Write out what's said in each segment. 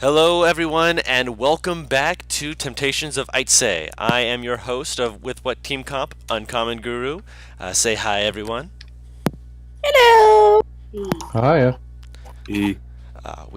Hello, everyone, and welcome back to Temptations of Aitseh. I am your host of With What Team Comp, Uncommon Guru. Say hi, everyone. Hello. Hiya. We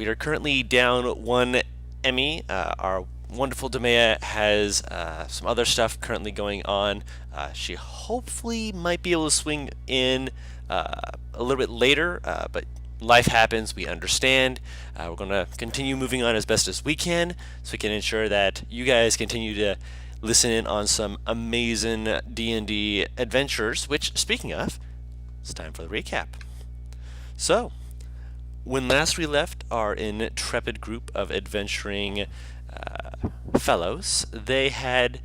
are currently down one Emmy. Our wonderful Demea has some other stuff currently going on. She hopefully might be able to swing in a little bit later, but life happens, we understand. We're going to continue moving on as best as we can so we can ensure that you guys continue to listen in on some amazing D&D adventures, which, speaking of, it's time for the recap. So, when last we left our intrepid group of adventuring fellows, they had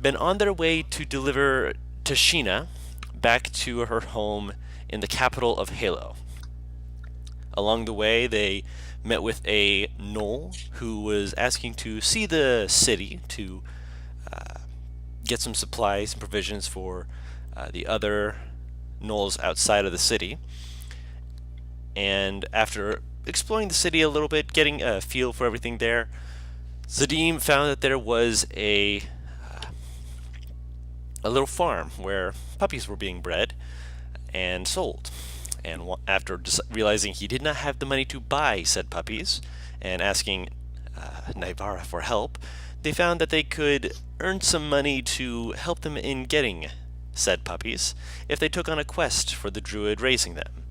been on their way to deliver Tashina back to her home in the capital of Halo. Along the way, they met with a gnoll who was asking to see the city to get some supplies and provisions for the other gnolls outside of the city. And after exploring the city a little bit, getting a feel for everything there, Zadim found that there was a little farm where puppies were being bred and sold. And after realizing he did not have the money to buy said puppies and asking Naivara for help, they found that they could earn some money to help them in getting said puppies if they took on a quest for the druid raising them,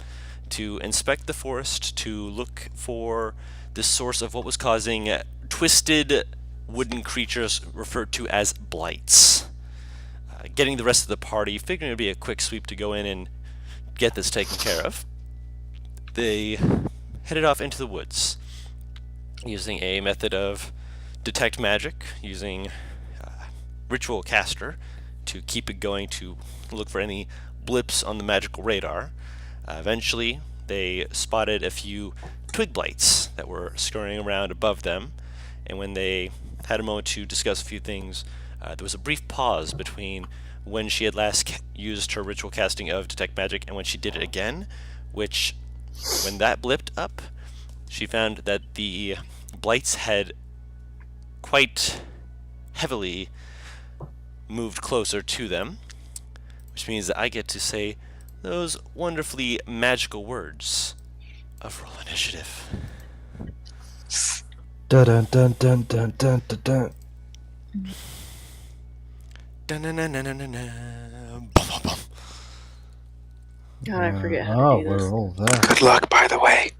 to inspect the forest to look for the source of what was causing twisted wooden creatures referred to as blights. Getting the rest of the party, figuring it would be a quick sweep to go in and get this taken care of, they headed off into the woods using a method of detect magic, using ritual caster to keep it going to look for any blips on the magical radar. Eventually, they spotted a few twig blights that were scurrying around above them, and when they had a moment to discuss a few things, there was a brief pause between when she had last used her ritual casting of detect magic and when she did it again, which, when that blipped up, she found that the blights had quite heavily moved closer to them, which means that I get to say those wonderfully magical words of roll initiative. Dun dun dun dun dun dun dun dun. God, I forget how to do we're this. all there. Good luck, by the way.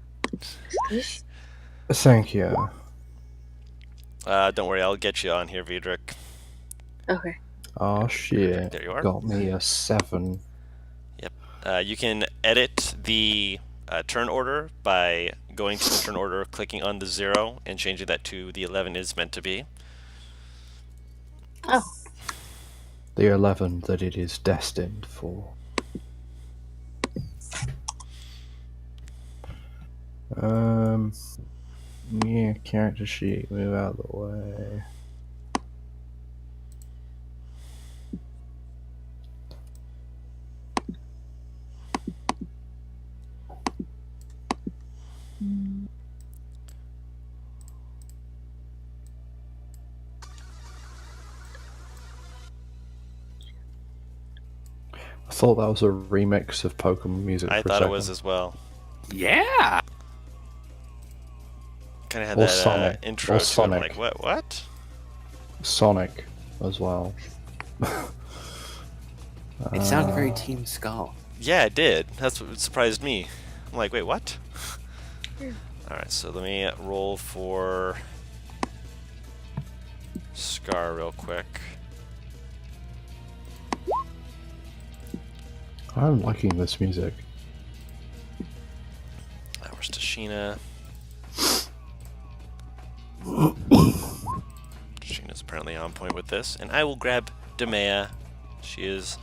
Thank you. Don't worry, I'll get you on here, Vidrik. Okay. Oh shit. There you are. Got me a 7. You can edit the turn order by going to the turn order, clicking on the 0, and changing that to the 11 is meant to be. Oh. The 11 that it is destined for. Yeah, character sheet, move out of the way. I thought that was a remix of Pokemon music. I for a thought it second. was as well. Yeah. Kind of had Or that Sonic. intro Or to it. I'm Sonic. like, what? Sonic as well. It sounded very Team Skull. Yeah, it did. That's what surprised me. I'm like, wait, what? Alright, so let me roll for Scar real quick. I'm liking this music. Where's Tashina? Tashina's apparently on point with this. And I will grab Demea. She is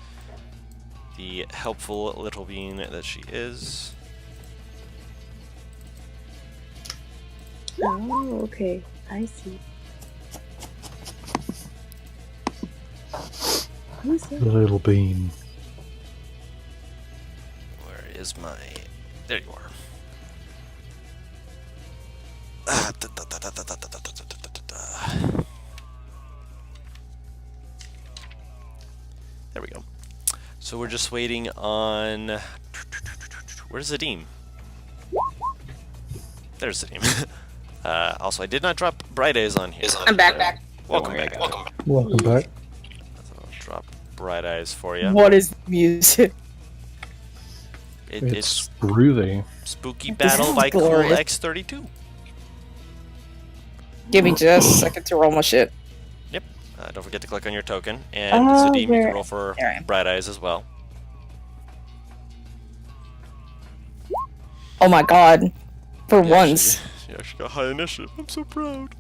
the helpful little being that she is. Oh, okay. I see. Who's The that? little bean. Where is my... There you are. There we go. So we're just waiting on. Where's Zadim? There's Zadim. Also, I did not drop Bright Eyes on here. I'm back. Welcome back. Welcome back. So I'll drop Bright Eyes for you. What is music? It's It's groovy. Spooky This Battle is by Cool glorious. X32. Give me just a second to roll my shit. Don't forget to click on your token, and Zadim, you can roll for There I am. Bright Eyes as well. Oh my god. For Yeah, once. She got high initiative. I'm so proud.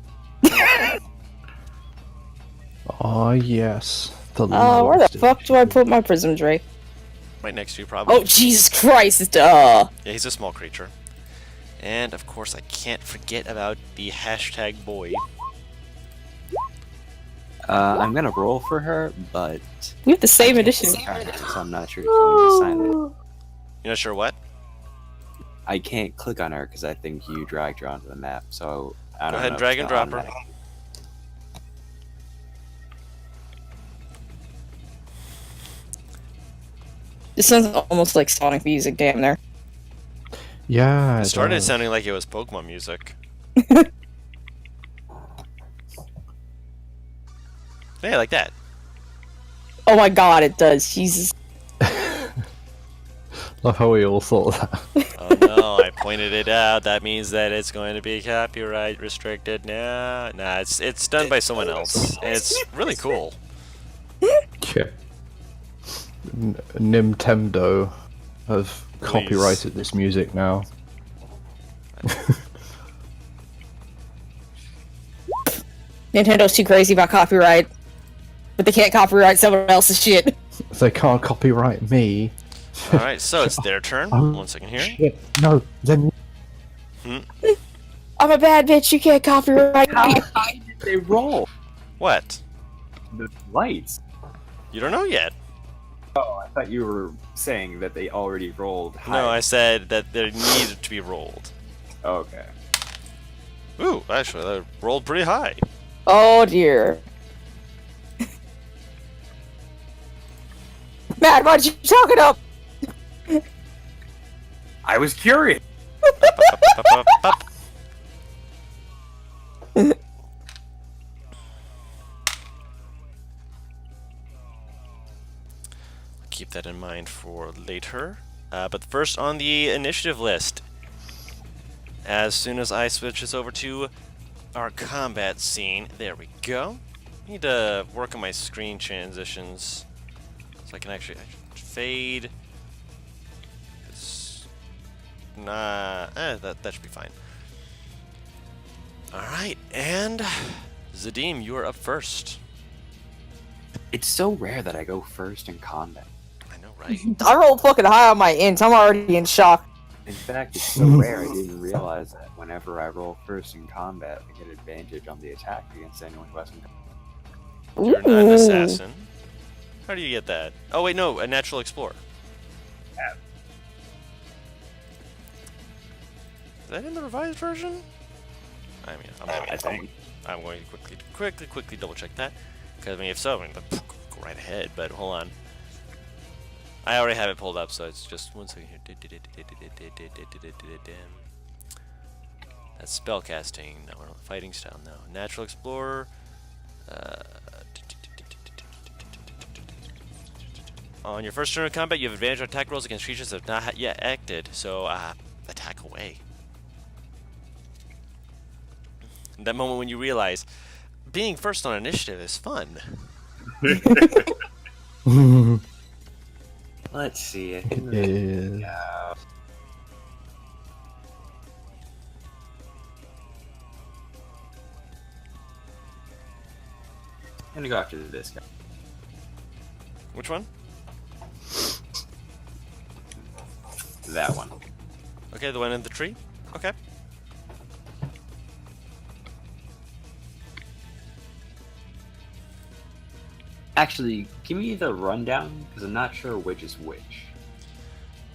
Ah, yes. The Where the lowest fuck do I put my prism Drake? Right next to you, probably. Oh, Jesus Christ. Yeah, he's a small creature. And, of course, I can't forget about the hashtag boy. I'm gonna roll for her, but We have the same edition. so I'm not sure if you want to sign it. You're not sure what? I can't click on her because I think you dragged her onto the map. So I don't Go ahead know and drag if and it's drop her. automatic. This sounds almost like Sonic music, damn there. Yeah. It started does. sounding like it was Pokemon music. Yeah, like that. Oh my god, it does. Jesus. Love how we all thought that. Oh no, I pointed it out. That means that it's going to be copyright restricted now. Nah, it's done by someone else. And it's really cool. Yeah. Nintendo have copyrighted this music now. Nintendo's too crazy about copyright. But they can't copyright someone else's shit. They can't copyright me. Alright, so it's their turn. Oh, 1 second here. Shit. No, then I'm a bad bitch, you can't copyright me. They roll What? the lights. You don't know yet. Oh, I thought you were saying that they already rolled. No, I said that they needed to be rolled. Okay. Ooh, actually, they rolled pretty high. Oh dear. Matt, what are you talking about? I was curious. Up, up, up. Keep that in mind for later. But first on the initiative list, as soon as I switch this over to our combat scene, there we go. Need to work on my screen transitions so I can actually fade. That should be fine. Alright, and Zadim, you are up first. It's so rare that I go first in combat. I know, right? I rolled fucking high on my int. I'm already in shock. In fact, it's so rare I didn't realize that whenever I roll first in combat, I get advantage on the attack against anyone who hasn't. You're not an assassin. How do you get that? Oh wait, no, a natural explorer. Is that in the revised version? I mean, I think. I'm going to quickly double check that. Because I mean, if so, I mean, go right ahead. But hold on. I already have it pulled up, so it's just 1 second here. That's spellcasting. No, we're not fighting style. No, natural explorer. On your first turn of combat, you have advantage on attack rolls against creatures that have not yet acted. So attack away. That moment when you realize being first on initiative is fun. Let's see. yeah. I'm gonna go after this guy. Which one? That one. Okay, the one in the tree? Okay. Actually, give me the rundown because I'm not sure which is which.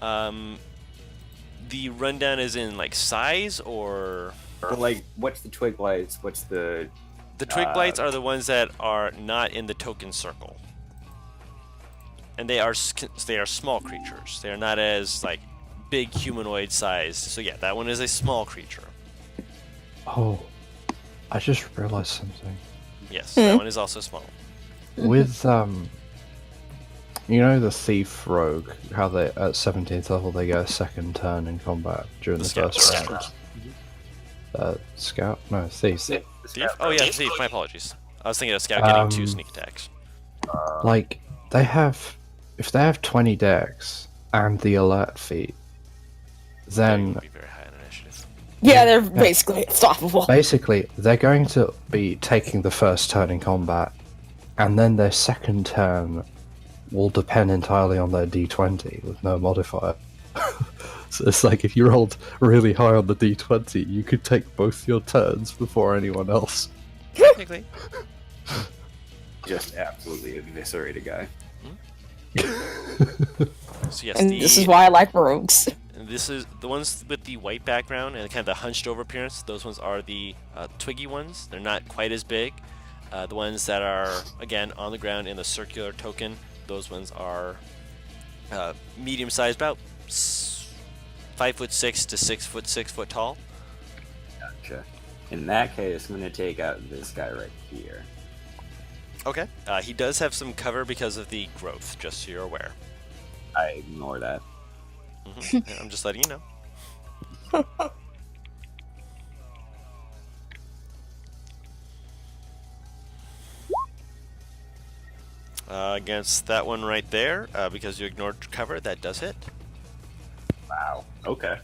The rundown is in like size or Or like, what's the twig blights? What's the The twig blights are the ones that are not in the token circle, and they are small creatures. They are not as like big humanoid sized. So yeah, that one is a small creature. Oh, I just realized something. Yes, that one is also small. With you know the thief rogue, how they at 17th level they get a second turn in combat during the scout. first round. Scout? No, thief. Thief? Oh yeah, thief. My apologies. I was thinking of scout getting 2 sneak attacks. Like they have, if they have 20 decks and the alert feat, then Be very high on initiative. Yeah, they're basically unstoppable. basically they're going to be taking the first turn in combat, and then their second turn will depend entirely on their d20 with no modifier. So it's like if you rolled really high on the d20, you could take both your turns before anyone else. Technically. just absolutely eviscerate a guy? So yes, And this is why I like rogues. This is the ones with the white background and kind of the hunched over appearance. Those ones are the twiggy ones. They're not quite as big. The ones that are again on the ground in the circular token, those ones are medium sized, about 5'6" to 6'6" tall. Gotcha. In that case, I'm gonna take out this guy right here. Okay. He does have some cover because of the growth, just so you're aware. I ignore that. Yeah, I'm just letting you know. Against that one right there, because you ignored cover, that does hit. Wow. Okay.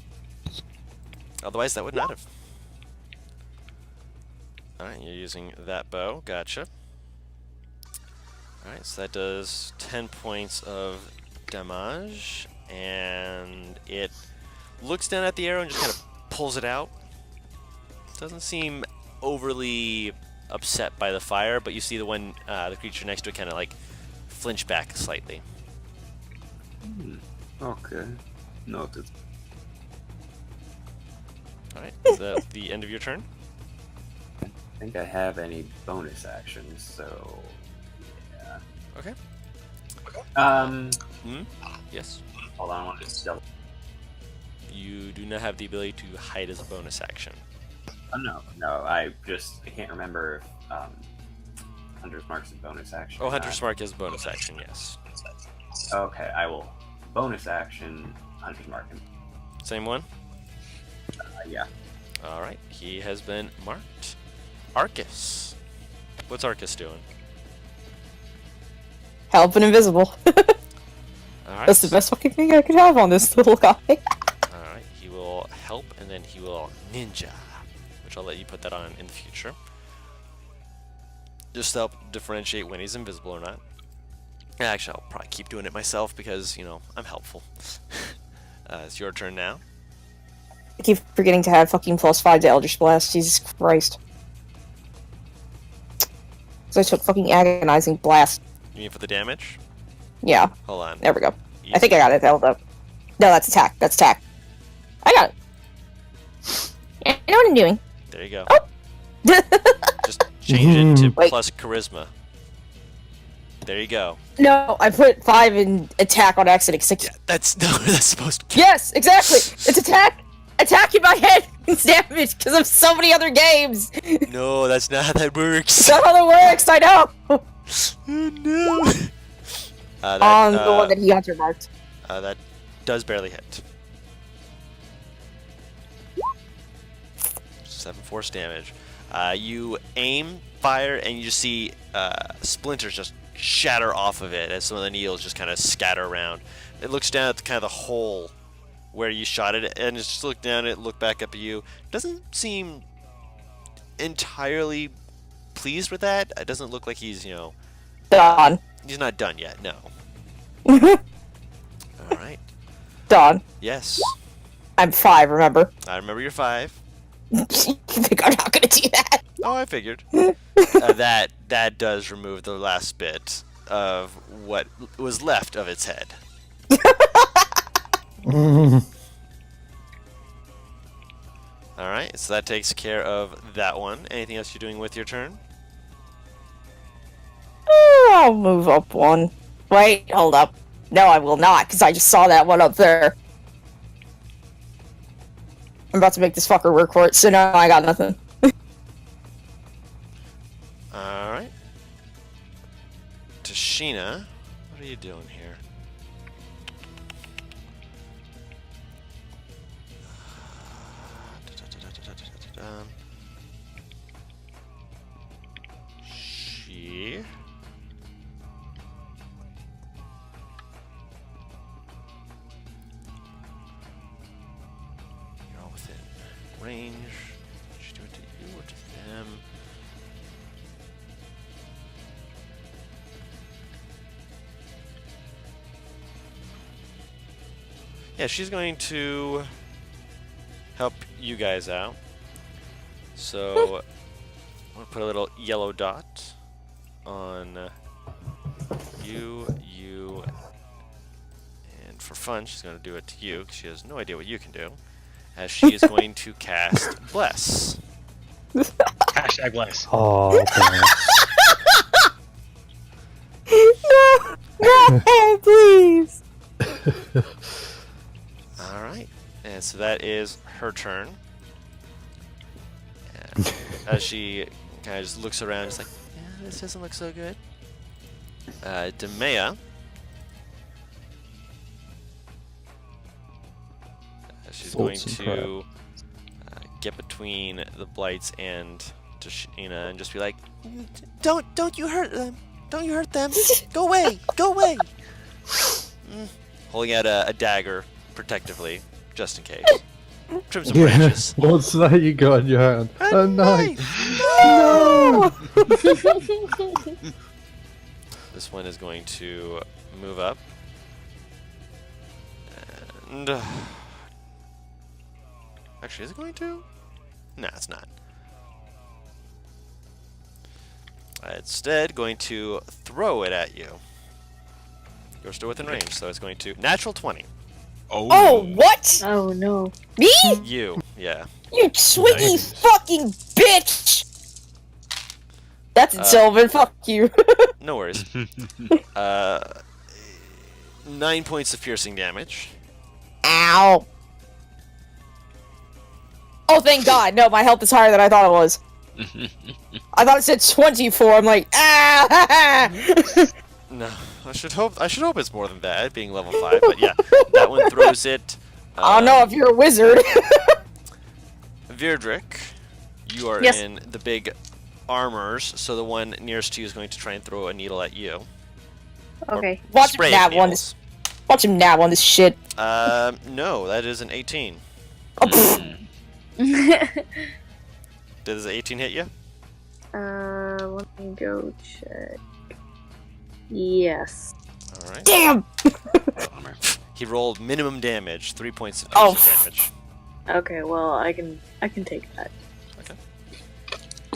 Otherwise, that would not have. Alright, you're using that bow. Gotcha. Alright, so that does 10 points of damage. And it looks down at the arrow and just kind of pulls it out. Doesn't seem overly upset by the fire, but you see the one, the creature next to it kind of like flinch back slightly. Okay. Noted. Alright, is that the end of your turn? I think I have any bonus actions, so yeah. Okay. Yes. Hold on, I want to just double. You do not have the ability to hide as a bonus action. Oh, no, I can't remember if Hunter's Mark's a bonus action. Oh, or Hunter's not. Mark is a bonus action, yes. Okay, I will bonus action Hunter's Mark. Same one? Yeah. Alright, he has been marked. Arcus. What's Arcus doing? Helping invisible. Alright. That's the best fucking thing I could have on this little guy. Alright, he will help and then he will ninja, which I'll let you put that on in the future. Just to help differentiate when he's invisible or not. Actually, I'll probably keep doing it myself because, you know, I'm helpful. It's your turn now. I keep forgetting to have fucking +5 to Eldritch Blast. Jesus Christ. So I took fucking Agonizing Blast. You mean for the damage? Yeah, Hold on. there we go. Easy. I think I got it held up. No, that's attack. That's attack. I got it. Yeah, I know what I'm doing. There you go. Oh! Just change it to Wait. plus charisma. There you go. No, I put 5 in attack on accident. 6. Yeah, that's no, that's supposed to. Yes, exactly. It's attack. Attack in my head. It's damage because of so many other games. No, that's not how that works. That's not how that works. I know. Oh, no. On the one that he Hunter marked. That does barely hit. 7 force damage. You aim, fire, and you just see splinters just shatter off of it as some of the needles just kind of scatter around. It looks down at the kind of the hole where you shot it, and it's just look down at it, look back up at you. Doesn't seem entirely pleased with that. It doesn't look like he's, you know, Dawn. he's not done yet. No. All right. Dawn. Yes, I'm 5. Remember. I remember you're 5. You think I'm not gonna do that? Oh, I figured. That does remove the last bit of what was left of its head. All right, so that takes care of that one. Anything else you're doing with your turn? I'll move up one. Wait, hold up. No, I will not, because I just saw that one up there. I'm about to make this fucker work for it, so no, I got nothing. All right. Tashina, what are you doing here? She... You're all within range. Should do it to you or to them? Yeah, she's going to help you guys out. So, I'm going to put a little yellow dot on you, and for fun, she's going to do it to you, because she has no idea what you can do, as she is going to cast Bless. Hashtag bless. Oh, No, please. Alright, and so that is her turn. And as she kind of just looks around, it's like, yeah, this doesn't look so good. Demea. She's going Thoughts and to get between the Blights and Tashina and just be like, don't you hurt them. Don't you hurt them. Go away. Go away. Holding out a dagger protectively, just in case. Trim some branches. What's that you got in your hand? A knife! No! This one is going to move up. And... actually, is it going to? No, it's not. Instead, going to throw it at you. You're still within range, so it's going to... Natural 20. Oh, what? Oh no. Me? You, yeah. You twiggy Nice. fucking bitch! That's it, Sylvan. Fuck you. No worries. 9 points of piercing damage. Ow. Oh, thank God. No, my health is higher than I thought it was. I thought it said 24. I'm like, ah! No, I should hope it's more than that, being level 5. But yeah, that one throws it. I don't know if you're a wizard. Virdrick, you are Yes. in the big armors, so the one nearest to you is going to try and throw a needle at you. Okay. Watch him Spray nab of one. needles. Watch him nab on this shit. No, that is an 18. Oh, pfft. Does the 18 hit you? Let me go check. Yes. All right. Damn. Bummer. He rolled minimum damage, 3 points of Oh, piercing damage. Okay, well I can take that.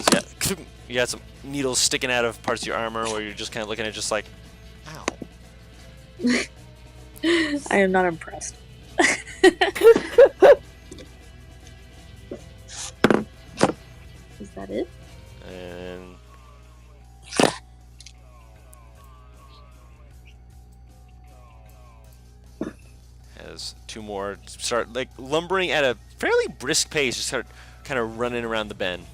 So yeah, you got some needles sticking out of parts of your armor where you're just kind of looking at it just like, ow. I am not impressed. Is that it? And has 2 more. Start like lumbering at a fairly brisk pace, just start kind of running around the bend.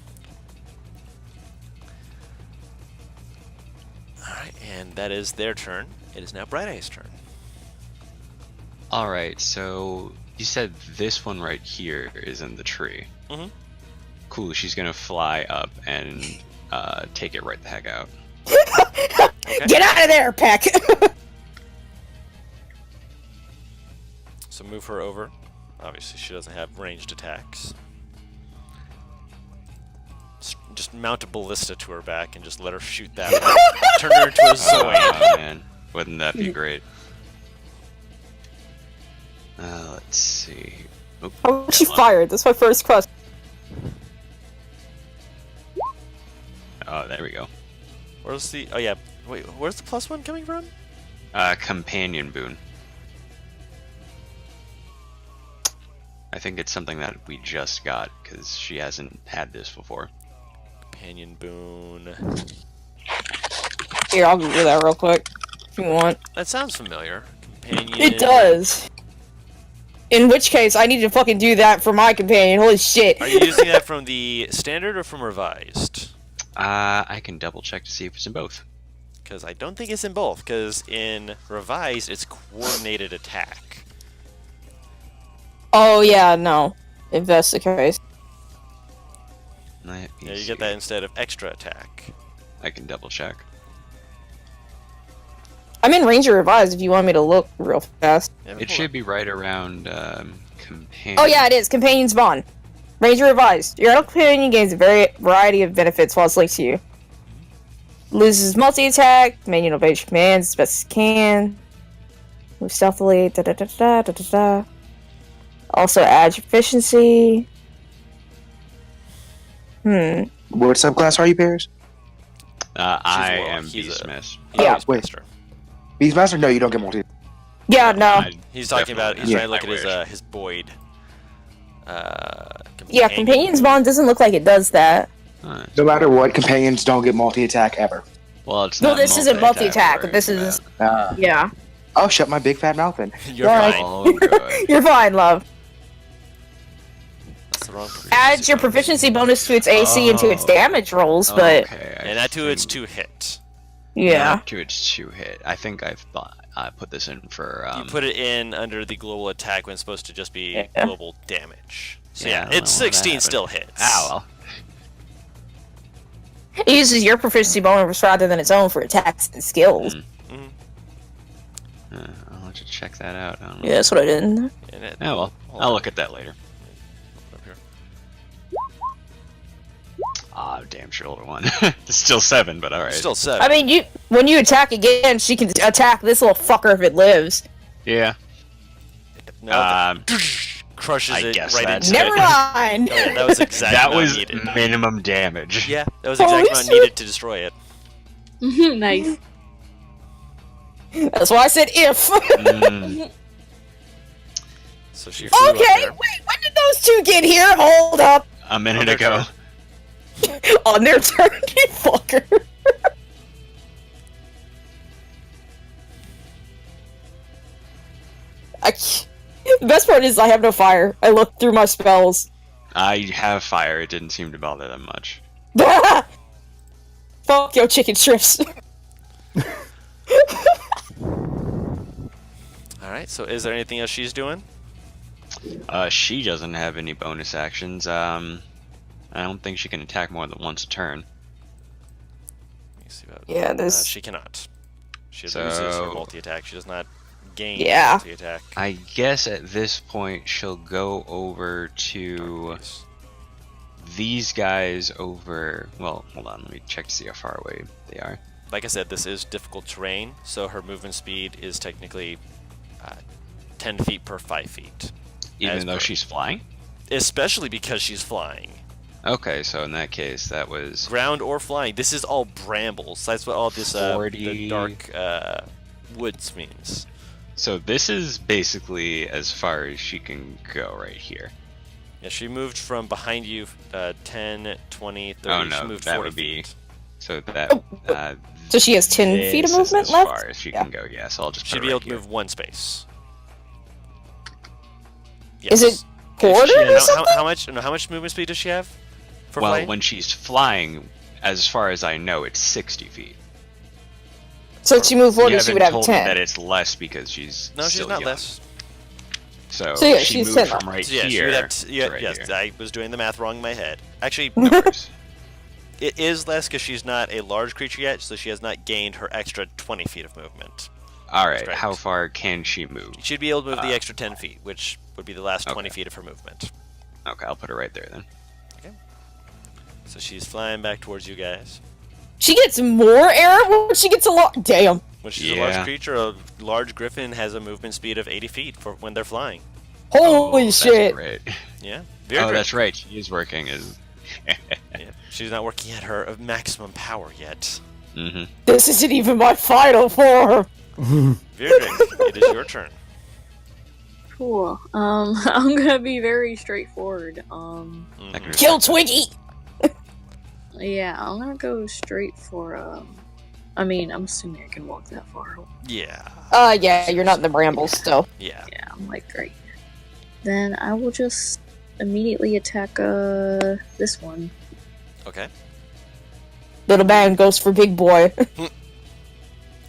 Alright, and that is their turn. It is now Bright Eye's turn. Alright, so you said this one right here is in the tree. Mhm. Cool, she's gonna fly up and take it right the heck out. Get out of there, Peck. So move her over. Obviously, she doesn't have ranged attacks. Just mount a ballista to her back and just let her shoot that way. Turn her into a Zoid. Oh man, wouldn't that be great? Let's see. Oop, How was she come on. fired? That's my first question. Oh, there we go. Where's the... Oh, yeah. Wait, where's the +1 coming from? Companion boon. I think it's something that we just got because she hasn't had this before. Companion boon. Here, I'll Google that real quick if you want. That sounds familiar. Companion. It does. In which case, I need to fucking do that for my companion. Holy shit. Are you using that from the standard or from revised? I can double check to see if it's in both. Because I don't think it's in both. Because in revised, it's coordinated attack. Oh, yeah, no. If that's the case. Let me Yeah, you see. get that instead of extra attack. I can double check. I'm in Ranger Revised if you want me to look real fast. Yeah, but It hold should on. be right around companion. Oh, yeah, it is. Companion's Bond. Ranger Revised. Your adult companion gains a variety of benefits while it's linked to you. Loses multi-attack. Companion obeys your commands as best as can. Move stealthily. Da-da-da-da-da-da-da. Also adds efficiency. What subclass are you, Paris? I Warlock. am He's a- Beastmaster. Yeah. Wait. Beastmaster. Beastmaster? No, you don't get multi. Yeah, no. He's talking about. He's Definitely trying to look not. at his Boyd. Yeah, Companion's Bond doesn't look like it does that. No matter what, companions don't get multi-attack ever. Well, it's No, not this isn't multi-attack. This is... Uh, Yeah. oh, shut my big fat mouth then. You're Right. fine. Oh, good. You're fine, love. That's the wrong Adds your proficiency bonus to its AC and to its damage rolls, but... Okay, I And that to its think- 2 hit. Yeah. Not to its 2 hit. I think I put this in for. You put it in under the global attack when it's supposed to just be Yeah. global damage. So Yeah, I yeah, don't know it's why that 16 happened. still hits. Ah, well. It uses your proficiency bonus rather than its own for attacks and skills. Mhm. I'll have to check that out. I don't know. Yeah, that's what I did. And it, Oh well, hold I'll on. look at that later. Up here. Ah, damn sure older one. It's still 7, but alright. Still 7. I mean, when you attack again, she can attack this little fucker if it lives. Yeah. no, that crushes I it guess right that's into it. Never mind! Oh, yeah, that was exactly That not was needed. minimum damage. Yeah, that was Holy exactly not shit. needed to destroy it. Nice. That's why I said if. Mm, So she flew Okay, up there. wait, when did those two get here? Hold up. a minute On their ago. turn. On their turn, you fucker. The best part is I have no fire. I looked through my spells. I have fire. It didn't seem to bother them much. Fuck your chicken strips. Alright, so is there anything else she's doing? She doesn't have any bonus actions. I don't think she can attack more than once a turn. Let me see about, Yeah, this- she cannot. She So- loses her multi-attack. She does not gain Yeah. multi-attack. I guess at this point she'll go over to these guys over. Well, hold on. Let me check to see how far away they are. Like I said, this is difficult terrain, so her movement speed is technically 10 feet per 5 feet. Even As though per- she's flying. Especially because she's flying. Okay, so in that case, that was Ground or flying. This is all brambles. That's what all this the 40. dark woods means. so. This is basically as far as she can go right here. Yeah, she moved from behind you 10, 20, 30. Oh, she no, moved that 40 would be- feet. So that. So she has 10 feet of this is movement as left? far as she Yeah. can go. Yeah, so I'll just. She'd put be it able right to here. move one space. Is it If quarter she- or how, something? how much movement speed does she have? For Well, flying? when she's flying, as far as I know, it's 60 feet. So if she moved 40, you she haven't would have told 10. me that it's less because she's No, she's still not young. less. So, So, yeah, she she's moved 10 from right So yeah, she here would have to, yeah, to right yes, here. I was doing the math wrong in my head. Actually, No worries. it is less because she's not a large creature yet, so she has not gained her extra 20 feet of movement. All right, correct. how far can she move? She'd be able to move the extra 10 feet, which would be the last 20 Okay. feet of her movement. Okay, I'll put her right there then. So she's flying back towards you guys. She gets more air when she gets a lot. Damn. When she's a large Yeah. creature, a large griffin has a movement speed of 80 feet for when they're flying. Holy That's shit. Right. Yeah, very Oh, great. that's right. She is working. Is. Yeah. She's not working at her maximum power yet. Mm-hmm. This isn't even my final form. Virdring, it is your turn. Cool. I'm gonna be very straightforward. Mhm. Kill Twiggy! Yeah, I'm gonna go straight for I mean, I'm assuming I can walk that far. Yeah. Yeah, you're not in the brambles still. Yeah. Yeah, I'm like great. Then I will just immediately attack this one. Okay. Little man goes for big boy.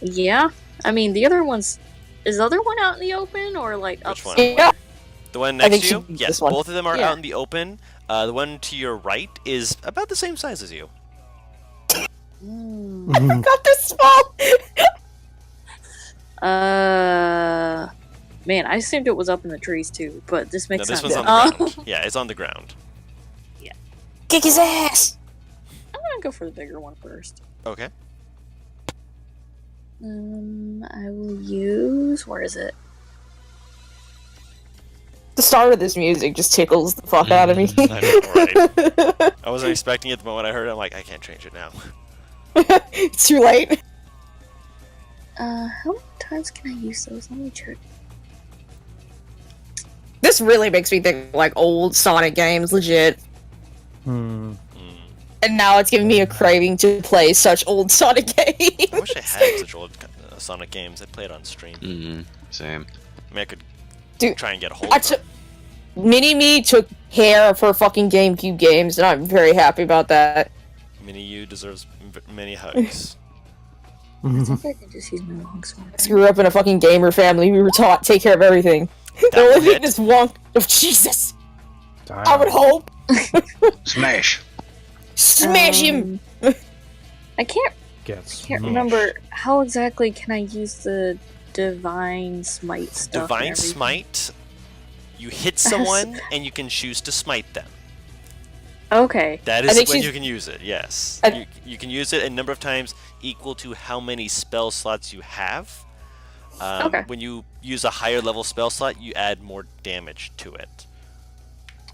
Yeah, I mean the other one's. Is the other one out in the open or like up Which one? somewhere? Yeah. The one I next think to you? she- Yes, this one. both of them are Yeah. out in the open. The one to your right is about the same size as you. Mm. Got this small! Man, I assumed it was up in the trees too, but this No, makes this sense. one's on the ground. Yeah, it's on the ground. Kick his ass! I'm gonna go for the bigger one first. Okay. I will use. Where is it? The start of this music just tickles the fuck out of me. I know, right? I wasn't expecting it the moment I heard it. I'm like, I can't change it now. It's too late. How many times can I use those? Let me check. This really makes me think like old Sonic games, legit. Hmm. And now it's giving me a craving to play such old Sonic games. I wish I had such old Sonic games. I'd play it on stream. Mm-hmm. Same. I mean, I could Dude, try and get a hold I of them. Mini-Me took care of her fucking GameCube games, and I'm very happy about that. Mini U deserves many hugs. I think I can just use my longsword. I grew up in a fucking gamer family. We were taught take care of everything. The That only will thing hit. is one. Oh Jesus! Damn. I would hope. Smash. Smash him. I can't Gets can't smashed. remember how exactly can I use the divine smite stuff. and Divine everything? Smite. You hit someone and you can choose to smite them. Okay. That I is think when she's- you can use it, yes. I- You can use it a number of times equal to how many spell slots you have. Okay. When you use a higher level spell slot, you add more damage to it.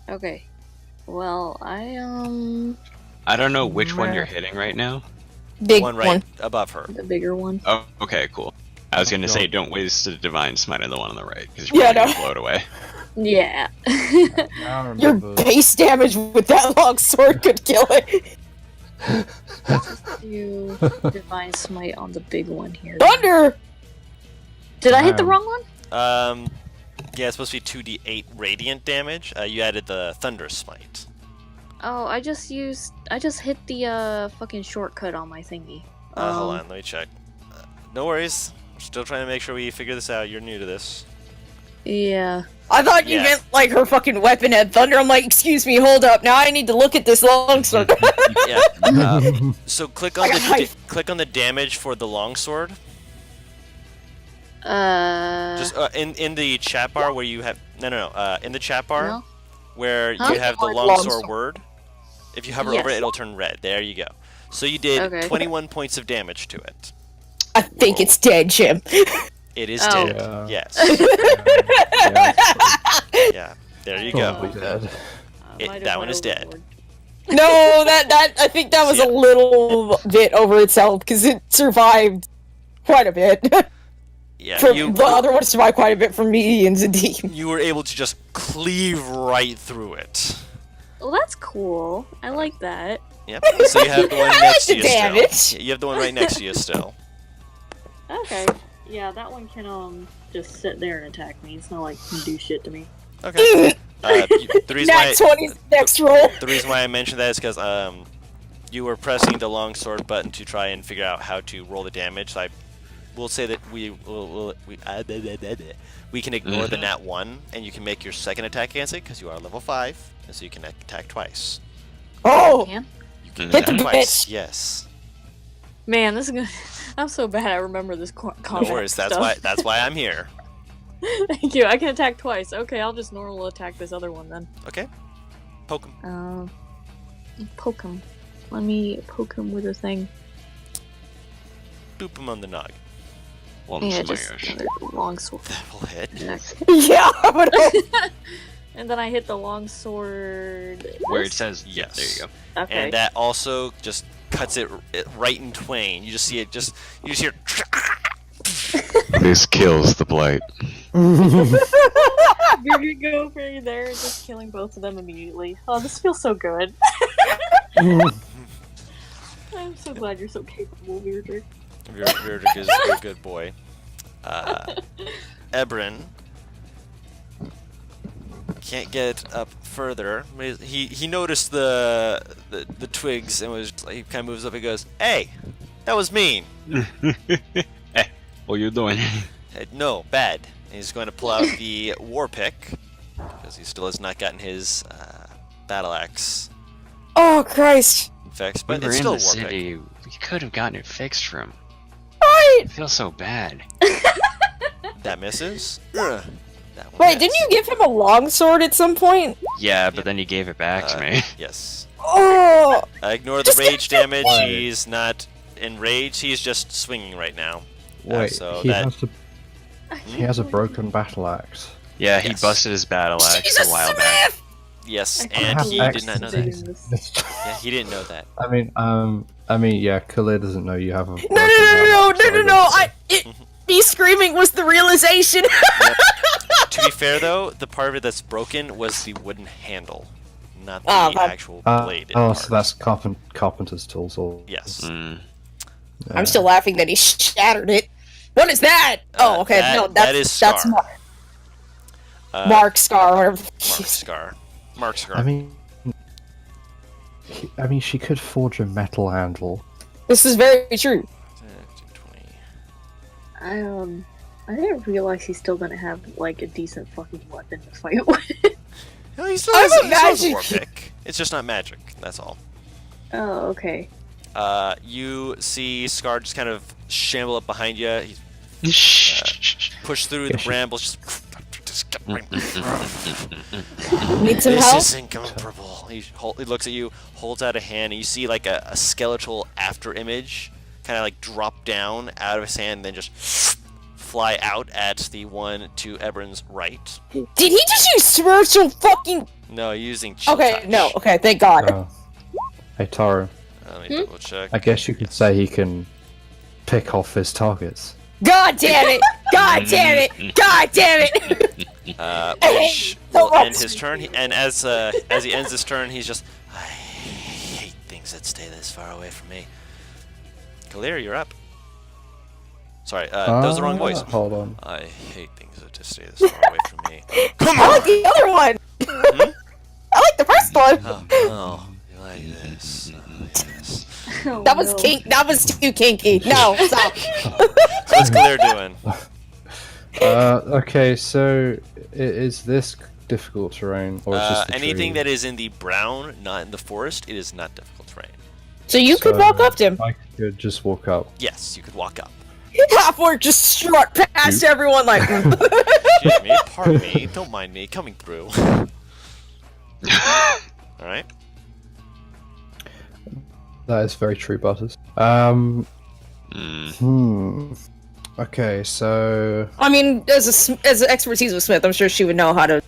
Okay. Well, I don't know which one you're hitting right now. Big One right above her. the bigger one. Oh, okay, cool. I was gonna No. say, don't waste a divine smite on the one on the right, because Yeah, you're probably no. gonna blow it away. Yeah. Now I Your remember- base damage with that long sword could kill it. Do divine smite on the big one here. Thunder. Did I hit the Damn. wrong one? Yeah, it's supposed to be 2d8 radiant damage. You added the Thunder Smite. Oh, I just hit the fucking shortcut on my thingy. Hold on, let me check. No worries. We're still trying to make sure we figure this out. You're new to this. Yeah. I thought you Yeah. meant like her fucking weapon had thunder. I'm like, excuse me, hold up. Now I need to look at this longsword. Yeah. So click on I got hype. click on the damage for the longsword. Just in the chat bar where you have no in the chat bar No? where Huh? you have the Longsword. longsword word. If you hover over it, Yes. it'll turn red. There you go. So you did Okay. 21 points of damage to it. I think it's dead, Jim. It is Oh. dead. Yeah. Yes. Yeah, Yeah. There you probably go. dead. That one is dead. No, that I think that was Yeah. a little bit over itself because it survived quite a bit. Yeah. The other one survived quite a bit from me and Zadim. You were able to just cleave right through it. Well, that's cool. I like that. Yep. So you have the one I next to like you the still. damage. Yeah, you have the one right next to you still. Okay. Yeah, that one can just sit there and attack me. It's not like it can do shit to me. Okay. The reason why Nat 20's next roll. the reason why I mentioned that is because you were pressing the longsword button to try and figure out how to roll the damage. So I will say that we can ignore the nat 1, and you can make your second attack against it because you are level 5, and so you can attack twice. Oh, Can? You can Hit the attack twice. bitch. Yes. Man, this is gonna. I'm so bad. I remember this No combat worries. stuff. That's why I'm here. Thank you. I can attack twice. Okay, I'll just normal attack this other one then. Okay. Poke him. Poke him. Let me poke him with a thing. Boop him on the nog. Well, Yeah, smash. just another long sword. That will hit. yeah. I would hope. And then I hit the long sword. Where it this? says Yes. There you go. Okay. And that also just cuts it right in twain. You just see it. You just hear. This kills the blight. You're gonna go over there and just killing both of them immediately. Oh, this feels so good. I'm so glad you're so capable, Weirdrick. Virdrick is a good boy. Ebrin can't get up further. He noticed the twigs and he kind of moves up and goes, "Hey, that was mean." Hey, what you doing? No, bad. And he's going to pull out the war pick because he still has not gotten his battle axe Oh Christ! fixed, We but were it's in still a the war city. We could have gotten it fixed for him. Right. I feel so bad. pick. That misses. Ugh. That one Wait, didn't hits. you give him a longsword at some point? Yeah, but then he gave it back to me. Yes. Oh! Ignore the Just rage give him damage. one. He's not enraged. He's just swinging right now. Wait, so he that- has a broken battle axe. Yeah, he Yes. busted his battle axe Jesus a while back. Smith! Yes, I and have he axe did not know today. that. Yeah, he didn't know that. I mean, yeah, Khalid doesn't know you have a. No, no, no, no, no, no, no! Me screaming was the realization. To be fair, though, the part of it that's broken was the wooden handle, not the Oh, that- actual blade. Oh, part. so that's carpenter's tools. Or Yes. Mm. I'm still laughing that he shattered it. What is that? Oh, okay, no, that is that's Scar. Mark Scar, whatever. Mark Scar. Mark Scar. I mean, she could forge a metal handle. This is very true. 20. I didn't realize he's still gonna have like a decent fucking weapon to fight with. No, he still I'm has, he still has a imagining- war pick. It's just not magic. That's all. Oh, okay. You see Scar just kind of shamble up behind you. He push through the Guess you- brambles. Just Need some this help? is incomparable. He looks at you, holds out a hand, and you see like a skeletal after image kind of like drop down out of his hand, and then just fly out at the one to Ebron's right. Did he just use spiritual fucking? No, using chill Okay, touch. no, okay, thank God. Hey, Taro, Let me double check. I guess you could say he can pick off his targets. God damn it! God damn it! God damn it! Which so will end much. his turn. And as he ends his turn, he's just, I hate things that stay this far away from me. Kalir, you're up. Sorry, that was the wrong voice. Hold on. I hate things that just stay this far away from me. Come I like on! the other one. Hmm? I like the first one. Oh, no. You like this. Oh, yes. Oh, That was no. That was too kinky. No, stop. So what's Kalir doing? Okay, so is this difficult terrain, or is just the Anything tree? that is in the brown, not in the forest, it is not difficult terrain. So you could So, walk up to him. I could just walk up. Yes, you could walk up. Half-orc just strut past everyone like. Excuse me, pardon me, don't mind me coming through. Alright. That is very true, Butters. Okay, so I mean, as an expertise with Smith, I'm sure she would know how to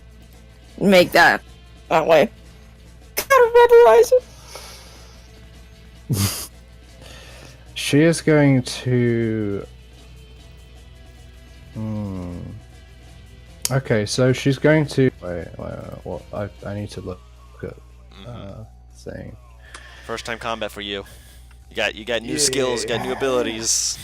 make that way. Gotta rubberized it. she is going to. Okay, so she's going to. Wait, what? I need to look at thing. First time combat for you. You got new skills, got new abilities.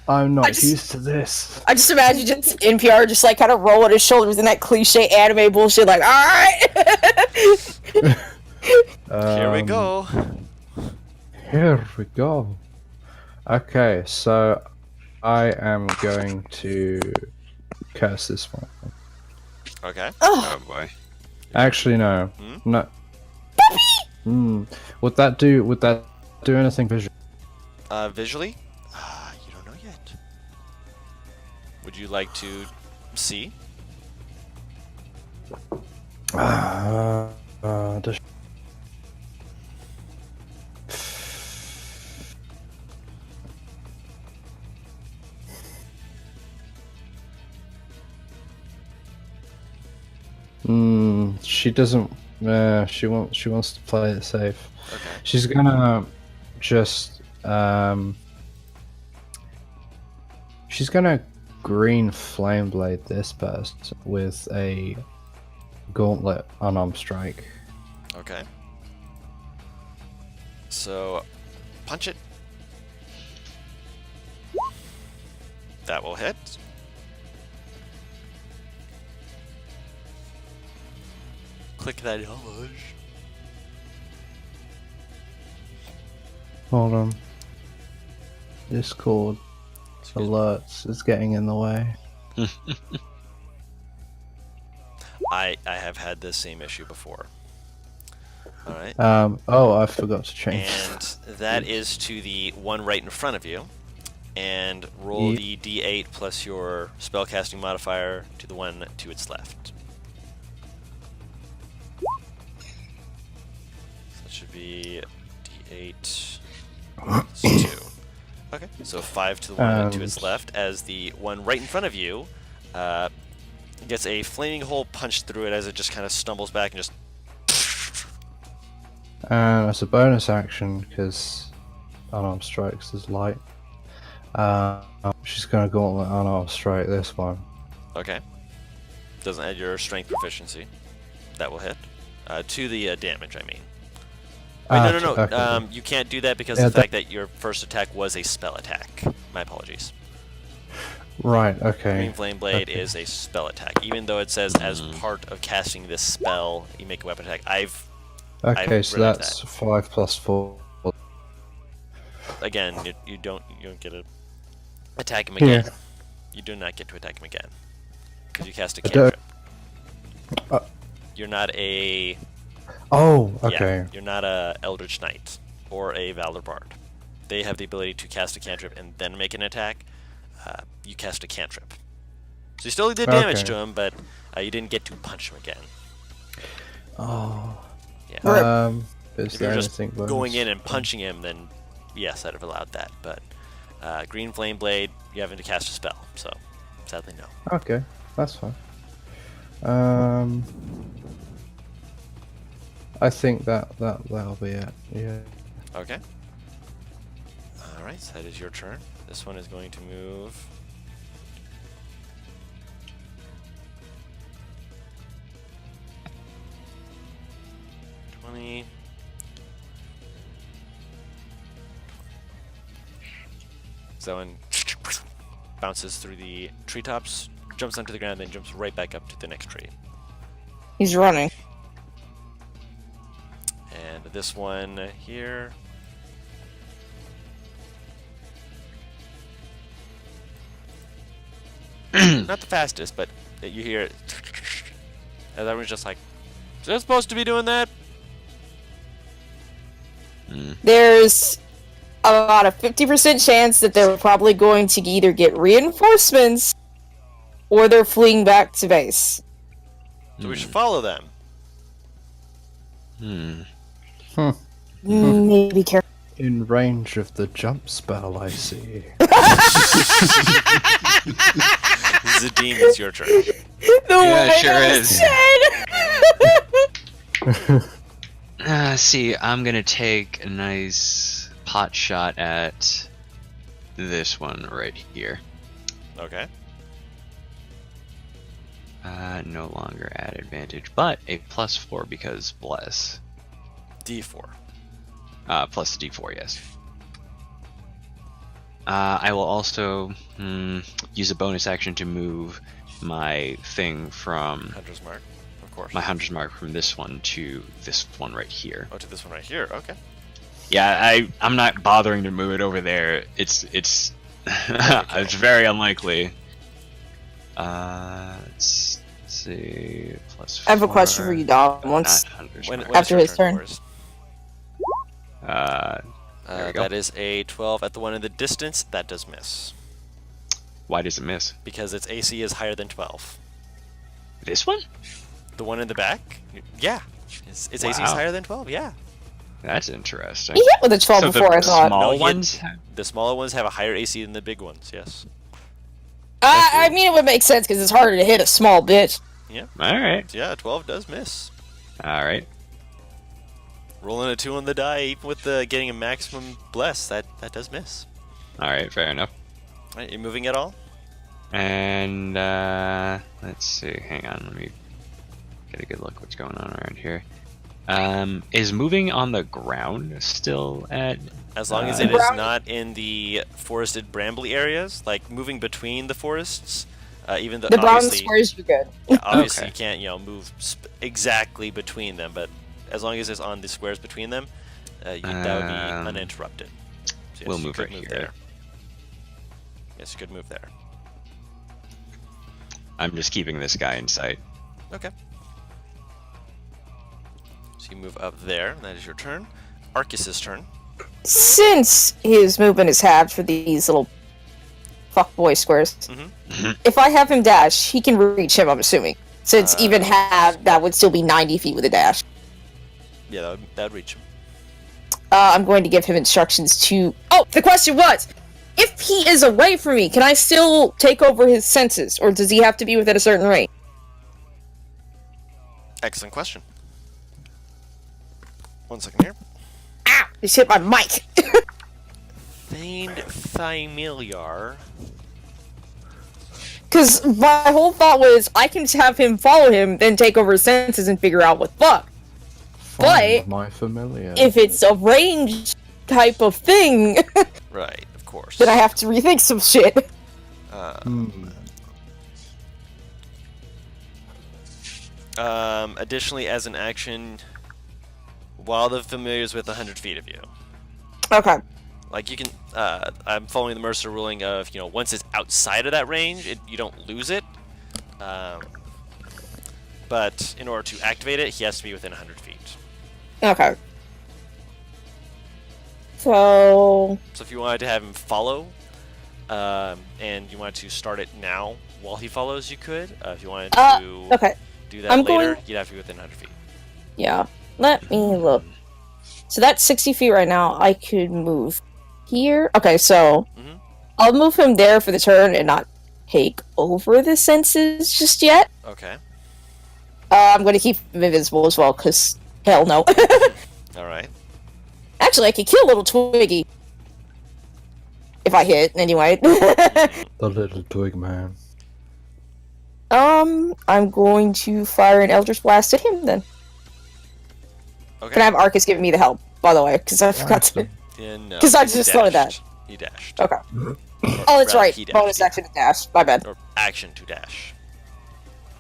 I'm I not just- used to this. I just imagine just NPR just like kind of rolling his shoulders in that cliche anime bullshit, like, alright! Here we go. Here we go. Okay, so I am going to curse this one. Okay. Oh boy. Actually, no. No. Would that do anything visual? Visually? You don't know yet. Would you like to see? Does- She doesn't. She wants to play it safe. Okay. She's gonna just. She's gonna green flame blade this person with a Gauntlet unarmed strike. Okay. So, punch it. That will hit. Click that dodge. Hold on. Discord alerts is getting in the way. I have had this same issue before. Alright. Oh, I forgot to change. And that is to the one right in front of you. And roll the d8 plus your spellcasting modifier to the one to its left. So that should be d8 plus 2. Okay, so 5 to the one to its left, as the one right in front of you gets a flaming hole punched through it as it just kind of stumbles back and just... It's a bonus action because unarmed strikes is light. She's gonna gauntlet unarmed strike this one. Okay. Doesn't add your strength proficiency. That will hit. To the damage, I mean. Wait, no. Okay. You can't do that because of the fact that your first attack was a spell attack. My apologies. Right, okay. Green Flame Blade is a spell attack. Even though it says as part of casting this spell, you make a weapon attack. Okay, so realized that's that. 5 plus 4. Again, you don't get to attack him again. Yeah. You do not get to attack him again because you cast a I don't- cantrip. You're not a Oh, okay. Yeah, you're not a Eldritch Knight or a Valor Bard. They have the ability to cast a cantrip and then make an attack. You cast a cantrip, so you still did damage Okay. to him, but you didn't get to punch him again. Oh. Yeah. Is If there you're just anything bonus? going in and punching him, then yes, I'd have allowed that. But Green Flame Blade, you having to cast a spell, so sadly no. Okay, that's fine. I think that'll be it. Yeah. Okay. All right, so that is your turn. This one is going to move. So one bounces through the treetops, jumps onto the ground, then jumps right back up to the next tree. He's running. And this one here. Not the fastest, but you hear it. And everyone's just like, is that supposed to be doing that? There's about a 50% chance that they're probably going to either get reinforcements or they're fleeing back to base. So we should follow them. Maybe careful. In range of the jump spell, I see. Zadim, it's your turn. Yeah, it sure is. See, I'm gonna take a nice pot shot at this one right here. Okay. No longer at advantage, but a +4 because bless. D4. Plus D4, yes. I will also use a bonus action to move my thing from Hunter's Mark, of course. my Hunter's Mark from this one to this one right here. Oh, to this one right here. Okay. Yeah, I'm not bothering to move it over there. It's it's very unlikely. Let's see. +4. I have a question for you, Dom. Once Not Hunter's When, Mark. when is After your his turn. Boris? There we go. That is a 12 at the one in the distance. That does miss. Why does it miss? Because its AC is higher than 12. This one? The one in the back? Yeah. Its AC is Wow. higher than 12, yeah. That's interesting. he hit with a 12 So before, I the thought. small No, he- ones? The smaller ones have a higher AC than the big ones, yes. I mean, it would make sense because it's harder to hit a small bitch. Alright. Yeah, 12 does miss. Alright. Rolling a 2 on the die, even with the getting a maximum bless, that does miss. Alright, fair enough. Alright, you moving at all? And let's see, hang on, let me get a good look what's going on around here. Is moving on the ground still at? As long as it is not in the forested brambly areas, like moving between the forests, even though The brown obviously, squares, you're good. yeah, obviously Okay. you can't, move exactly between them, but as long as it's on the squares between them, that would be uninterrupted. So yes, We'll you move could right move here. there. Yes, you could move there. I'm just keeping this guy in sight. Okay. So you move up there. That is your turn. Arcus's turn. Since his movement is halved for these little fuckboy squares, Mm-hmm. if I have him dash, he can reach him, I'm assuming. Since even halved, that would still be 90 feet with a dash. Yeah, that would reach him. I'm going to give him instructions to... Oh, the question was, if he is away from me, can I still take over his senses? Or does he have to be within a certain range? Excellent question. 1 second here. Ow! Just hit my mic! Feigned familiar. Because my whole thought was, I can have him follow him, then take over his senses and figure out what fuck. Find my familiar. If it's a range type of thing, Right, of course. then I have to rethink some shit. Additionally, as an action, while the familiar is within 100 feet of you. Okay. Like you can, I'm following the Mercer ruling of, once it's outside of that range, you don't lose it. But in order to activate it, he has to be within 100 feet. Okay. So... So if you wanted to have him follow, and you wanted to start it now while he follows, you could. If you wanted to okay. do that I'm later, going- you'd have to be within 100 feet. Yeah. Let me look. So that's 60 feet right now. I could move here. Okay, so... Mhm. I'll move him there for the turn and not take over the senses just yet. Okay. I'm going to keep him invisible as well, because hell no. All right. Actually, I could kill little Twiggy. If I hit, anyway. The little twig man. I'm going to fire an Eldritch Blast at him, then. Okay. Can I have Arcus giving me the help, by the way? Because I forgot to... Yeah, no. 'Cause I he just thought of that. dashed. He dashed. Okay. Oh, that's Rather, right. he dashed, Bonus yeah. action to dash. My bad. Or action to dash.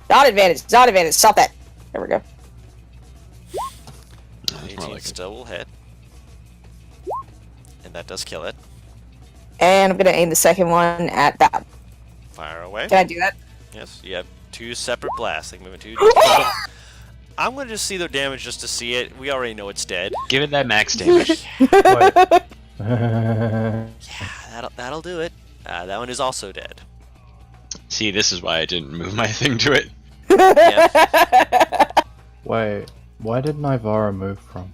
Not advantage. Not advantage. Stop that. There we go. That's 18 more like it. still will hit. And that does kill it. And I'm going to aim the second one at that. Fire away. Can I do that? Yes, you have 2 separate blasts. Like moving 2. I'm going to just see the damage just to see it. We already know it's dead. Give it that max damage. Wait. Yeah, that'll do it. That one is also dead. See, this is why I didn't move my thing to it. Yeah. Wait, where did Nivara move from?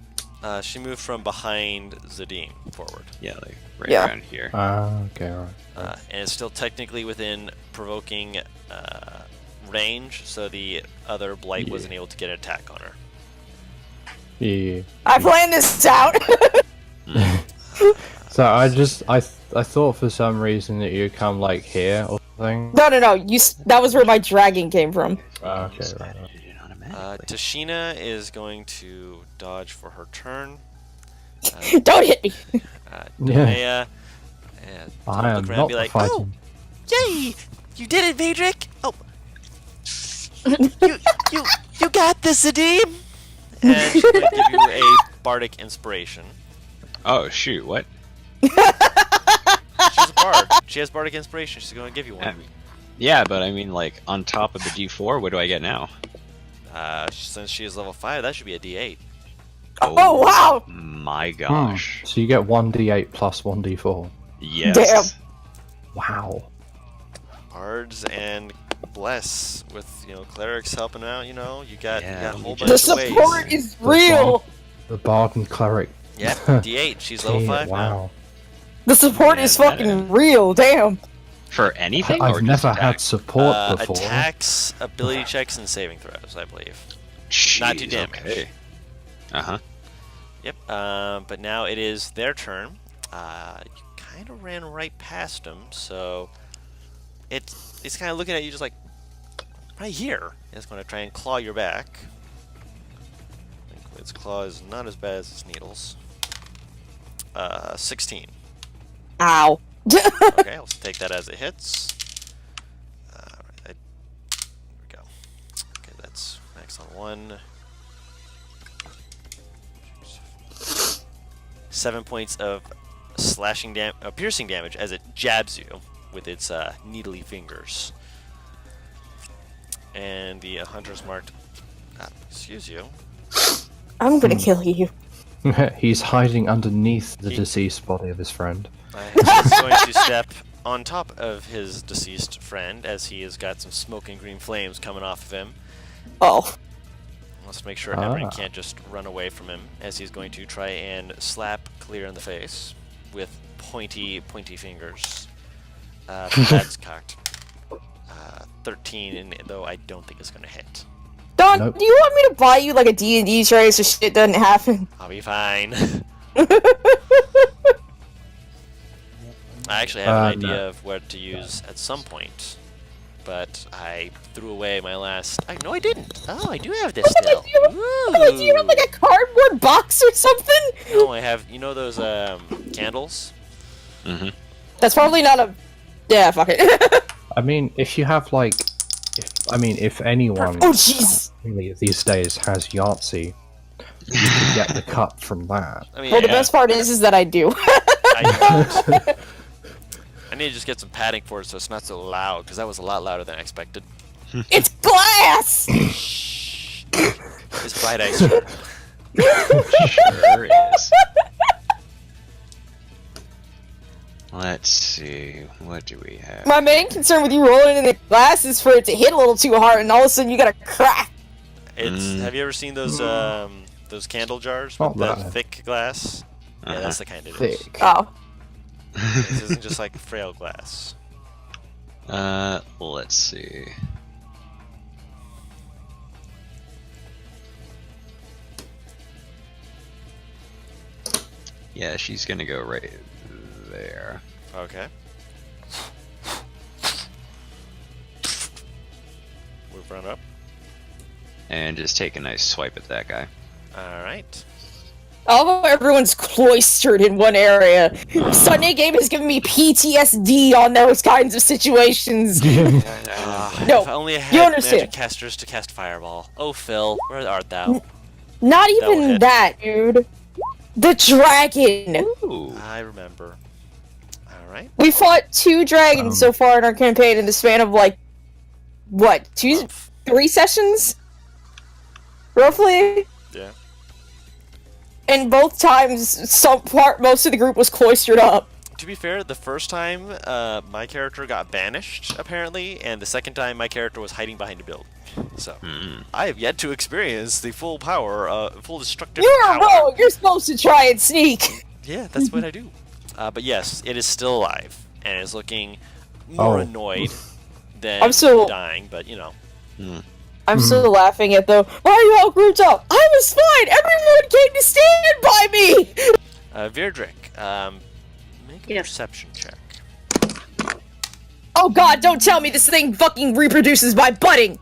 She moved from behind Zadim forward. Yeah, like right Yeah. around here. Ah, okay, right. And it's still technically within provoking range, so the other blight wasn't able to get an attack on her. Yeah. I planned this out. So I thought for some reason that you'd come like here or something. No. That was where my dragon came from. Ah, okay, Just right. added it automatically. Tashina is going to dodge for her turn. Don't hit me. Donea, I am look around and not be like, fighting. "Yay! You did it, Vadric! Oh, you got this, Zadim!" And she's going to give you a bardic inspiration. Oh shoot! What? She's a bard. She has bardic inspiration. She's going to give you one. Yeah, but I mean, like on top of the D4, what do I get now? Since she is level 5, that should be a D8. Oh, wow! My gosh! So you get 1d8 plus 1d4. Yes. Damn. Wow. Bards and bless with clerics helping out. You got Yeah, a whole the bunch The of ways. support is real. The Bard and Cleric. Yep, D8. She's level 5 now. Wow. The support Man, is fucking real. Damn. For anything? or I've just never had attacks? support before. Attacks, ability checks, and saving throws, I believe. Not too Jeez, damage. Okay. Uh huh. Yep. But now it is their turn. You kind of ran right past them, so it's kind of looking at you just like, right here. It's going to try and claw your back. I think its claw is not as bad as its needles. 16. Ow. Okay, I'll take that as it hits. There we go. Okay, that's max on 1. 7 points of piercing damage as it jabs you with its needly fingers. And the hunter's marked. Excuse you. I'm gonna kill you. He's hiding underneath the deceased body of his friend. He's going to step on top of his deceased friend as he has got some smoking green flames coming off of him. Oh. Let's make sure everyone can't just run away from him as he's going to try and slap Clear in the face with pointy fingers. That's cocked. 13, though I don't think it's going to hit. Don, Nope. do you want me to buy you like a D&D tray so shit doesn't happen? I'll be fine. I actually have an idea no. of what to use at some point, but I threw away my last. No, I didn't. Oh, I do have this still. Do you have like a cardboard box or something? No, I have. You know those candles? Mm-hmm. That's probably not a... Yeah, fuck it. I mean, if you have like, if anyone Oh, jeez. really these days has Yahtzee, you can get the cut from that. I mean, Well, the best part is that I do. I don't. I need to just get some padding for it so it's not so loud, because that was a lot louder than I expected. It's glass! Shh. It's bright ice. Cream. Sure is. Let's see, what do we have? My main concern with you rolling in the glass is for it to hit a little too hard and all of a sudden you got a crack. Have you ever seen those candle jars Oh, with the man. thick glass? Yeah, that's the kind it is. Thick. Oh. This isn't just like frail glass. Let's see. Yeah, she's gonna go right there. Okay. Move round up. And just take a nice swipe at that guy. Alright. Although everyone's cloistered in one area, Sunday Game has given me PTSD on those kinds of situations. No, If only I you had understand. magic casters to cast Fireball. Oh, Phil, where art thou? Not That will even hit. that, dude. The dragon! Ooh. I remember. Alright. We fought 2 dragons so far in our campaign in the span of like, what, 3 sessions? Roughly? Yeah. And both times, most of the group was cloistered up. To be fair, the first time my character got banished, apparently, and the second time my character was hiding behind a building. So, I have yet to experience the full power, full destructive You're a power. rogue! You're supposed to try and sneak! Yeah, that's what I do. But yes, it is still alive, and is looking more annoyed than I'm so- dying, but you know. I'm still laughing at the, why are you all grouped up? I was fine! Everyone came to stand by me! Virdrick, make a Yeah. perception check. Oh god, don't tell me this thing fucking reproduces by budding!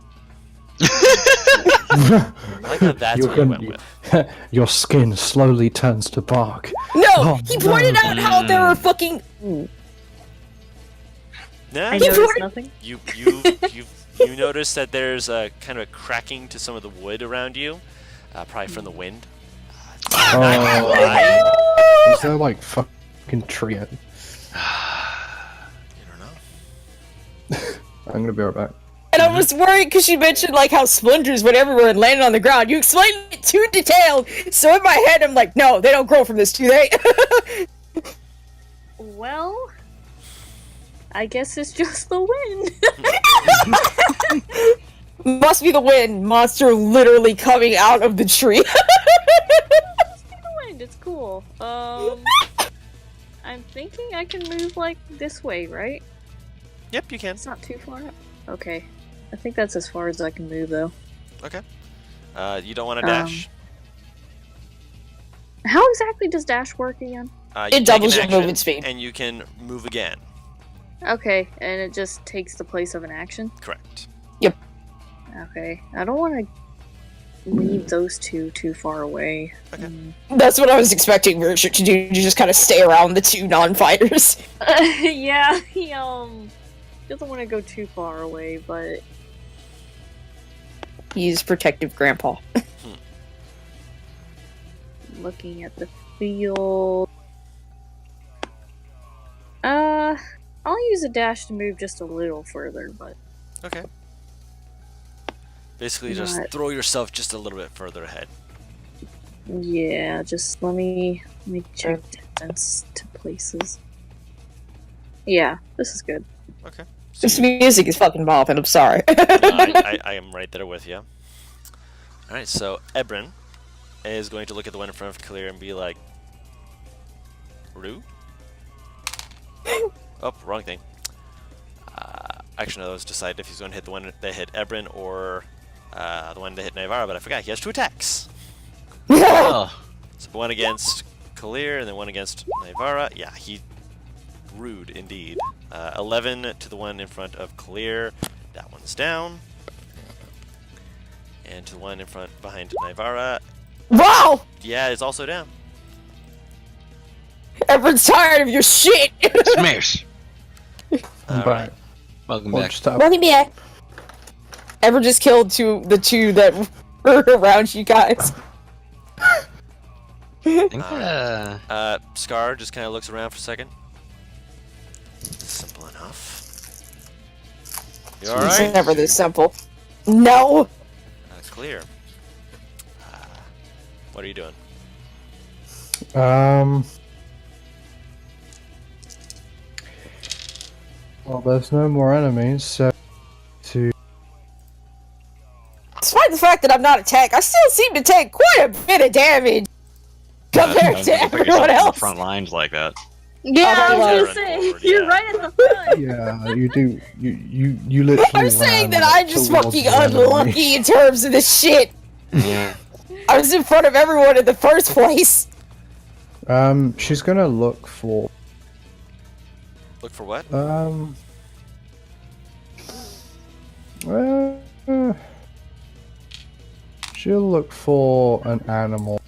I like how that's what you went with. Your skin slowly turns to bark. No! Oh, He pointed no. out how there were fucking... Nah, I He noticed poured- nothing. you notice that there's a kind of a cracking to some of the wood around you, probably from the wind. Oh, is there like fucking tree? You don't know. I'm gonna be right back. And I was worried because you mentioned like how splinters went everywhere and landed on the ground. You explained it too detailed, so in my head I'm like, no, they don't grow from this, do they? Well, I guess it's just the wind. Must be the wind. Monster literally coming out of the tree. The wind, it's cool. I'm thinking I can move like this way, right? Yep, you can. It's not too far up. Okay. I think that's as far as I can move though. Okay. You don't want to dash? How exactly does dash work again? You It take doubles an your action, movement speed. and you can move again. Okay, and it just takes the place of an action. Correct. Okay, I don't want to leave those two too far away. Okay. That's what I was expecting Virtue to do, to just kind of stay around the two non-fighters. Yeah, he doesn't want to go too far away, but He's protective grandpa. looking at the field. I'll use a dash to move just a little further, but Okay. Basically, just Not- throw yourself just a little bit further ahead. yeah, just let me check distance to places. Yeah, this is good. Okay. This music is fucking bopping, I'm sorry. I am right there with you. Alright, so Ebrin is going to look at the one in front of Clear and be like, Rue? Oh, wrong thing. Actually, no, let's decide if he's going to hit the one that hit Ebrin or the one that hit Naivara, but I forgot, he has 2 attacks. Oh, So one against Kalir and then one against Naivara. Yeah, he rude indeed. 11 to the one in front of Kalir. That one's down. And to the one in front behind Naivara. Wow! Yeah, it's also down. Everyone's tired of your shit! smash! I'm Alright. back. Welcome back. Watched that. Welcome back. Everyone just killed the two that were around you guys. I think, Scar just kind of looks around for a second. Simple enough. You It's alright? never this simple. No! Clear. What are you doing? Well, there's no more enemies, so to Despite the fact that I'm not attacked, I still seem to take quite a bit of damage compared to everyone else. Front lines like that. Yeah, I was gonna say, you're yeah. right at the front. yeah, you do. You literally. I'm saying ran that I'm just towards fucking the enemy. unlucky in terms of this shit. Yeah. I was in front of everyone in the first place. She's gonna look for. Look for what? She'll look for an animal.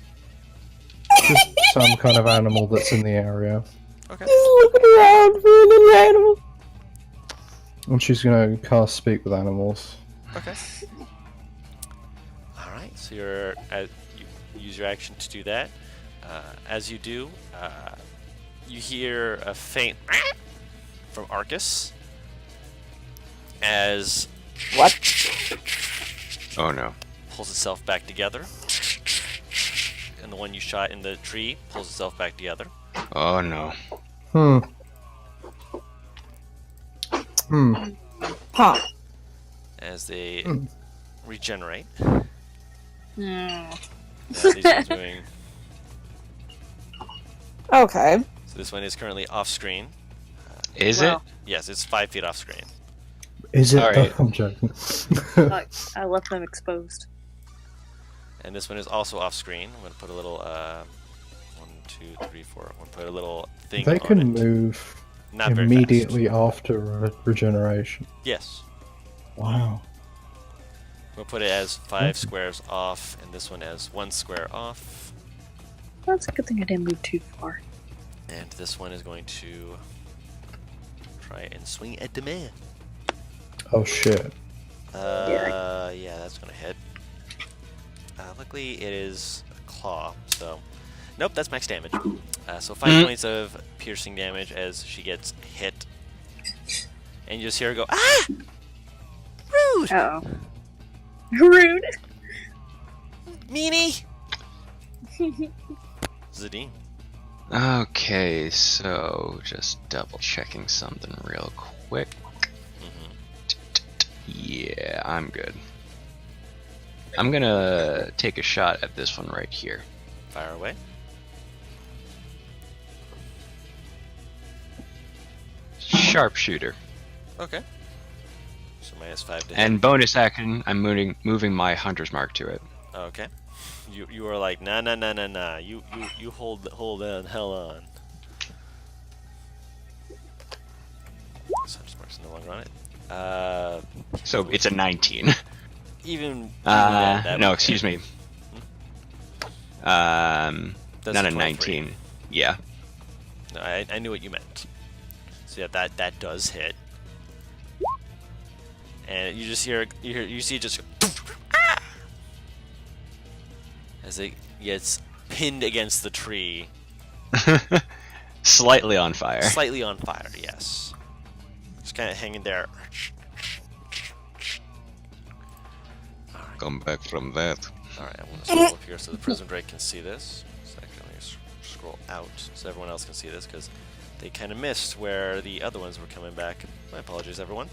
Just some kind of animal that's in the area. Okay. Just looking around for a little animal. And she's gonna cast Speak with Animals. Okay. Alright, so you use your action to do that. As you do, you hear a faint from Arcus as What? Oh no. pulls itself back together. And the one you shot in the tree pulls itself back together. Oh no. Huh. As they regenerate. Hmm. Yeah, these are doing. Okay. So this one is currently off screen. Is Well, Yes, it's 5 feet off screen. Is it? Alright. I'm joking. I left them exposed. And this one is also off screen. I'm gonna put a little 1, 2, 3, 4. I'm gonna put a little thing They on can it. move Not very immediately fast. after regeneration. Yes. Wow. We'll put it as 5 squares off, and this one as 1 square off. That's a good thing I didn't move too far. And this one is going to try and swing at the man. Oh shit. Yeah, that's gonna hit. Luckily, it is a claw, so nope, that's max damage. So 5 points of piercing damage as she gets hit, and you just hear her go, "Ah, rude, Uh oh. Rude. meanie." Zadine. Okay, so just double checking something real quick. Yeah, I'm good. I'm gonna take a shot at this one right here. Fire away. Sharpshooter. Okay. So -5 to hit. And bonus action, I'm moving my hunter's mark to it. Okay. You are like, nah. You hold on, hell on. So just marks no longer on it. So it's a 19. even then, that no, would- excuse me. That's Not a a 23. 19. Yeah. No, I knew what you meant. So yeah, that does hit. And you just you see it just go, as it gets pinned against the tree, Slightly on fire. slightly on fire. Yes, just kind of hanging there. Come back from that. All right, I want to scroll up here so the Prism Drake can see this. So actually, let me scroll out so everyone else can see this because they kind of missed where the other ones were coming back. My apologies, everyone.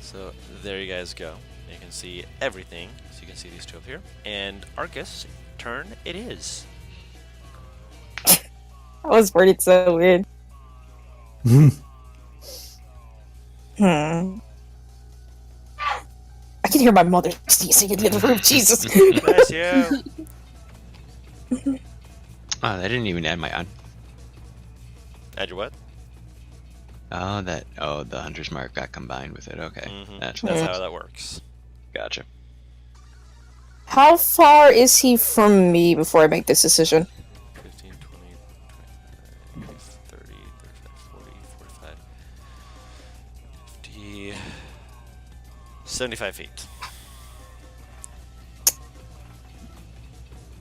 So there you guys go. You can see everything. So you can see these two up here. And Arcus, turn it is. That was worded so weird. Hmm. I can hear my mother sneezing in the other room. Jesus. Bless you. Oh, they didn't even add my on. Add your what? Oh, the hunter's mark got combined with it. Okay, Mhm. that's That's how that works. gotcha. How far is he from me before I make this decision? 15, 20, 25, 30, 35, 40, 45, 50, 75 feet.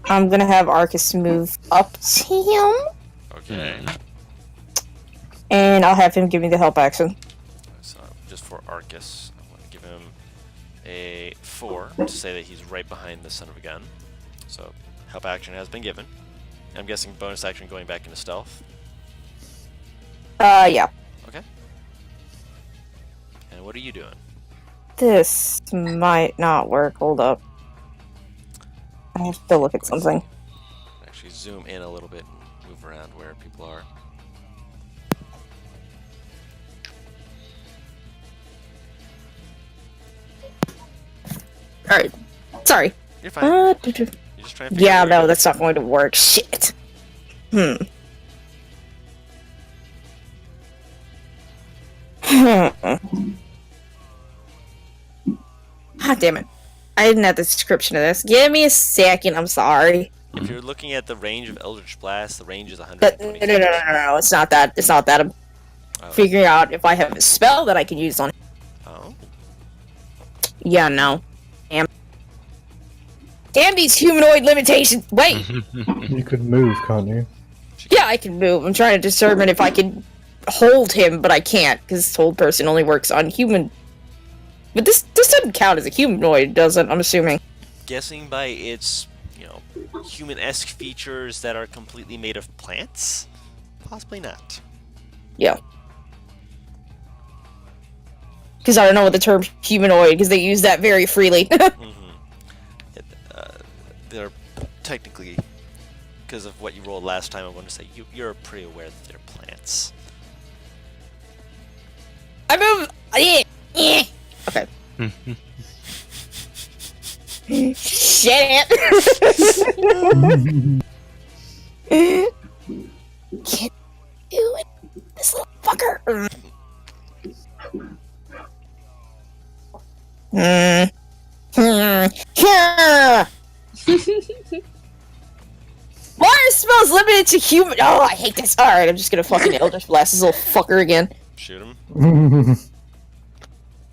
I'm gonna have Arcus move up to him, Okay. and I'll have him give me the help action. So just for Arcus, I want to give him a 4 to say that he's right behind the son of a gun. So help action has been given. I'm guessing bonus action going back into stealth. Yeah. Okay. And what are you doing? This might not work. Hold up. I have to look at something. Actually zoom in a little bit and move around where people are. Alright. Sorry. You're fine. You're just trying to figure Yeah, out what you're no, that's not going to work. Shit. God damn it. I didn't have the description of this. Give me a second, I'm sorry. doing. If you're looking at the range of Eldritch Blast, the range is No, 120 no, it's not that. It's not that. I'm Oh. figuring out if I have a spell that I can use on. Oh. Yeah, no. Damn. Damn these humanoid limitations. Wait. You could move, can't you? Yeah, I can move. I'm trying to determine if I can hold him, but I can't because hold person only works on human. But this doesn't count as a humanoid, does it? I'm assuming. Guessing by its, human-esque features that are completely made of plants? Possibly not. Yeah. Because I don't know what the term humanoid, because they use that very freely. Mm-hmm. They're technically, because of what you rolled last time, I want to say you're pretty aware that they're plants. I move. Yeah. Okay. Shit it. Can't do it, this little fucker. Water spells limited to human. Oh, I hate this. Alright, I'm just gonna fucking Eldritch Blast this little fucker again. Shoot him.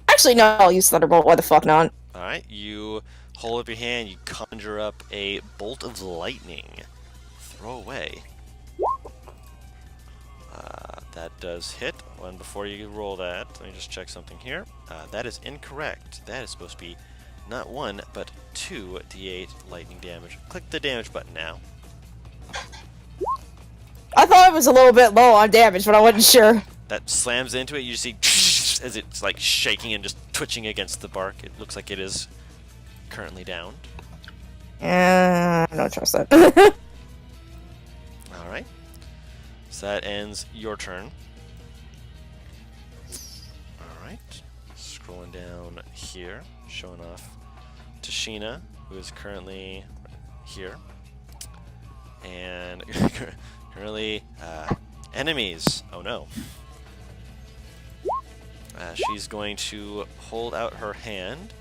Actually, no, I'll use Thunderbolt. Why the fuck not? Alright, you hold up your hand, you conjure up a bolt of lightning. Throw away. That does hit. And before you roll that, let me just check something here. That is incorrect. That is supposed to be not 1, but 2 d8 lightning damage. Click the damage button now. I thought it was a little bit low on damage, but I wasn't sure. That slams into it, you see as it's like shaking and just twitching against the bark. It looks like it is currently downed. I don't trust that. Alright. So that ends your turn. Alright. Scrolling down here, showing off Tashina, who is currently here. And currently enemies. Oh no. She's going to hold out her hand.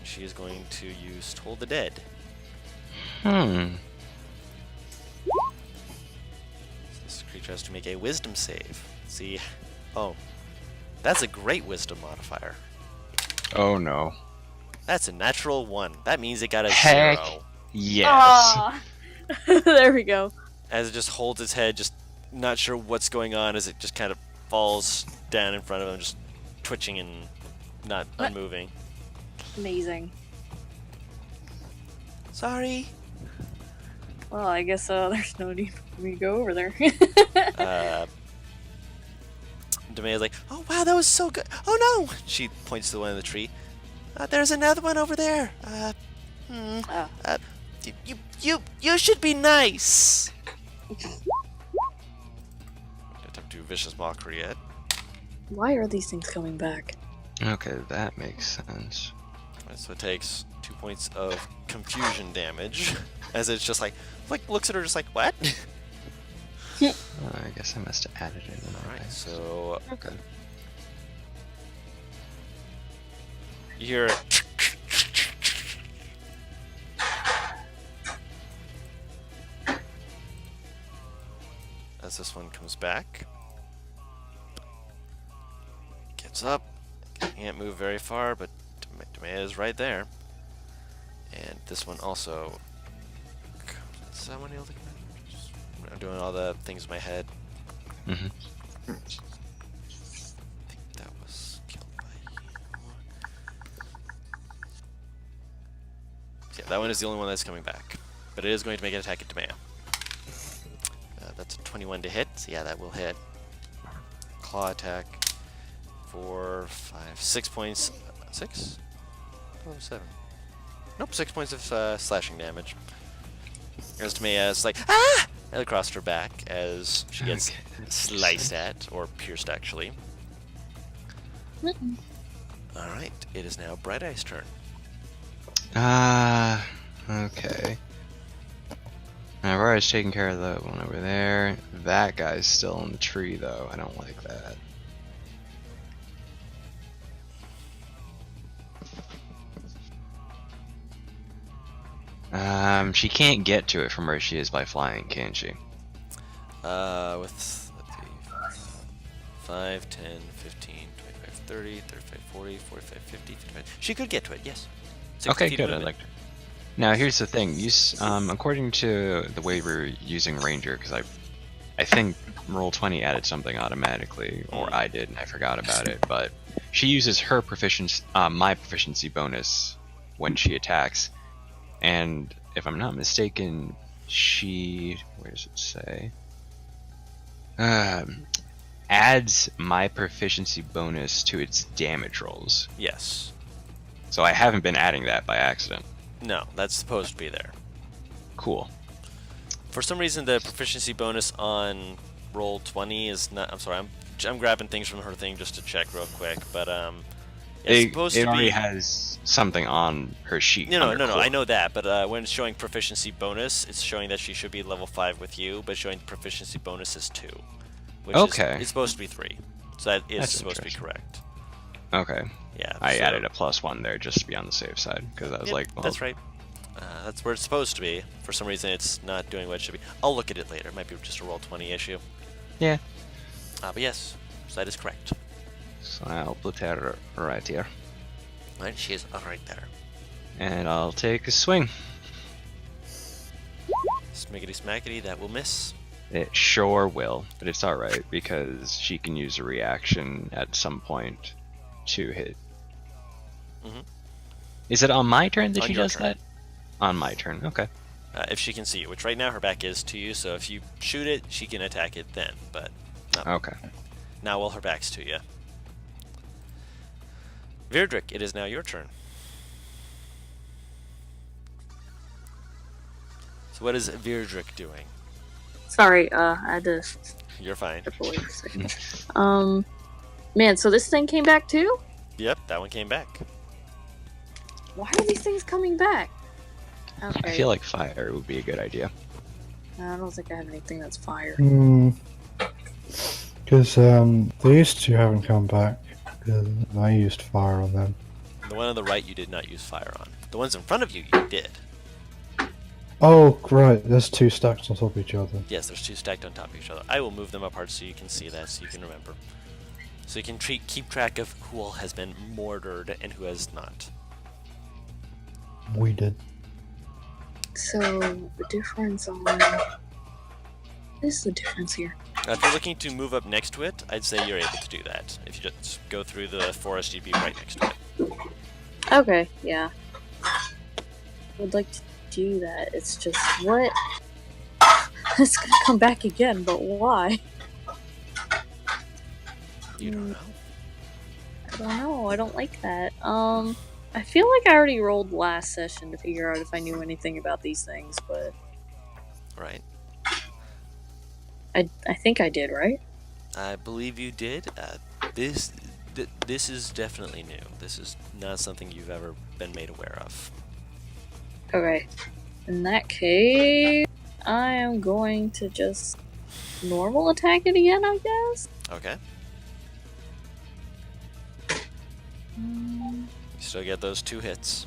She is going to use Toll the Dead. This creature has to make a Wisdom save. See, oh, that's a great Wisdom modifier. Oh no. That's a natural 1. That means it got a Heck 0. yes. Aw. There we go. As it just holds its head, just not sure what's going on, as it just kind of falls down in front of him, just twitching and not unmoving. Amazing. Sorry. Well, I guess there's no need for me to go over there. Demea's like, oh wow, that was so good. Oh no! She points to the one in the tree. There's another one over there. You should be nice. Don't have to do vicious mockery yet. Why are these things coming back? Okay, that makes sense. Right, so it takes 2 points of confusion damage, as it's just like looks at her just like, what? I guess I must have added it in. Alright, so Okay. you hear as this one comes back. Gets up. Can't move very far, but Demea is right there. And this one also. Is that one you're looking at? I'm doing all the things in my head. Mm-hmm. I think that was killed by you. Yeah, that one is the only one that's coming back. But it is going to make an attack at Demea. That's a 21 to hit. So yeah, that will hit. Claw attack. 4, 5, 6 points. 6? Oh, 7. Nope, 6 points of slashing damage. Here's Demea. It's like, ah! And across her back as she gets sliced at, or pierced actually. Alright, it is now Bright Eye's turn. Okay. I've already taken care of that one over there. That guy's still in the tree, though. I don't like that. She can't get to it from where she is by flying, can she? With, let's see, 5, 10, 15, 25, 30, 35, 40, 45, 50, 55. She could get to it, yes. 60 Okay, feet good. of I movement. like. Now here's the thing. According to the way we're using Ranger, because I think Roll20 added something automatically, or I did and I forgot about it. But she uses her proficiency, my proficiency bonus when she attacks, and if I'm not mistaken, she where does it say? Adds my proficiency bonus to its damage rolls. Yes. So I haven't been adding that by accident. No, that's supposed to be there. Cool. For some reason, the proficiency bonus on Roll20 is not. I'm sorry, I'm grabbing things from her thing just to check real quick, but it's supposed it to already be. has something on her sheet. No, under core. I know that, but when it's showing proficiency bonus, it's showing that she should be level 5 with you, but showing proficiency bonus is 2. Which Okay. is, it's supposed to be 3. So that is That's supposed to be interesting. correct. Okay. Yeah. I so- added a +1 there just to be on the safe side, because I was Yep, like, well, that's right. That's where it's supposed to be. For some reason, it's not doing what it should be. I'll look at it later. It might be just a Roll20 issue. yeah. But yes, so that is correct. So I'll put her right here, Right, she is right there. and I'll take a swing. Smiggity smackety, that will miss. It sure will, but it's alright, because she can use a reaction at some point to hit. Mhm. Is it on my turn that On she your does turn. that? On my turn, okay. If she can see you, which right now her back is to you, so if you shoot it, she can attack it then, but Okay. now while her back's to you. Virdrick, it is now your turn. So what is Virdrick doing? Sorry, I had to You're fine. step away for a second. Man, so this thing came back too? Yep, that one came back. Why are these things coming back? Okay. I feel like fire would be a good idea. I don't think I have anything that's fire. Because these two haven't come back. I used fire on them. The one on the right you did not use fire on. The ones in front of you, you did. Oh, right. There's two stacked on top of each other. Yes, there's two stacked on top of each other. I will move them apart so you can see that, so you can remember. So you can keep track of who all has been murdered and who has not. We did. So the difference on what is the difference here? If you're looking to move up next to it, I'd say you're able to do that. If you just go through the forest, you'd be right next to it. Okay, yeah. I would like to do that. It's just what it's gonna come back again, but why? You don't know. I don't know. I don't like that. I feel like I already rolled last session to figure out if I knew anything about these things, but Right. I think I did, right? I believe you did. This is definitely new. This is not something you've ever been made aware of. Okay. In that case, I am going to just normal attack it again, I guess? Okay. Mm, You still get those 2 hits.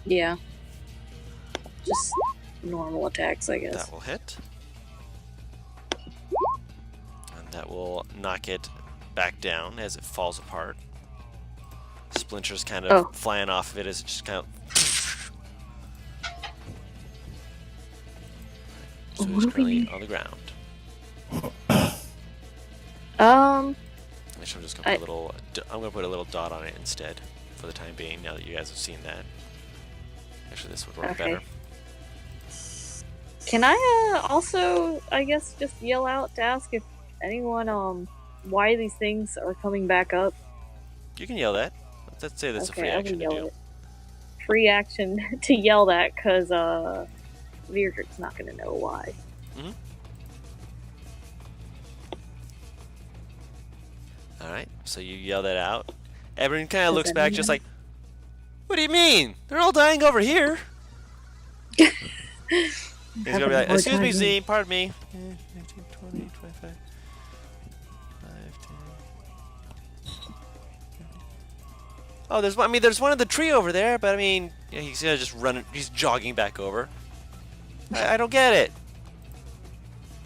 yeah. Just normal attacks, I guess. That will hit. And that will knock it back down as it falls apart. Splinters kind of flying off of it as it just kind of... So What it's do we currently need? on the ground. Actually, I'm just gonna put a little. I'm gonna put a little dot on it instead, for the time being. Now that you guys have seen that, actually, this would work Okay. better. Can I also, I guess, just yell out to ask if anyone, why these things are coming back up? You can yell that. Let's say that's a free I action can to yell do. it. Free action to yell that, because, Virdrick's not gonna know why. All right. So you yell that out. Everyone kind of Does looks that back, mean just that- like, "What do you mean? They're all dying over here." He's gonna be like, "Excuse me, Z. Pardon me." 19, 20, 25, 5, 10. Oh, there's one. I mean, there's one in the tree over there, but I mean, yeah, he's gonna just run. He's jogging back over. I don't get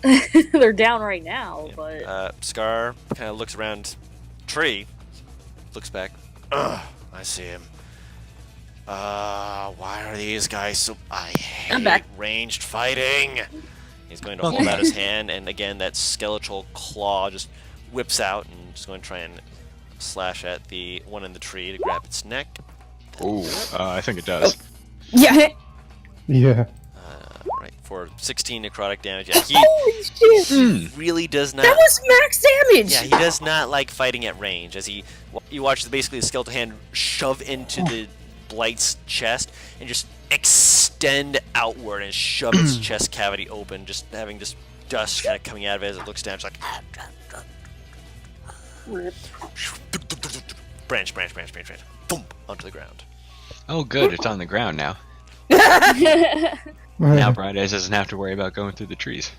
it. They're down right now, but Scar kind of looks around. Tree looks back. Ugh, I see him. Why are these guys so? I hate back. ranged fighting. He's going to hold out his hand, and again, that skeletal claw just whips out and just going to try and slash at the one in the tree to grab its neck. Ooh, I think it does. Yeah. Yeah. Right, for 16 necrotic damage. Yeah, Holy shit! he really does not. That was max damage. Yeah, he does not like fighting at range. As you watch basically the skeletal hand shove into the Blight's chest and just extend outward and shove its chest cavity open, just having this dust kind of coming out of it as it looks down. It's like branch, boom, onto the ground. Oh, good, it's on the ground now. Mm. Now Bright Eyes doesn't have to worry about going through the trees.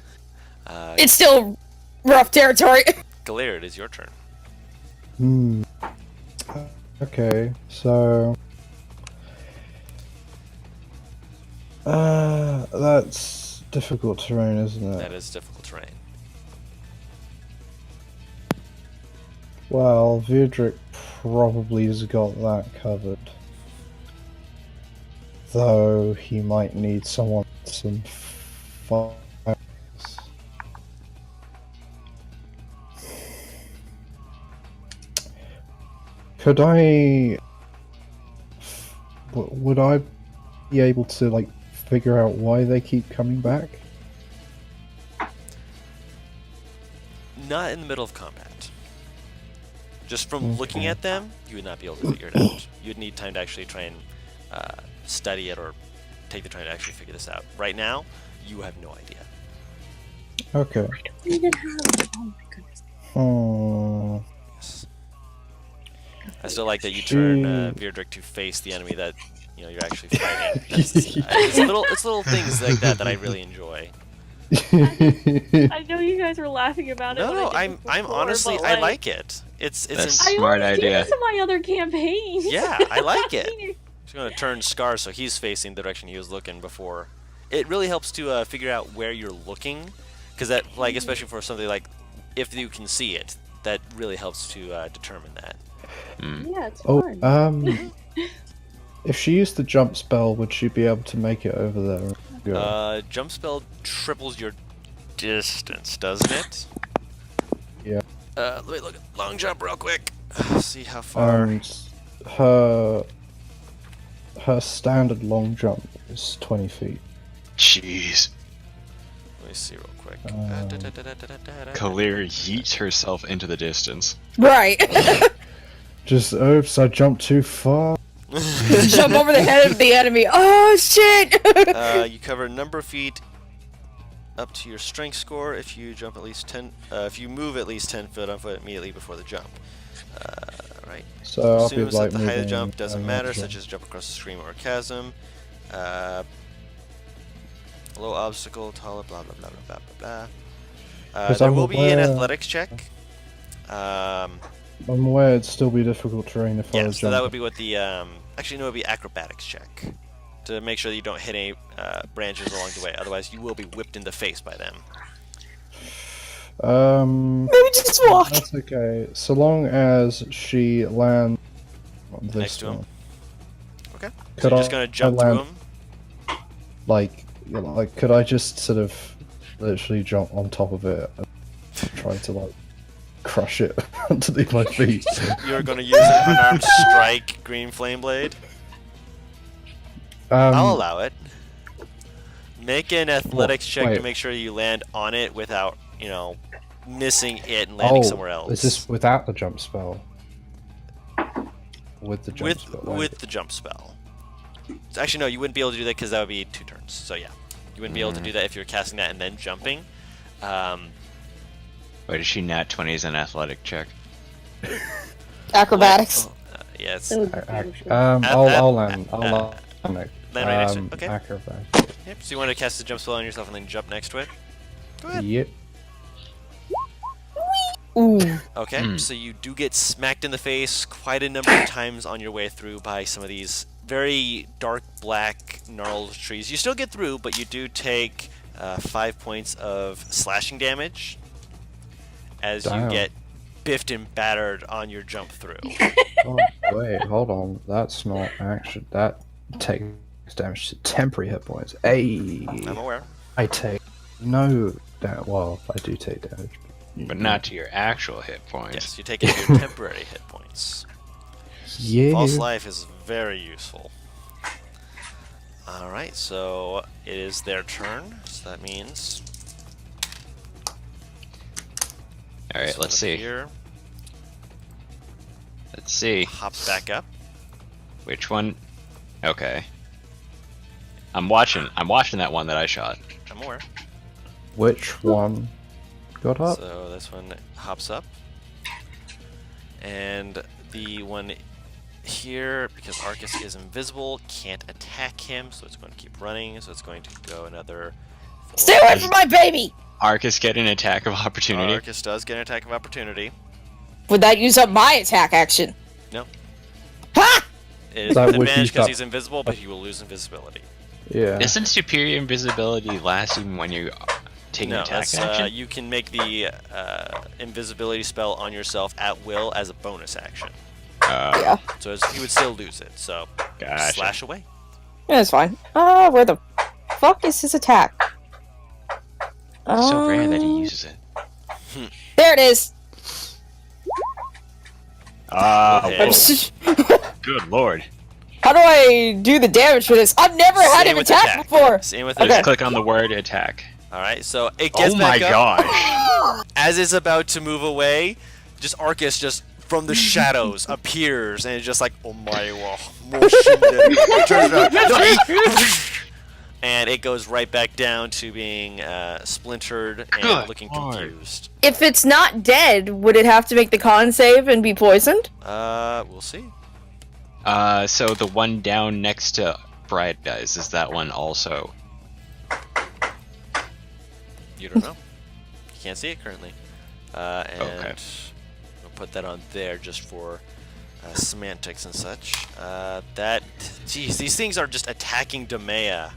It's still rough territory. Galera, it is your turn. Hmm. Okay, so that's difficult terrain, isn't it? That is difficult terrain. Well, Virdrick probably has got that covered. Though he might need someone with some fire. Could I... Would I be able to, like, figure out why they keep coming back? Not in the middle of combat. Just from looking at them, you would not be able to figure it out. You'd need time to actually try and study it or take the time to actually figure this out. Right now, you have no idea. Okay. I don't even have. Oh my goodness. Hmm. Yes. I still like that you turn Virdrick to face the enemy that you're actually fighting. It's little things like that I really enjoy. I know you guys were laughing about it. No, when I did I'm this before, honestly but, I like it. It's That's an, I Smart already did idea. this in my other campaign. yeah, I like it. He's going to turn Scar so he's facing the direction he was looking before. It really helps to figure out where you're looking, because that, like, especially for something like, if you can see it, that really helps to determine that. Yeah, it's Oh, fun. if she used the jump spell, would she be able to make it over there? Yeah. Jump spell triples your distance, doesn't it? Yeah. Let me look at long jump real quick. See how far. And her standard long jump is 20 feet. Jeez. Let me see real quick. Kalir yeets herself into the distance. Right. Just, oops, I jumped too far. Jump over the head of the enemy. Oh shit! You cover a number of feet up to your strength score if you jump at least 10. If you move at least 10 foot on foot immediately before the jump. Right. So I'll be Assumes like that the height of the moving, jump doesn't matter, actually. such as jump across a stream or a chasm. Low obstacle, taller, blah blah blah blah blah blah blah. 'Cause There I'm will be an aware- athletics check. I'm aware it'd still be difficult terrain if I Yeah, was so jumping. that would be what the actually no, it would be acrobatics check to make sure that you don't hit any branches along the way. Otherwise, you will be whipped in the face by them. Maybe just walk. That's okay. So long as she lands on this Next to him. one. Okay. So Could you're just I- gonna jump I through land- them. Like, could I just sort of literally jump on top of it and try to, like, crush it underneath my feet? You're gonna use an unarmed strike, green flame blade. I'll allow it. Make an athletics check to wait. make sure you land on it without, missing it and landing somewhere else. Is this without the jump spell? With the jump spell. right? with the jump spell? Actually, no, you wouldn't be able to do that because that would be 2 turns. So yeah, you wouldn't be able to do that if you're casting that and then jumping. Wait, is she nat 20s an athletic check? Acrobatics. Yeah, it's That would be Ac- beautiful. I'll land. I'll land it. land right next to it. Okay. Acrobatics. Yep. So you want to cast the jump spell on yourself and then jump next to it. Go ahead. Yep. Ooh. Okay, so you do get smacked in the face quite a number of times on your way through by some of these very dark black gnarled trees. You still get through, but you do take 5 points of slashing damage as you Damn. get biffed and battered on your jump through. Oh, wait, hold on. That's not actually. That takes damage to temporary hit points. Hey, I'm aware. I take no damage. Well, I do take damage. But not to your actual hit points. Yes, you take it to your temporary hit points. Yeah. False life is very useful. Alright, so it is their turn, so that means... Alright, this let's one up see. here Let's see. hops back up. Which one? Okay. I'm watching that one that I shot. I'm aware. Which one got up? So this one hops up. And the one here, because Arcus is invisible, can't attack him, so it's going to keep running, so it's going to go another... Stay away from my baby! Arcus get an attack of opportunity. Arcus does get an attack of opportunity. Would that use up my attack action? No. Ha! It is That with would advantage use because up- he's invisible, but he will lose invisibility. Yeah. Doesn't superior invisibility last even when you take an No, attack that's, action? you can make the invisibility spell on yourself at will as a bonus action. Yeah. So he would still lose it, so Gotcha. slash away. Yeah, that's fine. Where the fuck is his attack? So rare that he uses it. There it is! Ah, Okay. good lord. How do I do the damage for this? I've never had Same him with attack before! Same with Okay. Just attack. click on the word attack. Alright, so it gets Oh my back up. gosh. As it's about to move away, just Arcus just from the shadows appears and it's just like, oh my wa, more shit. It turns around, and it goes right back down to being splintered and Good looking lord. confused. If it's not dead, would it have to make the con save and be poisoned? We'll see. So the one down next to Bright Guys, is that one also? You don't know. You can't see it currently. And Okay. nope, put that on there just for semantics and such. Geez, these things are just attacking Demea.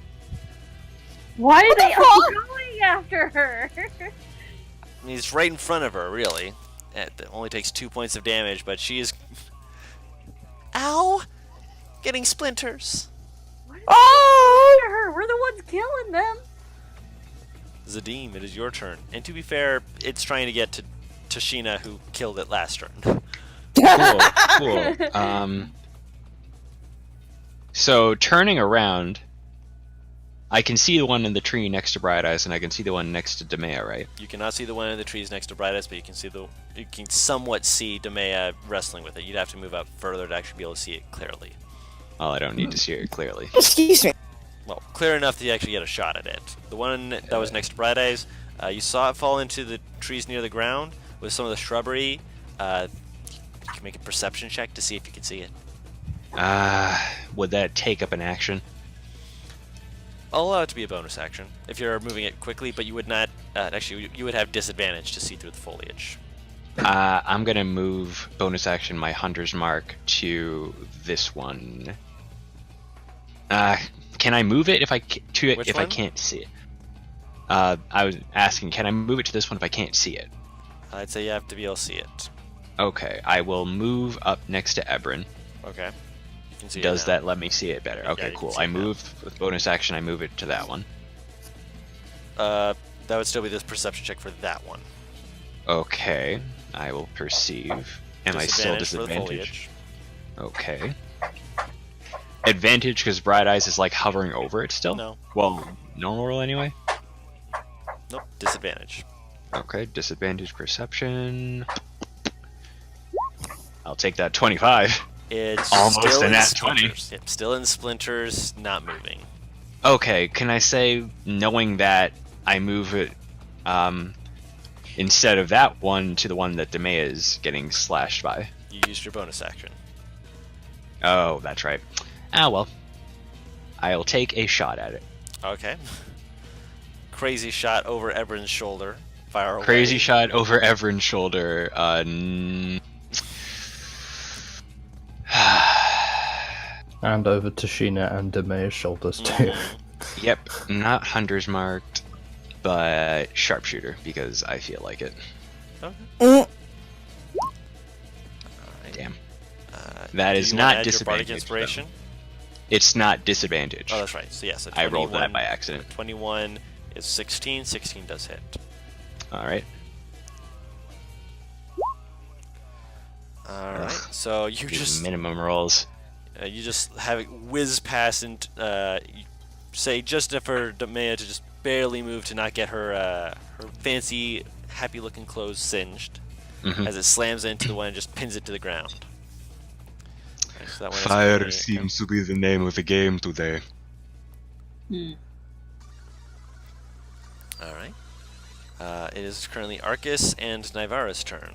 Why are they all fuck? going after her? I mean, it's right in front of her, really. It only takes 2 points of damage, but she is... Ow! Getting splinters. Oh! Her. We're the ones killing them. Zadim, it is your turn. And to be fair, it's trying to get to Tashina, who killed it last turn. Cool. So turning around, I can see the one in the tree next to Bright Eyes, and I can see the one next to Demea, right? You cannot see the one in the trees next to Bright Eyes, but you can somewhat see Demea wrestling with it. You'd have to move up further to actually be able to see it clearly. Well, I don't need to see it clearly. Excuse me. Well, clear enough to actually get a shot at it. The one that was next to Bright Eyes, you saw it fall into the trees near the ground with some of the shrubbery. You can make a perception check to see if you can see it. Would that take up an action? I'll allow it to be a bonus action if you're moving it quickly, but you would not. Actually, you would have disadvantage to see through the foliage. I'm gonna move bonus action my Hunter's Mark to this one. Can I move it if I can't see it? I was asking, can I move it to this one if I can't see it? I'd say you have to be able to see it. Okay, I will move up next to Ebron. Okay. You can see Does it now. that let me see it better? Yeah, Okay, you cool. can see I it now. move with bonus action. I move it to that one. That would still be this perception check for that one. Okay, I will perceive. Am I still Disadvantage for the disadvantaged? foliage. Okay. Advantage because Bright Eyes is like hovering over it still? No. Well, normal roll anyway? Nope. Disadvantage. Okay, disadvantage perception. I'll take that 25. It's Almost still a in nat 20. splinters. Yep, still in splinters, not moving. Okay, can I say, knowing that I move it instead of that one to the one that Demea is getting slashed by? You used your bonus action. Oh, that's right. Ah, well. I'll take a shot at it. Okay. Crazy shot over Ebron's shoulder. Fire away. Crazy shot over Everin's shoulder. And over Tashina and Demea's shoulders too. Mhm. Yep, not Hunter's Marked, but Sharpshooter, because I feel like it. Okay. Mm. Alright. Damn. do That is you wanna not add your bardic disadvantage. inspiration? It's not disadvantage. Oh, that's right. So yes, I rolled that by accident. 21 is 16. 16 does hit. Alright. All right. So you These just minimum rolls. you just have it whiz past and you say just enough for Demea to just barely move to not get her her fancy, happy-looking clothes singed Mhm. as it slams into the one and just pins it to the ground. Okay, so that one is Fire gonna- seems to be the name of the game today. All right. It is currently Arcus and Nivara's turn.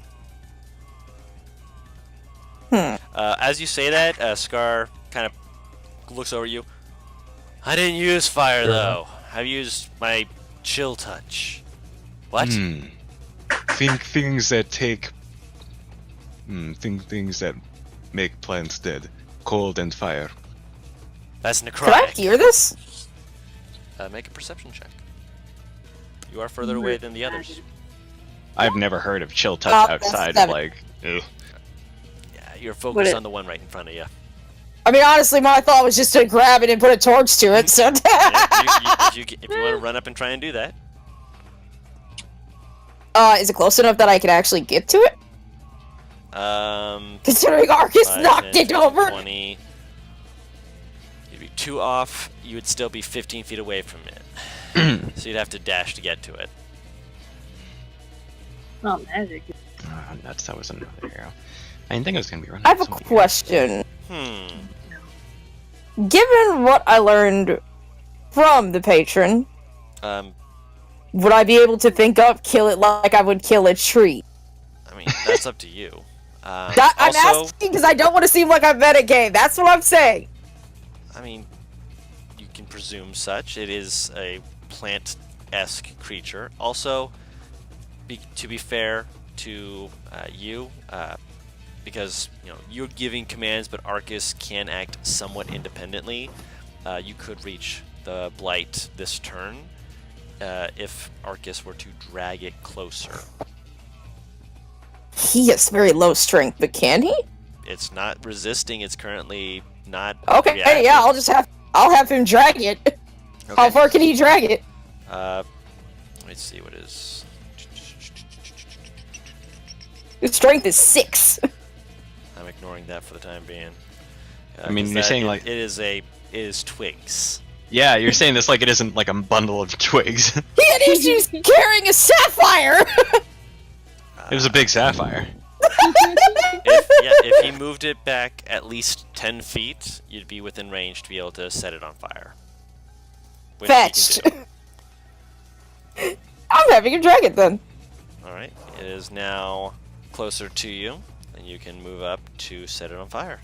As you say that, Scar kind of looks over at you. I didn't use fire though. I've used my chill touch. What? Think things that take. Things that make plants dead. Cold and fire. That's Could I necrotic. hear this? Make a perception check. You are further away than the others. I've never heard of chill touch That's outside of 7. like. Ugh. Yeah, you're focused it- on the one right in front of you. I mean, honestly, my thought was just to grab it and put a torch to it. So. If you want to run up and try and do that, Is it close enough that I can actually get to it? Considering Arcus 5, knocked 10, it over. 20. You'd be 2 off. You would still be 15 feet away from it. So you'd have to dash to get to it. Not magic. Oh, nuts! That was another arrow. I didn't think I was gonna be running. I have a so many question. Hmm. Given what I learned from the patron, would I be able to think up kill it like I would kill a tree? I mean, that's up to you. I'm Also, asking because I don't want to seem like I'm metagame. That's what I'm saying. I mean, you can presume such. It is a plant-esque creature. Also, to be fair, to you because you're giving commands, but Arcus can act somewhat independently. You could reach the blight this turn if Arcus were to drag it closer. He has very low strength, but can he? It's not resisting. It's currently not. Okay, reactive. yeah, I'll have him drag it. Okay. How far can he drag it? Let's see what is. His strength is 6. I'm ignoring that for the time being. I mean, 'cause you're saying, like- it is twigs. Yeah, you're saying this like it isn't like a bundle of twigs. He had issues carrying a sapphire. It was a big sapphire. If he moved it back at least 10 feet, you'd be within range to be able to set it on fire. Which he can Fetched. do. I'm having him drag it then. Alright, it is now closer to you, and you can move up to set it on fire.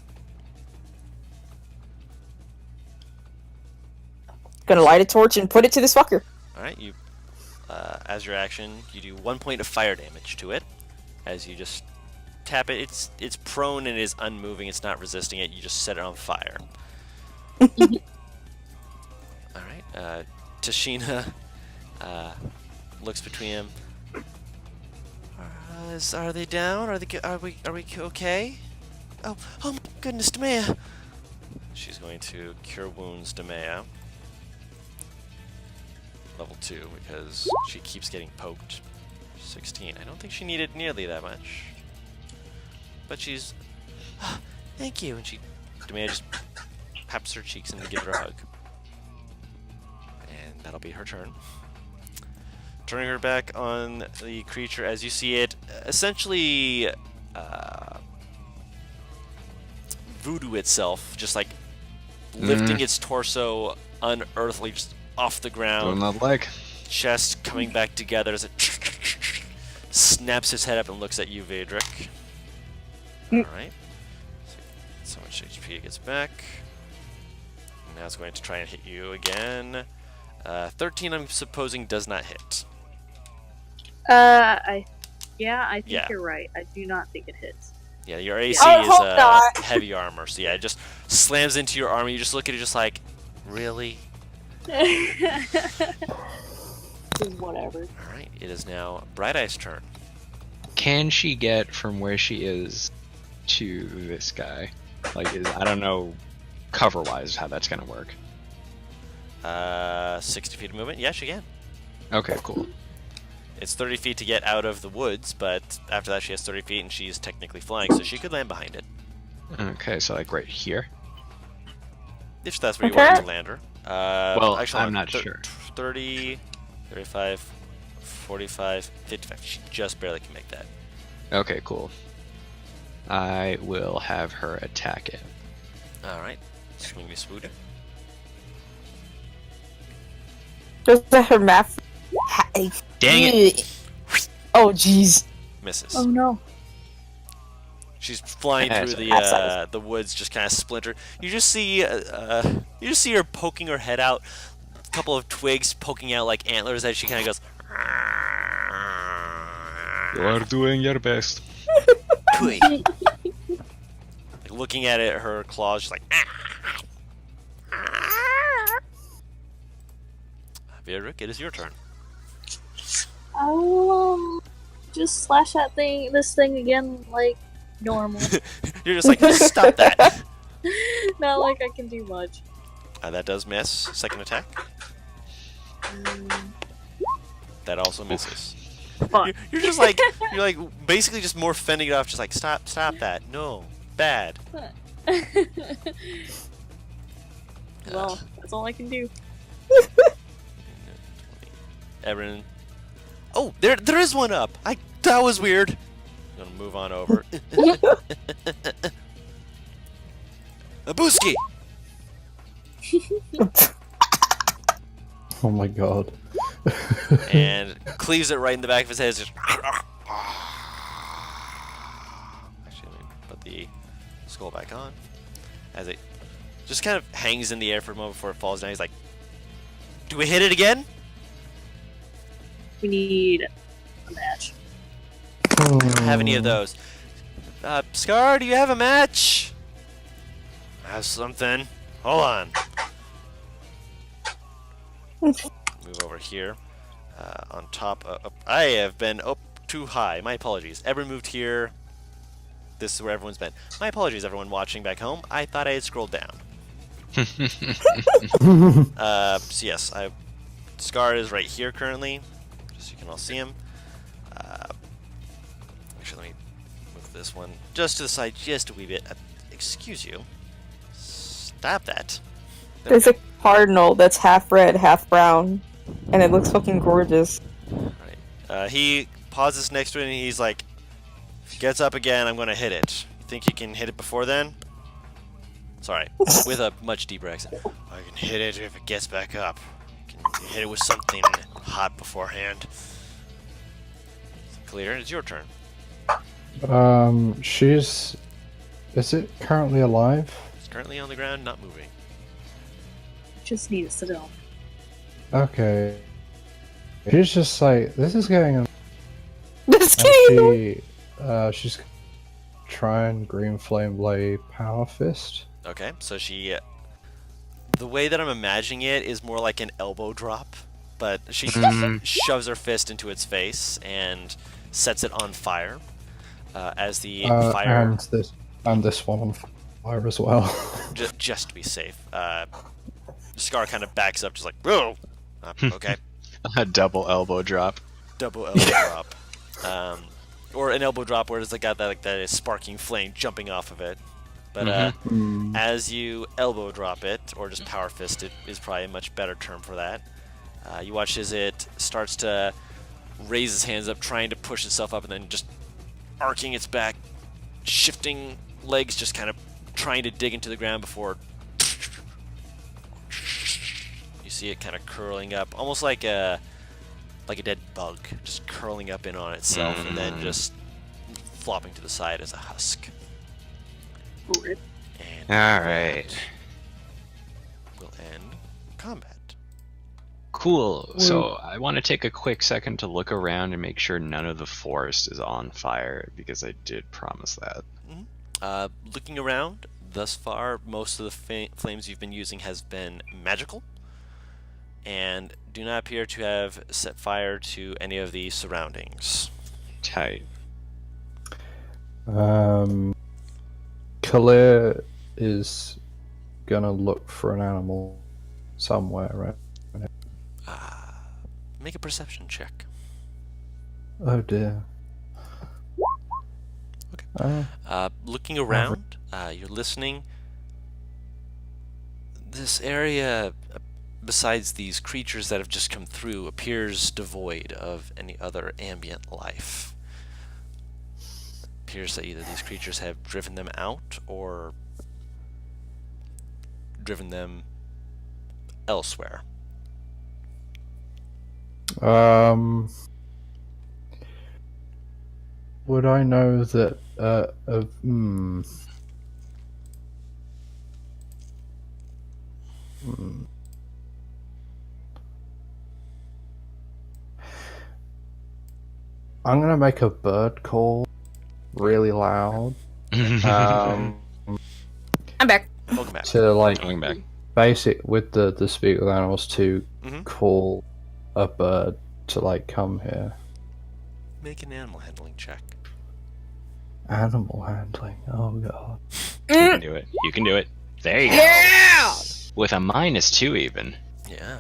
Gonna light a torch and put it to this fucker. Alright, you, as your action, you do 1 point of fire damage to it. As you just tap it, it's prone and it is unmoving, it's not resisting it, you just set it on fire. Alright, Tashina looks between them. Are they down? Are we okay? Oh my goodness, Demea! She's going to cure wounds Demea. Level 2 because she keeps getting poked. 16. I don't think she needed nearly that much. But she's thank you, and Demea just taps her cheeks and gives her a hug. And that'll be her turn. Turning her back on the creature as you see it essentially voodoo itself, just like lifting its torso unearthly just off the ground. Doing that leg. Chest coming back together as it snaps his head up and looks at you, Vedric. Alright. So much HP it gets back. Now it's going to try and hit you again. 13, I'm supposing, does not hit. I think Yeah. you're right. I do not think it hits. Yeah, your AC I is hope not. heavy armor, so yeah, it just slams into your armor. You just look at it just like, really? Whatever. Alright, it is now Bright Eye's turn. Can she get from where she is to this guy? Like, I don't know cover-wise how that's gonna work. 60 feet of movement? Yeah, she can. Okay, cool. It's 30 feet to get out of the woods, but after that she has 30 feet and she's technically flying, so she could land behind it. Okay, so like right here. If that's where you Okay. want to land her. Well, actually, I'm not sure. 30, 35, 45, 55. She just barely can make that. Okay, cool. I will have her attack it. Alright. Swing me swoot. Does that her math? Dang it! Oh jeez. Misses. Oh no. She's flying Yeah, through it's the woods, just kind of splintered. You just see her poking her head out, a couple of twigs poking out like antlers as she kind of goes. You are doing your best. Twig. Like, looking at it, her claws just like. Vedric, it is your turn. I'll just slash this thing again like normal. You're just like, stop that. Not like I can do much. That does miss. Second attack. That also misses. Fuck. You're just like basically just more fending it off, just like stop that. No, bad. Well, that's all I can do. Erin. Oh, there is one up. That was weird. I'm gonna move on over. Abuski. Oh my god. And cleaves it right in the back of his head. Just actually, let me put the skull back on as it just kind of hangs in the air for a moment before it falls down. He's like, "Do we hit it again?" We need a match. I don't have any of those. Scar, do you have a match? I have something. Hold on. Move over here. On top. I have been up too high. My apologies. Everyone moved here. This is where everyone's been. My apologies, everyone watching back home. I thought I had scrolled down. So yes, Scar is right here currently, just so you can all see him. Actually, let me move this one just to the side, just a wee bit. Excuse you. Stop that. There we There's a go. cardinal that's half red, half brown, and it looks fucking gorgeous. Right. He pauses next to it, and he's like, if it gets up again, I'm gonna hit it. You think you can hit it before then? Sorry, with a much deeper accent. I can hit it if it gets back up. You can hit it with something hot beforehand. Clear, it's your turn. She's. Is it currently alive? It's currently on the ground, not moving. Just need to sit down. Okay. She's just like, this is going on. This And game. she's trying Green Flame Blade Power Fist. Okay, so she... the way that I'm imagining it is more like an elbow drop, but she shoves her fist into its face and sets it on fire. As the fire... And this one on fire as well. just to be safe. Scar kind of backs up, just like, whoa! Okay. A double elbow drop. Double elbow drop. Or an elbow drop where it's got that, like, that sparking flame jumping off of it. But as you elbow drop it, or just power fist it, is probably a much better term for that. You watch as it starts to raise its hands up, trying to push itself up, and then just arcing its back, shifting legs, just kind of trying to dig into the ground before you see it kind of curling up, almost like a dead bug, just curling up in on itself, and then just flopping to the side as a husk. Rip. And Alright. we'll end combat. Cool. So I want to take a quick second to look around and make sure none of the forest is on fire, because I did promise that. Looking around, thus far, most of the flames you've been using has been magical, and do not appear to have set fire to any of the surroundings. Tight. Khalil is gonna look for an animal somewhere, right? Make a perception check. Oh dear. Okay. Looking around, you're listening. This area, besides these creatures that have just come through, appears devoid of any other ambient life. Appears that either these creatures have driven them out or driven them elsewhere. Would I know that? I'm gonna make a bird call really loud. I'm back. Welcome back. To like Going back. basic with the speak with animals to Mhm. call a bird to like come here. Make an animal handling check. Animal handling. Oh god. You can do it. You can do it. There you go. Yeah. With a -2 even. Yeah.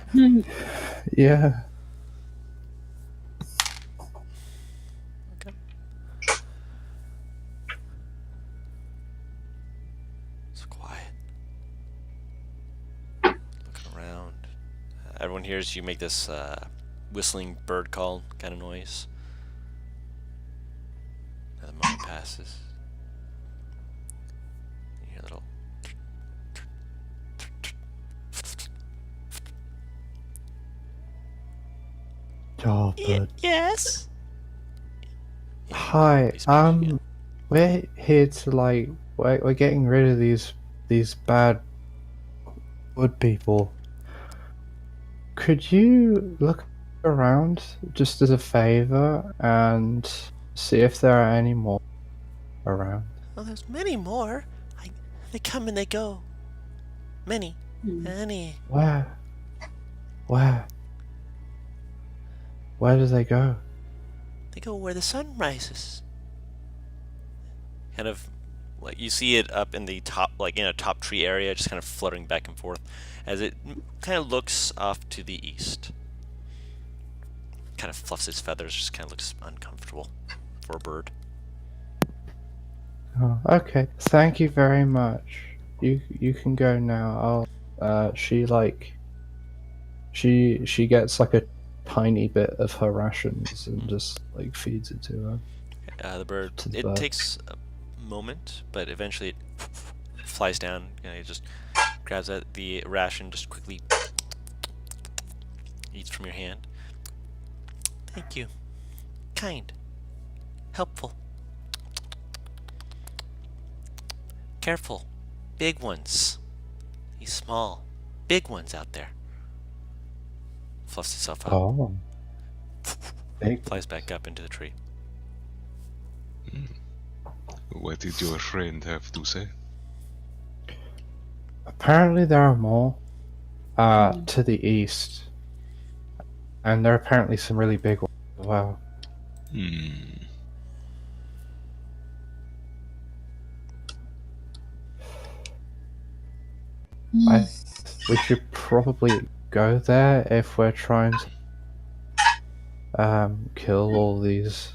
Yeah. Okay. It's quiet. Looking around. Everyone hears you make this whistling bird call kind of noise. Another moment passes. You hear a little. Oh, bird. Yes. Hi. We're here to like we're getting rid of these bad wood people. Could you look around just as a favor and see if there are any more around. Well, there's many more. They come and they go. Many. Many. Where? Where? Where do they go? They go where the sun rises. Kind of, like, you see it up in the top, like in a top tree area, just kind of fluttering back and forth as it kind of looks off to the east. Kind of fluffs its feathers, just kind of looks uncomfortable for a bird. Oh, okay. Thank you very much. You can go now. She gets like a tiny bit of her rations and just like feeds it to her. The bird, To the it bird. takes a moment, but eventually it flies down, and it just grabs at the ration, just quickly eats from your hand. Thank you. Kind. Helpful. Careful. Big ones. These small, big ones out there. Fluffs itself up. Oh. Big. Flies back up into the tree. What did your friend have to say? Apparently there are more to the east. And there are apparently some really big ones as well. We should probably go there if we're trying to kill all these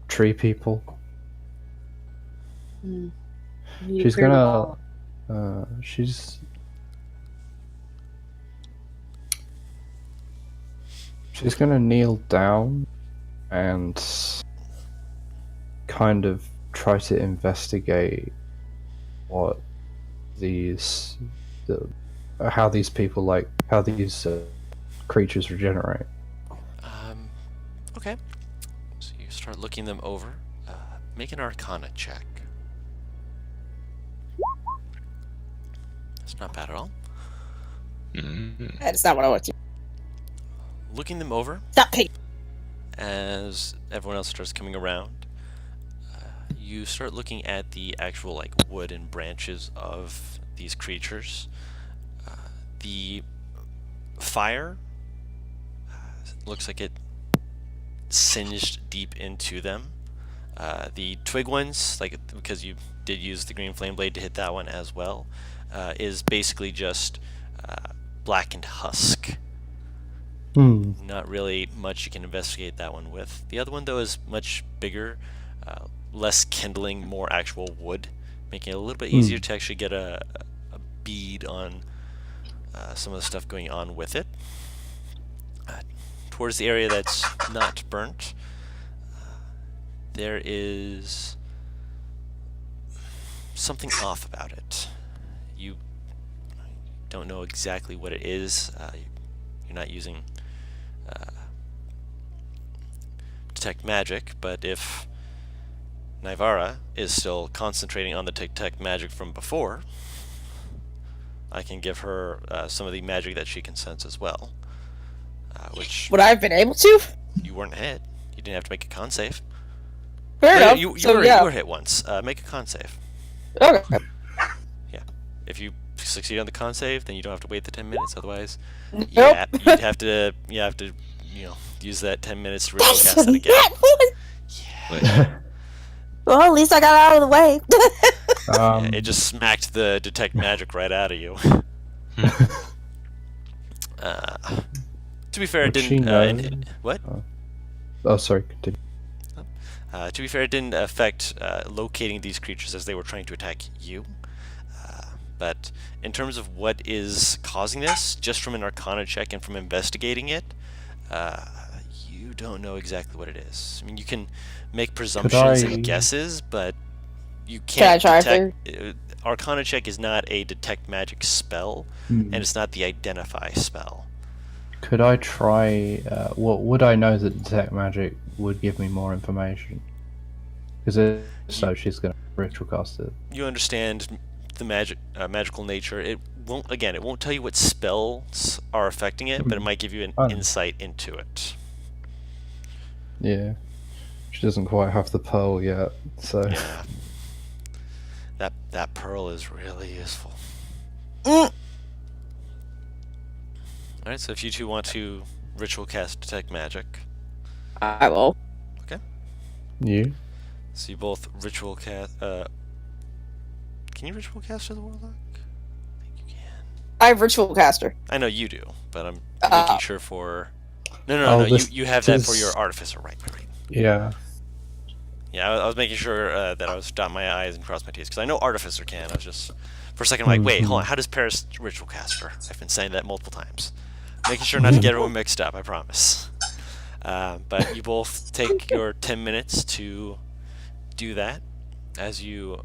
tree people. She's gonna she's gonna kneel down and kind of try to investigate what how these creatures regenerate. Okay. So you start looking them over. Make an Arcana check. That's not bad at all. That's not what I want to. Looking them over, Stop pig. as everyone else starts coming around, you start looking at the actual like wood and branches of these creatures. The fire looks like it singed deep into them. The twig ones, like because you did use the green flame blade to hit that one as well, is basically just blackened husk. Not really much you can investigate that one with. The other one though is much bigger, less kindling, more actual wood, making it a little bit easier to actually get a bead on some of the stuff going on with it. Towards the area that's not burnt, there is something off about it. You don't know exactly what it is. You're not using detect magic, but if Naivara is still concentrating on the detect magic from before, I can give her some of the magic that she can sense as well. Which Would I have been able to? you weren't hit. You didn't have to make a con save. Fair No, enough. you So, were, yeah. you were hit once. Make a con save. Okay. If you succeed on the con save, then you don't have to wait the 10 minutes. Otherwise, Nope. you'd have to use that 10 minutes to ritual cast that again. Yeah. Well, at least I got out of the way. Yeah, it just smacked the detect magic right out of you. To be fair, it Would she didn't. know? What? Oh, sorry, continue. To be fair, it didn't affect locating these creatures as they were trying to attack you. But in terms of what is causing this, just from an Arcana check and from investigating it, you don't know exactly what it is. I mean, you can make presumptions and guesses, but you can't Can I try detect. Arcana check is not a detect magic spell, and it's not the identify spell. Could I try? What would I know that detect magic would give me more information? Because so she's gonna ritual cast it. You understand the magical nature. It won't tell you what spells are affecting it, but it might give you an insight into it. Yeah. She doesn't quite have the pearl yet, so. Yeah. That pearl is really useful. Mm. Alright, so if you two want to ritual cast detect magic. I will. You? So you both ritual cast can you ritual cast as a warlock? I think you can. I have ritual caster. I know you do, but I'm making sure for No, Oh, this- you have that for this- your artificer, right. Yeah. Yeah, I was making sure that I was dotting my I's and crossing my T's, because I know Artificer can. I was just, for a second, I'm like, wait, hold on, how does Paris Ritual Caster? I've been saying that multiple times. Making sure not to get everyone mixed up, I promise. But you both take your 10 minutes to do that as you,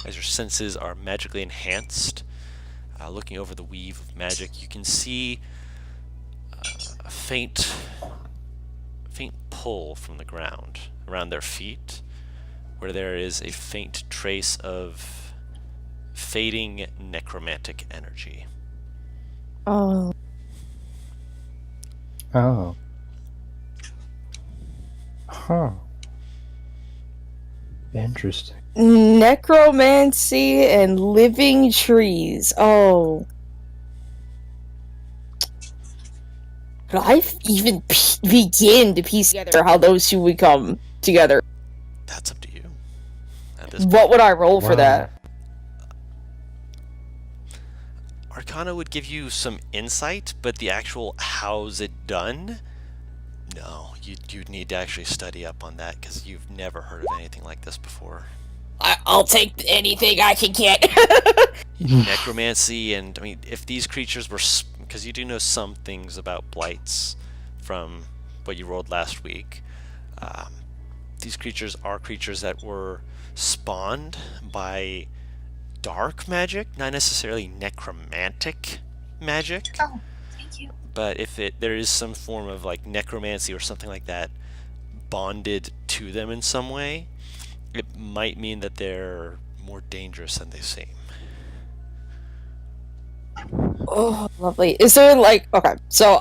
as your senses are magically enhanced. Looking over the weave of magic, you can see a faint pull from the ground around their feet, where there is a faint trace of fading necromantic energy. Oh. Oh. Huh. Interesting. Necromancy and living trees. Oh. Could I even begin to piece together how those two would come together? That's up to you. At this point, What would I roll for that? Arcana would give you some insight, but the actual how's it done? No, you'd need to actually study up on that, because you've never heard of anything like this before. I'll take anything I can get. Necromancy, and I mean, if these creatures were, because you do know some things about blights from what you rolled last week. These creatures are creatures that were spawned by dark magic, not necessarily necromantic magic. Oh, thank you. But if there is some form of like necromancy or something like that bonded to them in some way, it might mean that they're more dangerous than they seem. Oh, lovely. Is there like okay? So,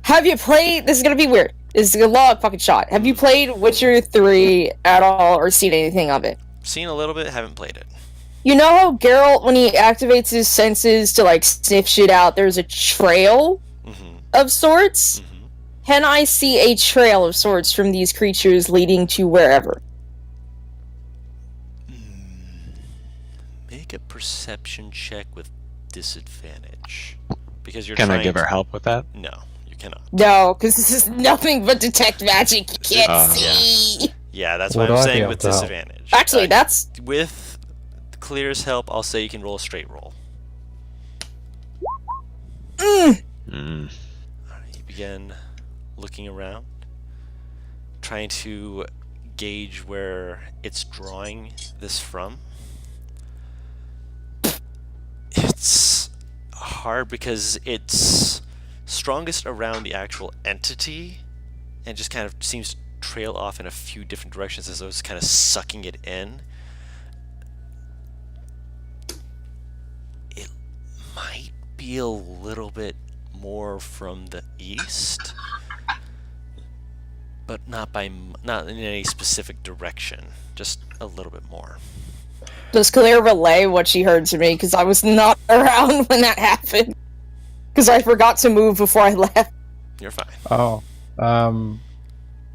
have you played? This is gonna be weird. This is a long fucking shot. Have you played Witcher 3 at all, or seen anything of it? Seen a little bit, haven't played it. You know how Geralt, when he activates his senses to like sniff shit out, there's a trail of sorts. Can I see a trail of sorts from these creatures leading to wherever? Make a perception check with disadvantage, because you're Can trying I give her to- help with that? No, you cannot. No, because this is nothing but detect magic. You can't Yeah. see. Yeah, that's Would why I'm I be saying able with to help? disadvantage. Actually, that's With Clear's help, I'll say you can roll a straight roll. Mm. You begin looking around, trying to gauge where it's drawing this from. It's hard because it's strongest around the actual entity and just kind of seems to trail off in a few different directions as though it's kind of sucking it in. It might be a little bit more from the east, but not in any specific direction, just a little bit more. Does Claire relay what she heard to me? Because I was not around when that happened. Because I forgot to move before I left. You're fine. Oh.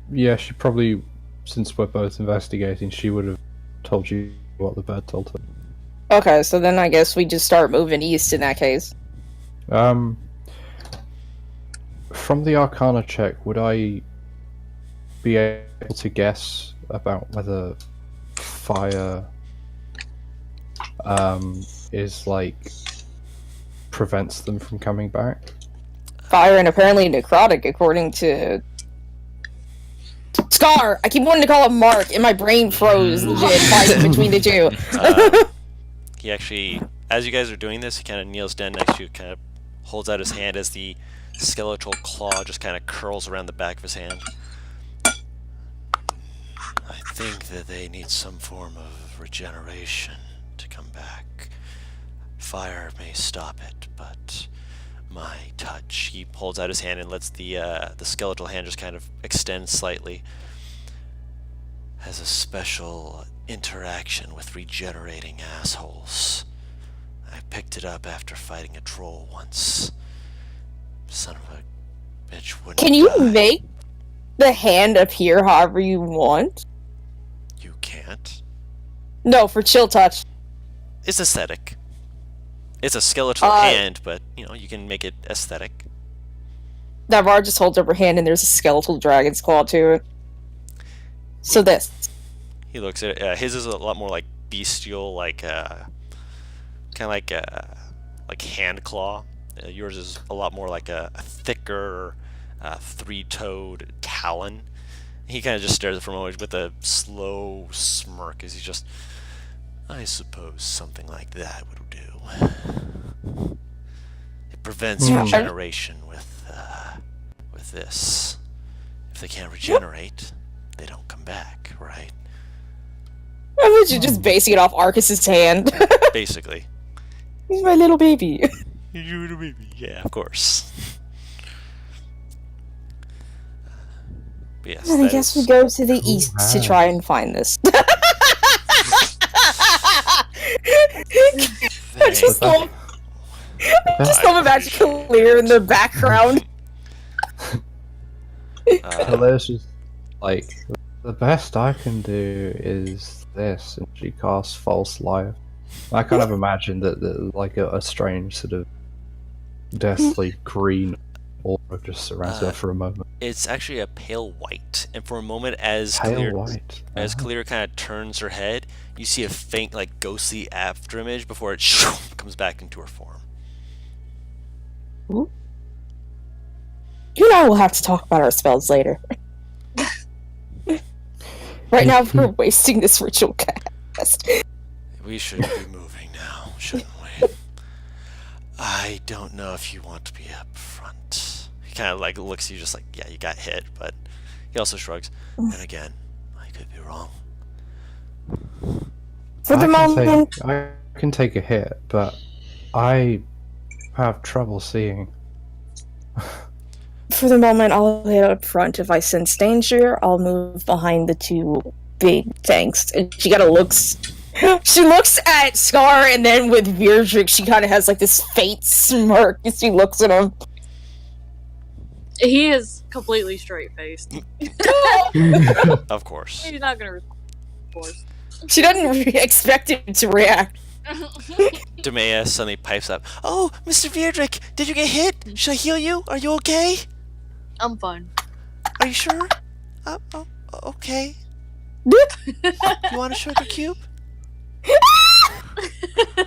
Yeah, she probably, since we're both investigating, she would have told you what the bird told her. Okay, so then I guess we just start moving east in that case. From the Arcana check, would I be able to guess about whether fire is like prevents them from coming back? Fire and apparently necrotic, according to Scar. I keep wanting to call him Mark, and my brain froze legit fighting between the two. He actually, as you guys are doing this, he kind of kneels down next to you, kind of holds out his hand as the skeletal claw just kind of curls around the back of his hand. I think that they need some form of regeneration to come back. Fire may stop it, but my touch. He holds out his hand and lets the skeletal hand just kind of extend slightly. Has a special interaction with regenerating assholes. I picked it up after fighting a troll once. Son of a bitch wouldn't Can you die. make the hand appear however you want? You can't. No, for chill touch. It's aesthetic. It's a skeletal hand, but you can make it aesthetic. Navarre just holds up her hand and there's a skeletal dragon's claw to it. So this. He looks at it. His is a lot more like bestial, like kind of like hand claw. Yours is a lot more like a thicker, three-toed talon. He kind of just stares at it for a moment with a slow smirk as he just, I suppose something like that would do. It prevents regeneration with this. If they can't regenerate, they don't come back, right? I bet you're just basing it off Arcus's hand. Basically. He's my little baby. You little baby. Yeah, of course. But yes, And I that guess is- we go to the east to try and find this. I just love Magic Clear in the background. So there's just like the best I can do is this, and she casts False Life. I kind of imagine that like a strange sort of deathly green aura just surrounds her for a moment. It's actually a pale white, and for a moment, as Pale white. Clear kind of turns her head, you see a faint, like ghostly afterimage before it comes back into her form. You and I will have to talk about our spells later. Right now, we're wasting this ritual cast. We should be moving now, shouldn't we? I don't know if you want to be up front. He kind of like looks at you just like, yeah, you got hit, but he also shrugs. And again, I could be wrong. For the moment, I can take a hit, but I have trouble seeing. for the moment, I'll hit up front. If I sense danger, I'll move behind the two big tanks. And she kind of looks. She looks at Scar, and then with Virdrick, she kind of has like this faint smirk as she looks at him. He is completely straight faced. Of course. He's not gonna respond. She doesn't expect him to react. Demea suddenly pipes up. Oh, Mr. Virdrick, did you get hit? Should I heal you? Are you okay? I'm fine. Are you sure? Okay. You want a sugar cube?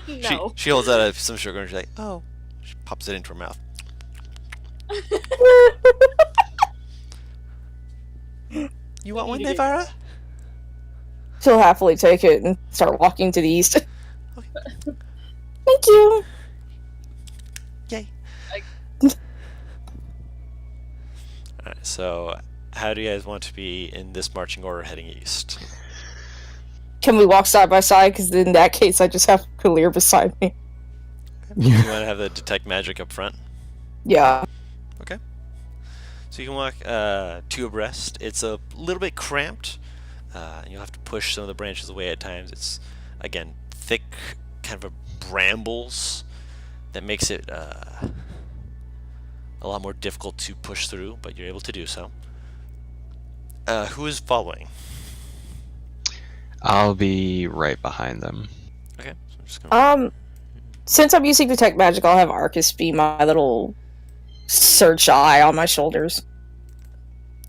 No. She holds out some sugar and she's like, oh. She pops it into her mouth. You want one, Eat it. Navarra? She'll happily take it and start walking to the east. Thank you. Yay. Alright, so how do you guys want to be in this marching order heading east? Can we walk side by side? Because in that case, I just have Kalir beside me. You want to have the detect magic up front? Yeah. Okay. So you can walk two abreast. It's a little bit cramped. You'll have to push some of the branches away at times. It's, again, thick, kind of a brambles that makes it a lot more difficult to push through, but you're able to do so. Who is following? I'll be right behind them. Okay. So I'm just gonna... Since I'm using detect magic, I'll have Arcus be my little search eye on my shoulders.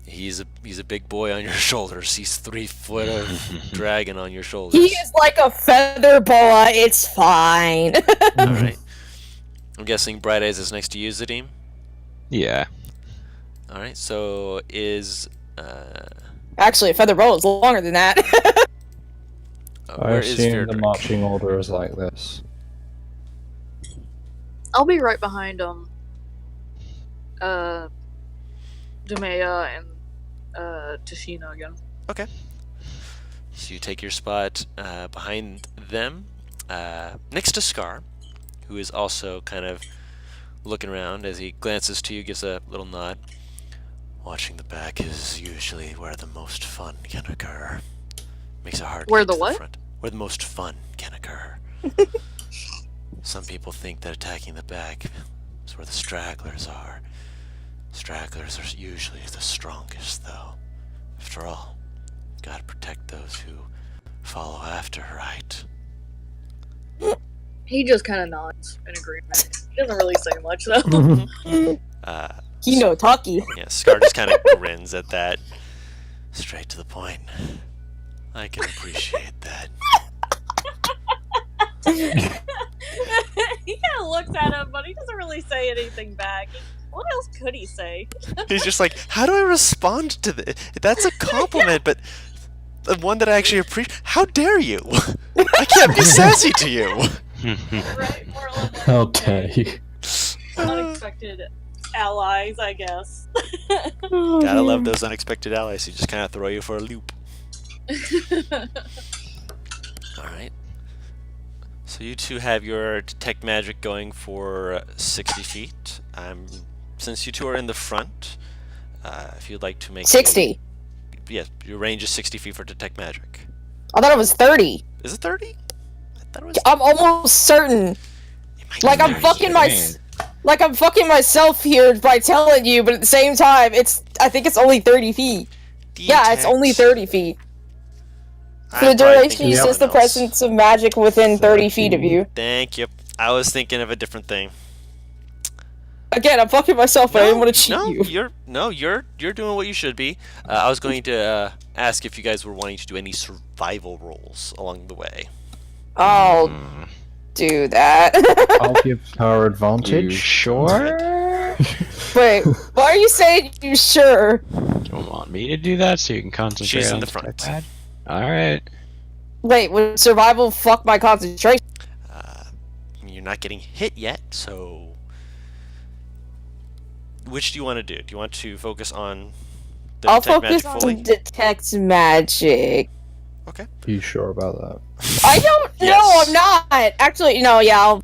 He's a big boy on your shoulders. He's 3 foot of dragon on your shoulders. He is like a feather boa. It's fine. All right. I'm guessing Bright Eyes is next to you, Zadim. Yeah. All right. So is Actually, a feather boa is longer than that. I where is assume the Virdrick? marching order is like this. I'll be right behind Dumea and Tashina again. Okay. So you take your spot behind them, next to Scar, who is also kind of looking around as he glances to you, gives a little nod. Watching the back is usually where the most fun can occur. Makes it hard to Where get the to what? the front. Where the most fun can occur. Some people think that attacking the back is where the stragglers are. Stragglers are usually the strongest, though. After all, gotta protect those who follow after, right? He just kind of nods in agreement. He doesn't really say much though. He no talkie. Yeah, Scar just kind of grins at that. Straight to the point. I can appreciate that. He kind of looks at him, but he doesn't really say anything back. What else could he say? He's just like, how do I respond to this? That's a compliment, but the one that I actually appreciate. How dare you? I can't be sassy to you. Right? More or less. How dare you? Unexpected allies, I guess. Gotta love those unexpected allies who just kind of throw you for a loop. Alright. So you two have your detect magic going for 60 feet. Since you two are in the front, if you'd like to make 60. Yes, your range is 60 feet for detect magic. I thought it was 30. Is it 30? I thought it was. I'm almost certain. It might Like be I'm 30. fucking like I'm fucking myself here by telling you, but at the same time, I think it's only 30 feet. Yeah, it's only 30 feet. For the duration, you sense the presence of magic within 30 feet of you. Thank you. I was thinking of a different thing. Again, I'm fucking myself, but I didn't want to cheat you. You're doing what you should be. I was going to ask if you guys were wanting to do any survival rolls along the way. I'll do that. I'll give her advantage. You sure? Wait, why are you saying you sure? Do you want me to do that so you can concentrate She's on in the front. Alright. Wait, would survival fuck my concentration? You're not getting hit yet, so which do you want to do? Do you want to focus on the I'll detect focus magic fully? on detect magic. Okay. Are you sure about that? I don't know, Yes. I'm not. Actually, no, yeah, I'll...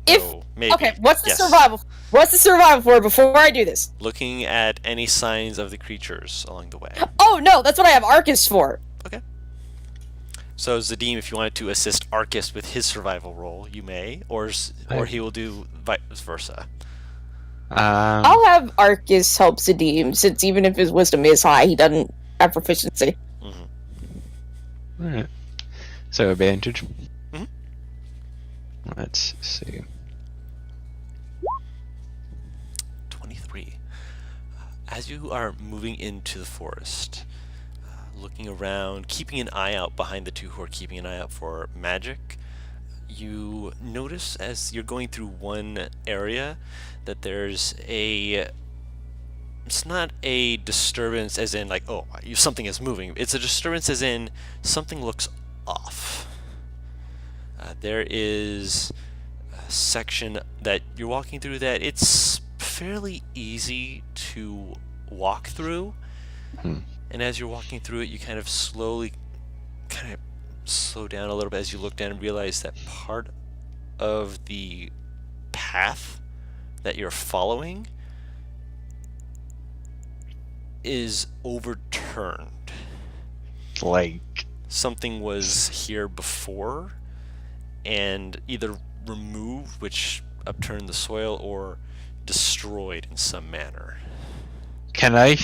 If... So, maybe. Okay, what's the Yes. survival? What's the survival for before I do this? Looking at any signs of the creatures along the way. Oh, no, that's what I have Arcus for. Okay. So Zadim, if you wanted to assist Arcus with his survival roll, you may, or he will do vice versa. I'll have Arcus help Zadim, since even if his wisdom is high, he doesn't have proficiency. Alright. So advantage. Mhm. Let's see. 23. As you are moving into the forest, looking around, keeping an eye out behind the two who are keeping an eye out for magic, you notice as you're going through one area that there's it's not a disturbance as in like, oh, something is moving. It's a disturbance as in something looks off. There is a section that you're walking through that it's fairly easy to walk through. And as you're walking through it, you kind of slow down a little bit as you look down and realize that part of the path that you're following is overturned. Like, Something was here before and either removed, which upturned the soil, or destroyed in some manner. can I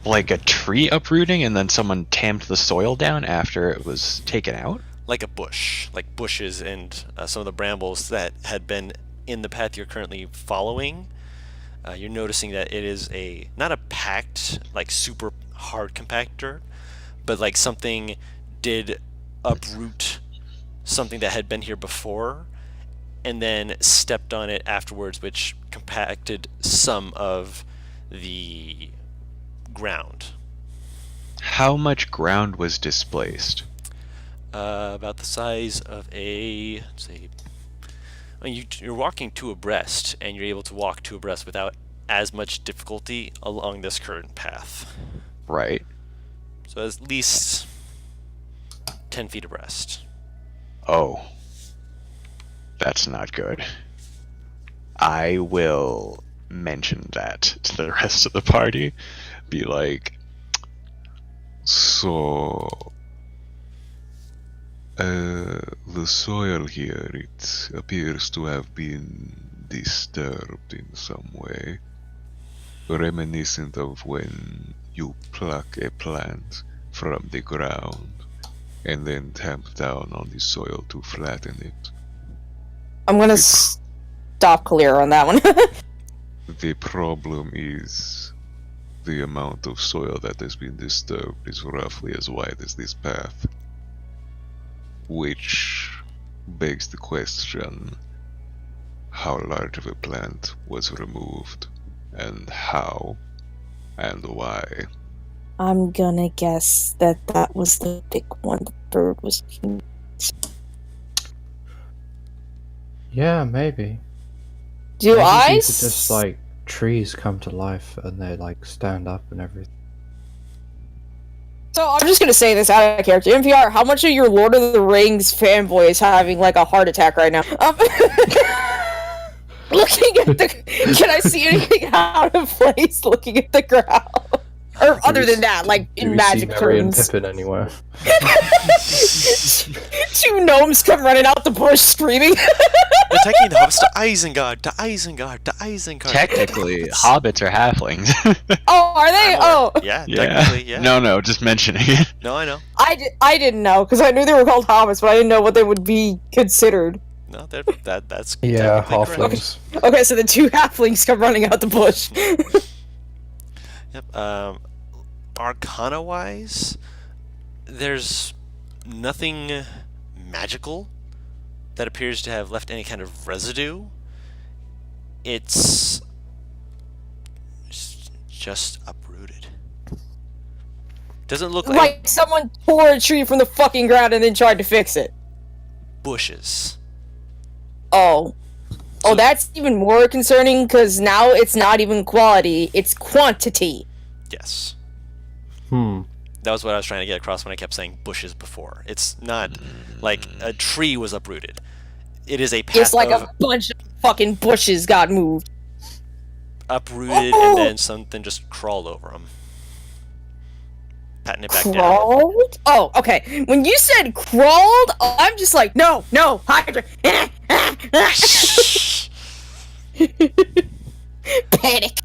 like a tree uprooting and then someone tamped the soil down after it was taken out? Like a bush, like bushes and some of the brambles that had been in the path you're currently following. You're noticing that it is not a packed, like super hard compactor, but like something did uproot something that had been here before and then stepped on it afterwards, which compacted some of the ground. How much ground was displaced? About the size of you're walking two abreast, and you're able to walk two abreast without as much difficulty along this current path. Right. So at least 10 feet abreast. Oh. That's not good. I will mention that to the rest of the party. Be like, So, the soil here, it appears to have been disturbed in some way, reminiscent of when you pluck a plant from the ground and then tamp down on the soil to flatten it. I'm gonna stop clear on that one. The problem is the amount of soil that has been disturbed is roughly as wide as this path. Which begs the question, how large of a plant was removed, and how, and why? I'm gonna guess that that was the big one the bird was eating. Yeah, maybe. Do Maybe I? these are just like trees come to life and they like stand up and everything. So I'm just gonna say this out of character. NPR, how much of your Lord of the Rings fanboy is having like a heart attack right now? Looking at the, can I see anything out of place? Looking at the ground, or other than that, like Do in we magic see Merry and terms. Pippin anywhere? Two gnomes come running out the bush screaming. They're taking the hobbits to Isengard, to Isengard, to Isengard. technically, hobbits are halflings. Oh, are they? I'm Oh, aware. Yeah, technically, yeah. No, just mentioning it. No, I know. I didn't know because I knew they were called hobbits, but I didn't know what they would be considered. No, that's Yeah, technically correct. halflings. Okay, so the two halflings come running out the bush. Yep. Arcana-wise, there's nothing magical that appears to have left any kind of residue. It's just uprooted. Doesn't look Like someone tore a tree from the fucking ground and then tried to fix it. bushes. Oh, that's even more concerning because now it's not even quality; it's quantity. Yes. That was what I was trying to get across when I kept saying bushes before. It's not like a tree was uprooted. It is a path It's like of a bunch of fucking bushes got moved. uprooted and then something just crawled over them. Patting it back down. Crawled? Oh, okay. When you said crawled, I'm just like, no, Hydra. Panic.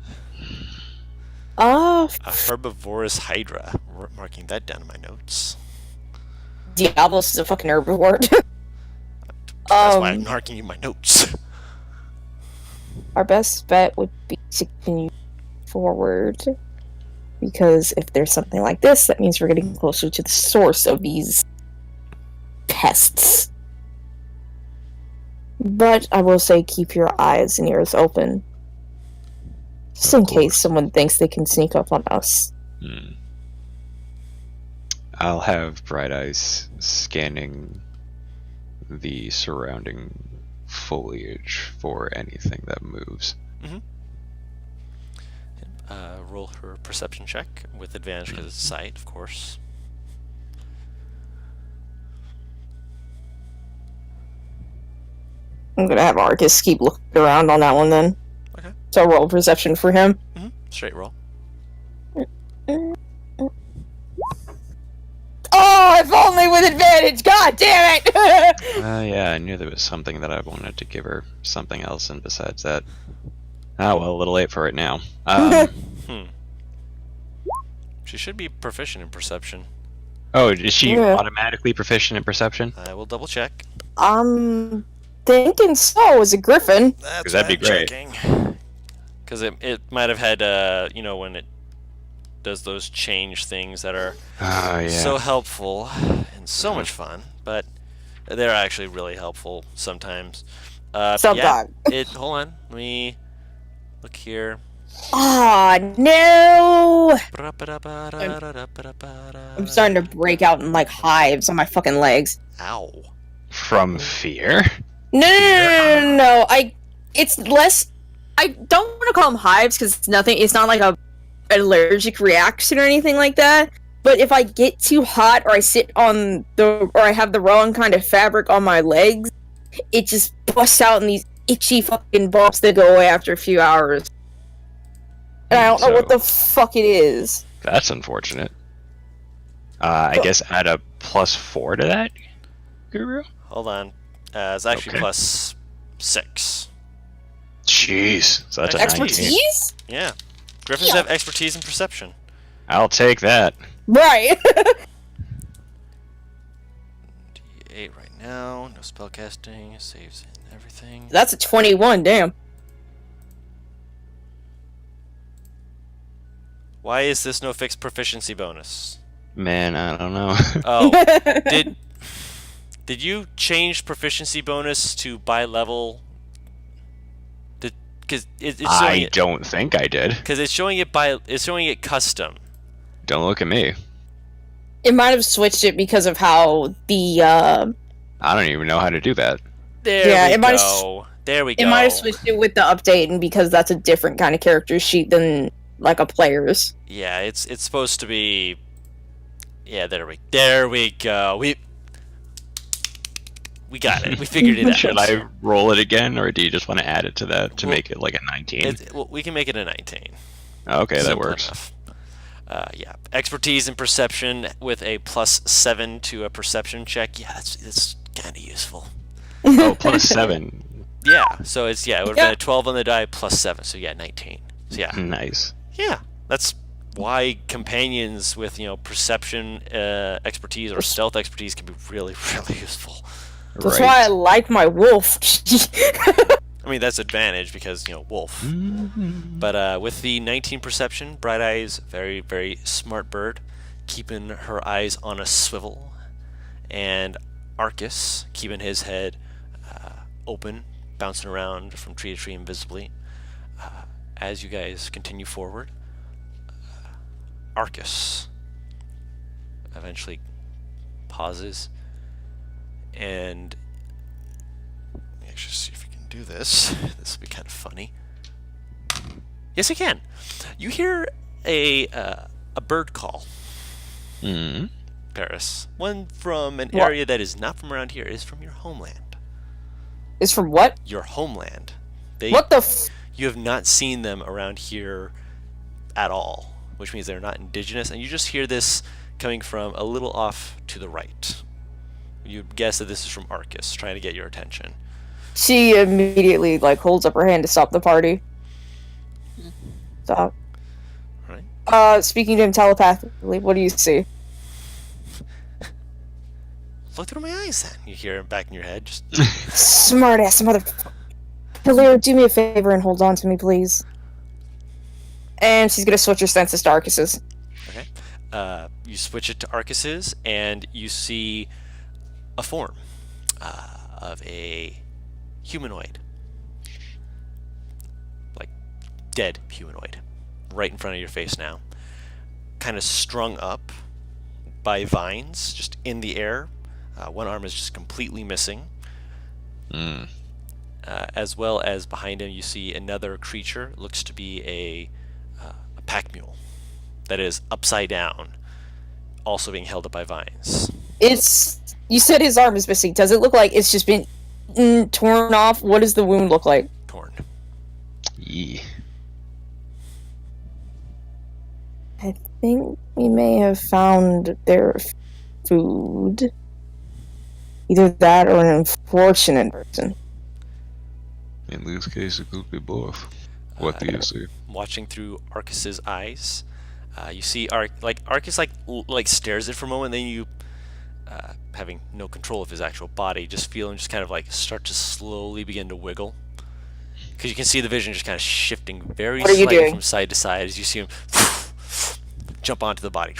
A herbivorous hydra. Marking that down in my notes. Diablos is a fucking herbivore. That's why I'm marking you my notes. Our best bet would be to continue forward. Because if there's something like this, that means we're getting closer to the source of these pests. But I will say keep your eyes and ears open. Just in case someone thinks they can sneak up on us. I'll have Bright Eyes scanning the surrounding foliage for anything that moves. Roll her perception check with advantage because it's sight, of course. I'm gonna have Arcus keep looking around on that one then. Okay. So roll perception for him. Straight roll. Oh, if only with advantage! God damn it! Yeah, I knew there was something that I wanted to give her something else, and besides that... Oh, well, a little late for it now. She should be proficient in perception. Oh, is she automatically proficient in perception? I will double check. I'm thinking so, as a griffin. That's that'd be great. Because it might have had, when it does those change things that are so helpful and so much fun, but they're actually really helpful sometimes. Sometimes. Hold on, let me look here. Ah, no! I'm starting to break out in like hives on my fucking legs. Ow. From fear? No. It's less. I don't want to call them hives because it's nothing. It's not like an allergic reaction or anything like that. But if I get too hot or I sit on or I have the wrong kind of fabric on my legs, it just busts out in these itchy fucking bumps that go away after a few hours. And I don't know what the fuck it is. That's unfortunate. I guess add a +4 to that, Guru? Hold on. It's actually Okay. +6. Jeez. So that's a 19. Expertise? Yeah. Griffins have expertise in perception. I'll take that. Right. D8 right now. No spellcasting. Saves and everything. That's a 21, damn. Why is this no fixed proficiency bonus? Man, I don't know. Oh, did you change proficiency bonus to by level? Because it's showing I it. don't think I did. Because it's showing it custom. Don't look at me. It might have switched it because of how the I don't even know how to do that. There Yeah, we it might have go. There we go. it might have switched it with the update, and because that's a different kind of character sheet than like a player's. Yeah, it's supposed to be. Yeah, there we go. We got it. We figured it out. Should I roll it again, or do you just want to add it to that to Well, make it like a 19? Well, we can make it a 19. Okay, that Simple works. enough. Yeah, expertise in perception with a +7 to a perception check. Yeah, that's kind of useful. Oh, +7. Yeah, so it would have been a 12 on the die +7, so yeah, 19. So yeah, Nice. yeah, that's why companions with perception expertise or stealth expertise can be really really useful. That's why I like my wolf. I mean that's advantage because wolf. But with the 19 perception, Bright Eyes, very very smart bird, keeping her eyes on a swivel, and Arcus keeping his head open, bouncing around from tree to tree invisibly. As you guys continue forward, Arcus eventually pauses, and let me actually see if we can do this. This will be kind of funny. Yes, I can. You hear a bird call, Mm. Paris. One from an What? area that is not from around here. Is from your homeland. Is from what? Your homeland. What the f- You have not seen them around here at all, which means they're not indigenous, and you just hear this coming from a little off to the right. You guess that this is from Arcus, trying to get your attention. She immediately holds up her hand to stop the party. Stop. Right. Speaking to him telepathically, what do you see? Look through my eyes, then. You hear it back in your head. Just Smart ass motherfucker. Hilary, do me a favor and hold on to me, please. And she's gonna switch her senses to Arcus's. okay. You switch it to Arcus's, and you see a form of a humanoid, like dead humanoid, right in front of your face now, kind of strung up by vines, just in the air. One arm is just completely missing. Mm. As well as behind him, you see another creature. Looks to be a pack mule that is upside down, also being held up by vines. You said his arm is missing. Does it look like it's just been torn off? What does the wound look like? Torn. Yeah. I think we may have found their food. Either that or an unfortunate person. In this case, it could be both. What do you see? Watching through Arcus's eyes, you see Arcus stares at it for a moment, then you, having no control of his actual body, just feel him just kind of start to slowly begin to wiggle. Because you can see the vision just kind of shifting very What are you slightly doing? from side to side as you see him jump onto the body.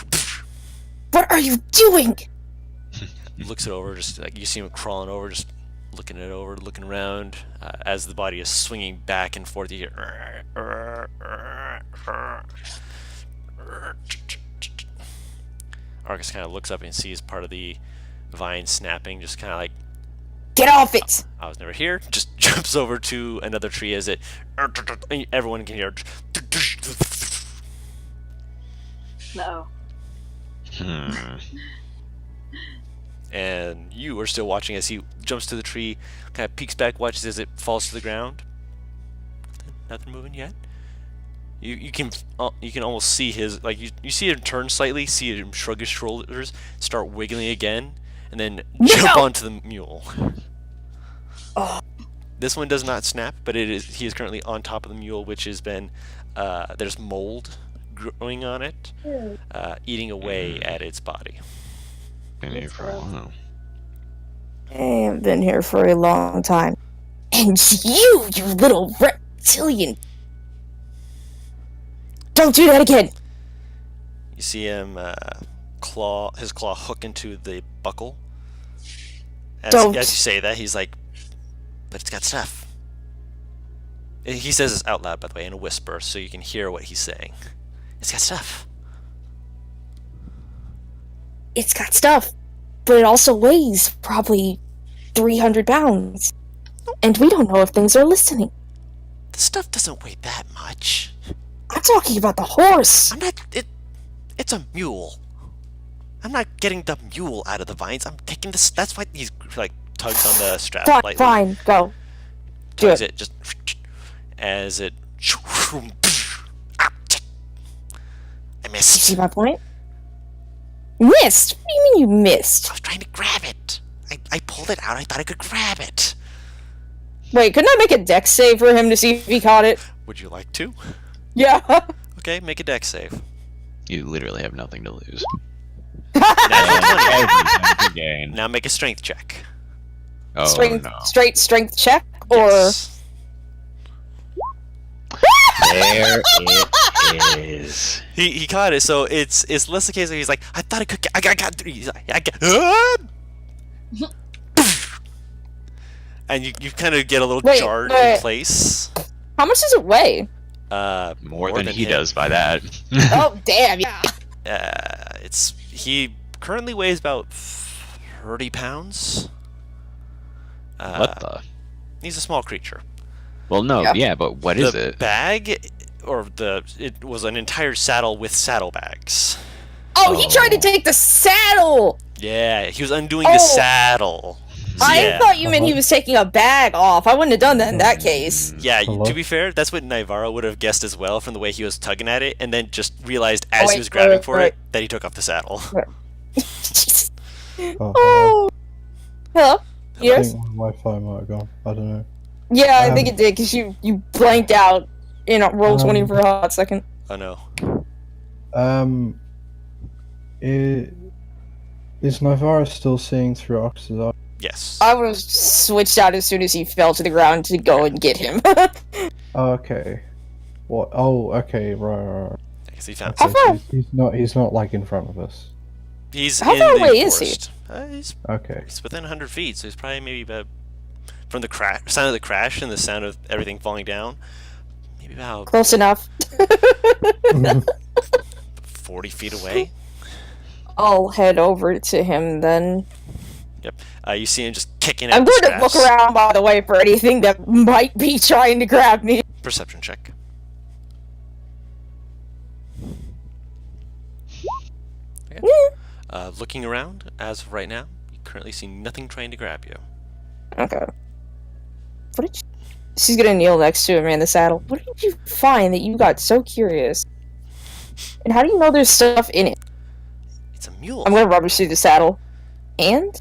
What are you doing? Looks it over, just you see him crawling over, just looking it over, looking around as the body is swinging back and forth. You hear Arcus kind of looks up and sees part of the vine snapping, just kind of Get off it! I was never here. Just jumps over to another tree as it. Everyone can hear. No. Hmm. And you are still watching as he jumps to the tree, kind of peeks back, watches as it falls to the ground. Nothing moving yet. You can almost see his, like, you see him turn slightly, see him shrug his shoulders, start wiggling again, and then jump onto the mule. This one does not snap, but he is currently on top of the mule, which has been there's mold growing on it, eating away at its body. Been here for a while. I haven't been here for a long time. And you little reptilian! Don't do that again! You see him his claw hook into the buckle. As you say that, he's like, but it's got stuff. He says this out loud, by the way, in a whisper, so you can hear what he's saying. It's got stuff. It's got stuff, but it also weighs probably 300 pounds. And we don't know if things are listening. The stuff doesn't weigh that much. I'm talking about the horse. It's a mule. I'm not getting the mule out of the vines. I'm taking this. That's why he's like tugs on the strap lightly. Fine, go. Do Tugs it. it just as it. I You missed. see my point? Missed? What do you mean you missed? I was trying to grab it. I pulled it out. I thought I could grab it. Wait, couldn't I make a dex save for him to see if he caught it? Would you like to? Yeah. Okay, make a dex save. You literally have nothing to lose. Natural 20. Gain. Now make a strength check. Oh Strength, no. straight strength check? Or... Yes. There it is. He caught it, so it's less the case where he's like, I thought I could get, I got three. He's like, I got, and you kind of get a little jarred in place. How much does it weigh? More than he him. does by that. Oh, damn, yeah. He currently weighs about 30 pounds. What the? He's a small creature. Well, no, Yeah. yeah, but what is The it? bag, it was an entire saddle with saddlebags. Oh, he tried to take the saddle! Yeah, he was undoing the saddle. I thought you meant he was taking a bag off. I wouldn't have done that in that case. Yeah, Hello? to be fair, that's what Naivara would have guessed as well from the way he was tugging at it, and then just realized as he was grabbing for it that he took off the saddle. Jesus. Oh, Oh. Hello? I Yes? think my Wi-Fi might have gone. I don't know. Yeah, I think it did, because you blanked out in roll 20 for a hot second. Oh no. Is Naivara still seeing through Ox's eye? Yes. I would have switched out as soon as he fell to the ground to go and get him. Oh, okay. What? Oh, okay. Right. Because he found How Okay, far- so he's not like in front of us. He's How in far the away is he? forest. He's Okay. within 100 feet, so he's probably maybe about from the sound of the crash and the sound of everything falling down. Maybe about Close enough. 40 feet away. I'll head over to him then. Yep. You see him just kicking at I'm the going to look straps. around, by the way, for anything that might be trying to grab me. Perception check. Okay. Looking around, as of right now, you currently see nothing trying to grab you. Okay. What did you... She's gonna kneel next to him in the saddle. What did you find that you got so curious? And how do you know there's stuff in it? It's a mule. I'm gonna rubbish through the saddle. And?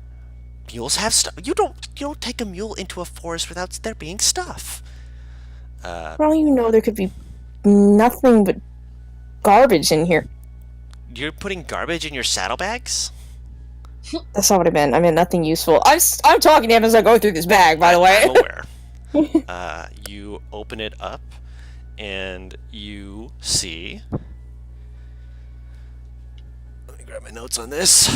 Mules have stuff. You don't take a mule into a forest without there being stuff. For all you know, there could be nothing but garbage in here. You're putting garbage in your saddlebags? That's not what I meant. I meant nothing useful. I'm talking to him as I go through this bag, by the way. I'm aware. You open it up, and you see. Let me grab my notes on this.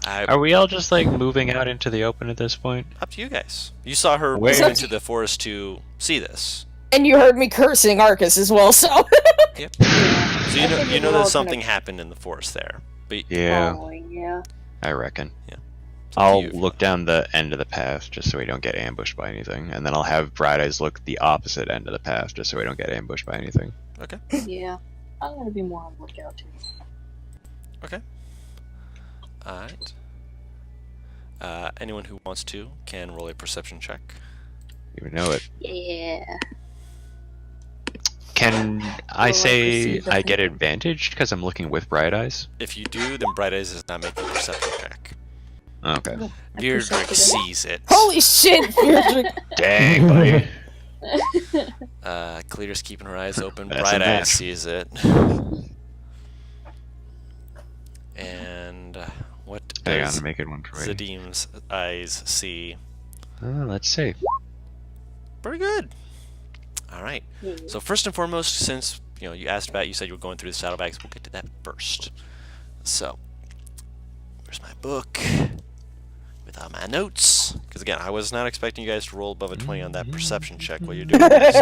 Are we all just like moving out into the open at this point? Up to you guys. You saw her Where- move into the forest to see this. And you heard me cursing Arcus as well, so... Yep. So you know that something happened in the forest there. But Yeah, Following, yeah. I reckon. it's up to I'll you. look down the end of the path just so we don't get ambushed by anything, and then I'll have Bright Eyes look the opposite end of the path just so we don't get ambushed by anything. Okay. Yeah. I'm gonna be more on the lookout too. Okay. Alright. Anyone who wants to can roll a perception check. You know it. Yeah. Can I I say perceive I that? get advantage because I'm looking with bright eyes? If you do, then Bright Eyes does not make a perception check. Okay. I Beardrick percepted it. sees it. Holy shit! Beardrick. Dang, buddy. Cleater's keeping her eyes open. That's Bright a Eyes match. sees it. And what Hang does on, make it one for me. Zadim's eyes see? Let's see. Pretty good. All right. So first and foremost, since you asked about, you said you were going through the saddlebags. We'll get to that first. So, where's my book with all my notes? Because again, I was not expecting you guys to roll above a 20 on that perception check while you're doing this.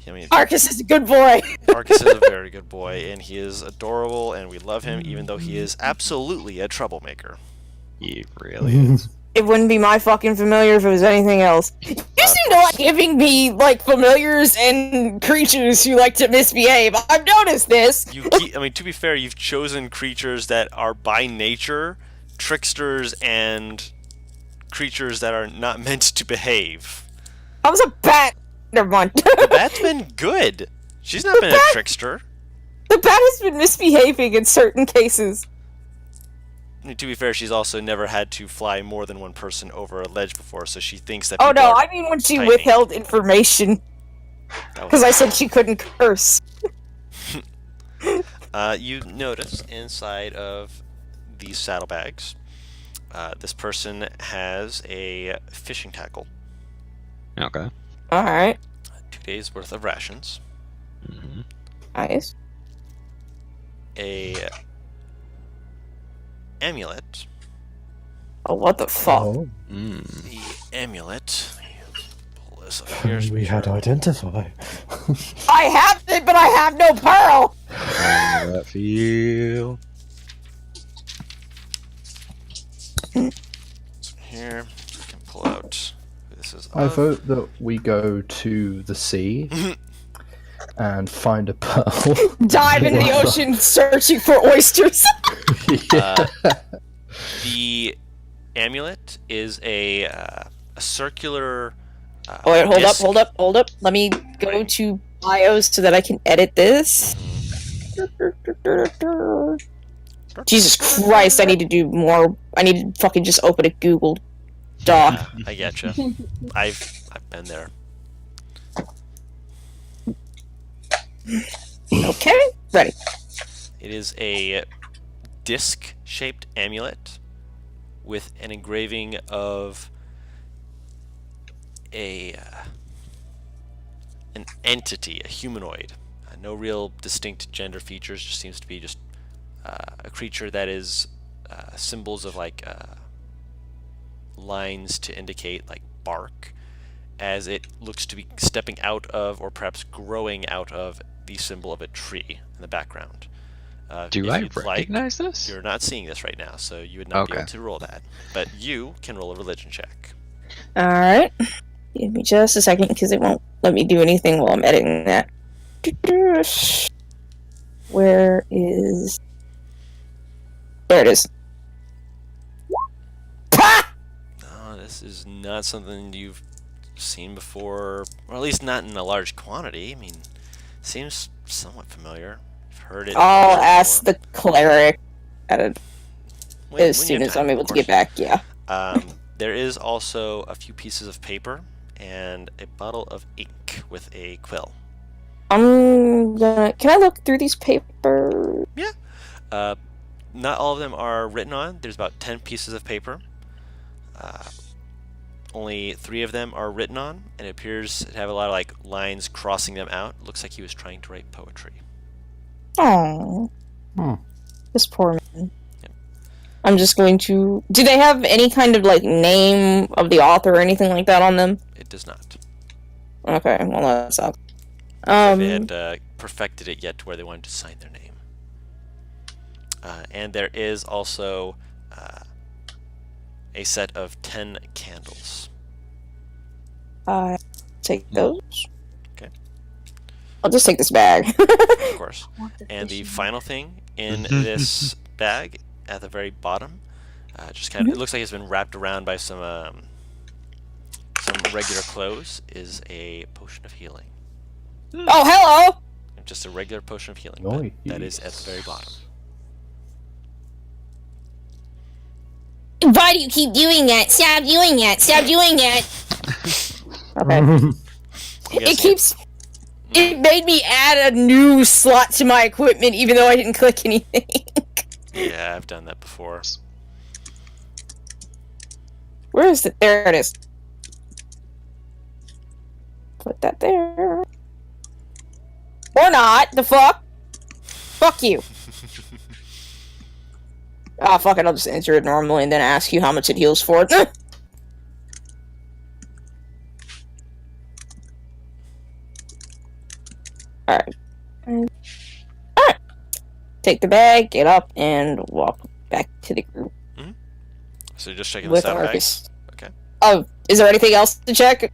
So, I mean, Arcus is a good boy. Marcus is a very good boy, and he is adorable, and we love him, even though he is absolutely a troublemaker. He really is. It wouldn't be my fucking familiar if it was anything else. You seem to like giving me like familiars and creatures who like to misbehave. I've noticed this. I mean, to be fair, you've chosen creatures that are by nature tricksters and creatures that are not meant to behave. I was a bat. Never mind. The bat's been good. She's not been a trickster. The bat has been misbehaving in certain cases. I mean, to be fair, she's also never had to fly more than one person over a ledge before, so she thinks that. Oh people no, are I mean when she tightening. withheld information. That was- Because I said she couldn't curse. You notice inside of these saddlebags, this person has a fishing tackle, Okay. Alright. 2 days worth of rations, Mhm. Nice. a amulet. Oh, what the fuck? Oh, Mm. The amulet. let me Pull this up here. we had identify. I have it, but I have no pearl! How does that feel? Here, I can pull out who this is. I of. vote that we go to the sea and find a pearl. Dive into the ocean searching for oysters! The amulet is a circular. Oh wait, disc. hold up. Let me go to bios so that I can edit this. Jesus Christ, I need to do more. I need to fucking just open a Google Doc. I getcha. I've been there. Okay, ready. It is a disc-shaped amulet with an engraving of an entity, a humanoid. No real distinct gender features. Just seems to be just a creature that is symbols of like lines to indicate like bark, as it looks to be stepping out of, or perhaps growing out of, the symbol of a tree in the background. Do If I you'd like, recognize this? you're not seeing this right now, so you would not be Okay. able to roll that. But you can roll a religion check. Alright. Give me just a second because it won't let me do anything while I'm editing that. Where is. There it is. Pa! No, this is not something you've seen before, or at least not in a large quantity. I mean, seems somewhat familiar. I've heard it. I'll before. ask the cleric as When you soon have as time, I'm able of to get course. back, yeah. There is also a few pieces of paper and a bottle of ink with a quill. I'm gonna. Can I look through these papers? Not all of them are written on. There's about 10 pieces of paper. Only 3 of them are written on, and it appears to have a lot of like lines crossing them out. Looks like he was trying to write poetry. Oh, Hmm. this poor man. Yep. I'm just going to. Do they have any kind of like name of the author or anything like that on them? It does not. Okay, well that sucks. They had perfected it yet to where they wanted to sign their name. And there is also a set of 10 candles. Take those. Okay. I'll just take this bag. Of course. Want the And the fishing final thing in this bag at the very bottom Just kind of, it looks like it's been wrapped around by some regular clothes. Is a potion of healing. Oh, hello! Just a regular potion of healing, but that is at the very bottom. Why do you keep doing that? Stop doing that! Stop doing that! Okay. It keeps... It made me add a new slot to my equipment even though I didn't click anything. Yeah, I've done that before. Where is it? There it is. Put that there. Or not. The fuck? Fuck you. Ah, fuck it. I'll just enter it normally and then ask you how much it heals for. Alright. Alright. Take the bag, get up, and walk back to the group. So you're just checking With the saddlebag? Arcus. Okay. Oh, is there anything else to check?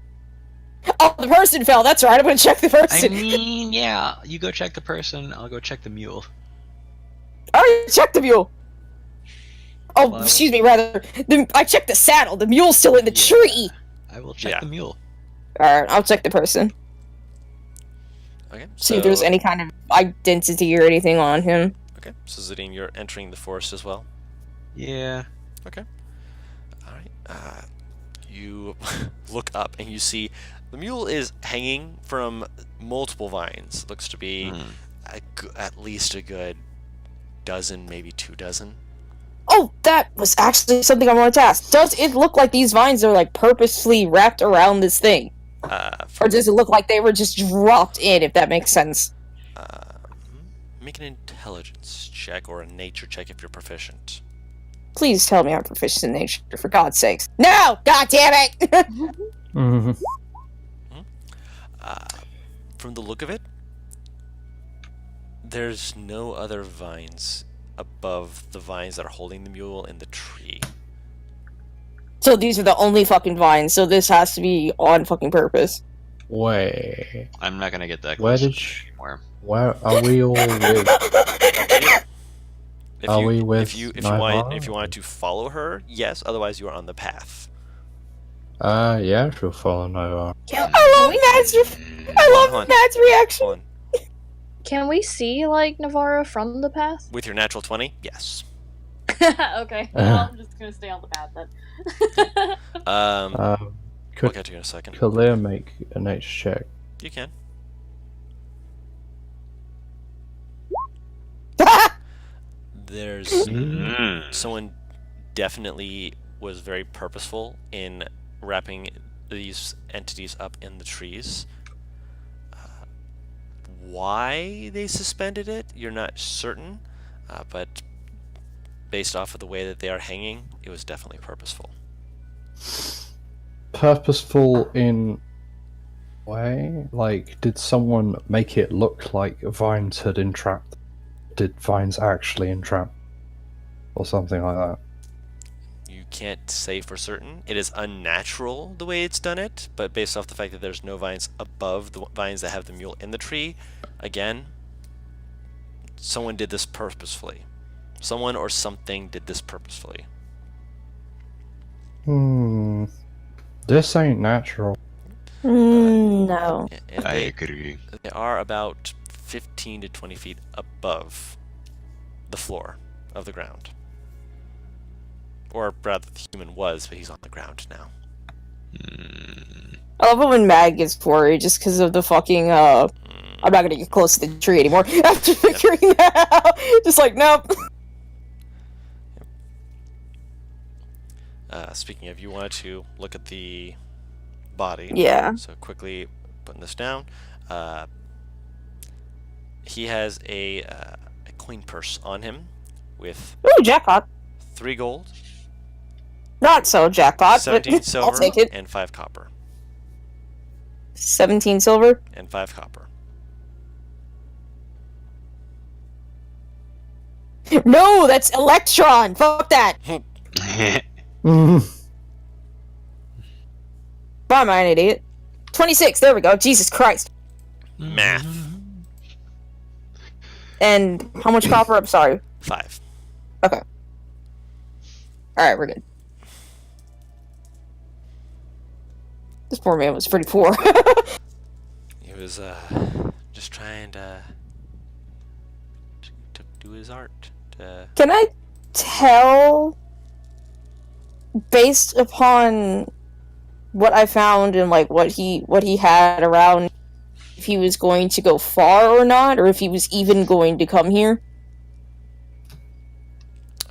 Oh, the person fell. That's right. I'm gonna check the I person. mean, yeah. You go check the person. I'll go check the mule. I already checked the mule. Oh, Well, excuse me, rather. I checked the saddle. The mule's still in the tree. I will check the mule. Alright, I'll check the person. Okay. See if there's any kind of identity or anything on him. Okay. So Zadine, you're entering the forest as well? Yeah. Okay. Alright. You look up and you see the mule is hanging from multiple vines. Looks to be at least a good dozen, maybe 2 dozen. Oh, that was actually something I wanted to ask. Does it look like these vines are like purposefully wrapped around this thing? Or does it look like they were just dropped in, if that makes sense? Make an intelligence check or a nature check if you're proficient. Please tell me I'm proficient in nature, for God's sakes. No! God damn it! From the look of it, there's no other vines above the vines that are holding the mule in the tree. So these are the only fucking vines, so this has to be on fucking purpose. Wait. I'm not gonna get that Where close did anymore. Where are we all with? If you wanted to follow her, yes. Otherwise, you are on the path. Yeah, she'll follow Nova. I love Matt's reaction. Hold on. Can we see, like, Navarro from the path? With your natural 20, yes. Okay, well, I'm just gonna stay on the path then. We'll Could get to you in a second. Kalia make a nature check? You can. There's someone definitely was very purposeful in wrapping these entities up in the trees. Why they suspended it, you're not certain, but based off of the way that they are hanging, it was definitely purposeful. Purposeful in way? Like, did someone make it look like vines had entrapped? Did vines actually entrap? Or something like that? You can't say for certain. It is unnatural the way it's done it, but based off the fact that there's no vines above the vines that have the mule in the tree, again, someone did this purposefully. Someone or something did this purposefully. This ain't natural. No. And I agree. They are about 15 to 20 feet above the floor of the ground. Or rather, the human was, but he's on the ground now. I love it when Mag gets worried just because of the fucking, I'm not gonna get close to the tree anymore after figuring that out. Just like, nope. Speaking of, you wanted to look at the body. Yeah. So quickly putting this down. He has a coin purse on him with Ooh, jackpot. 3 gold, Not so jackpot, 17 but silver, I'll take it. and 5 copper. 17 silver. And 5 copper. No, that's Electron. Fuck that. Bye, my idiot. 26. There we go. Jesus Christ. Math. And how much copper? I'm sorry. 5. Okay. Alright, we're good. This poor man was pretty poor. He was just trying to do his art. Can I tell, based upon what I found and like what he had around, if he was going to go far or not, or if he was even going to come here?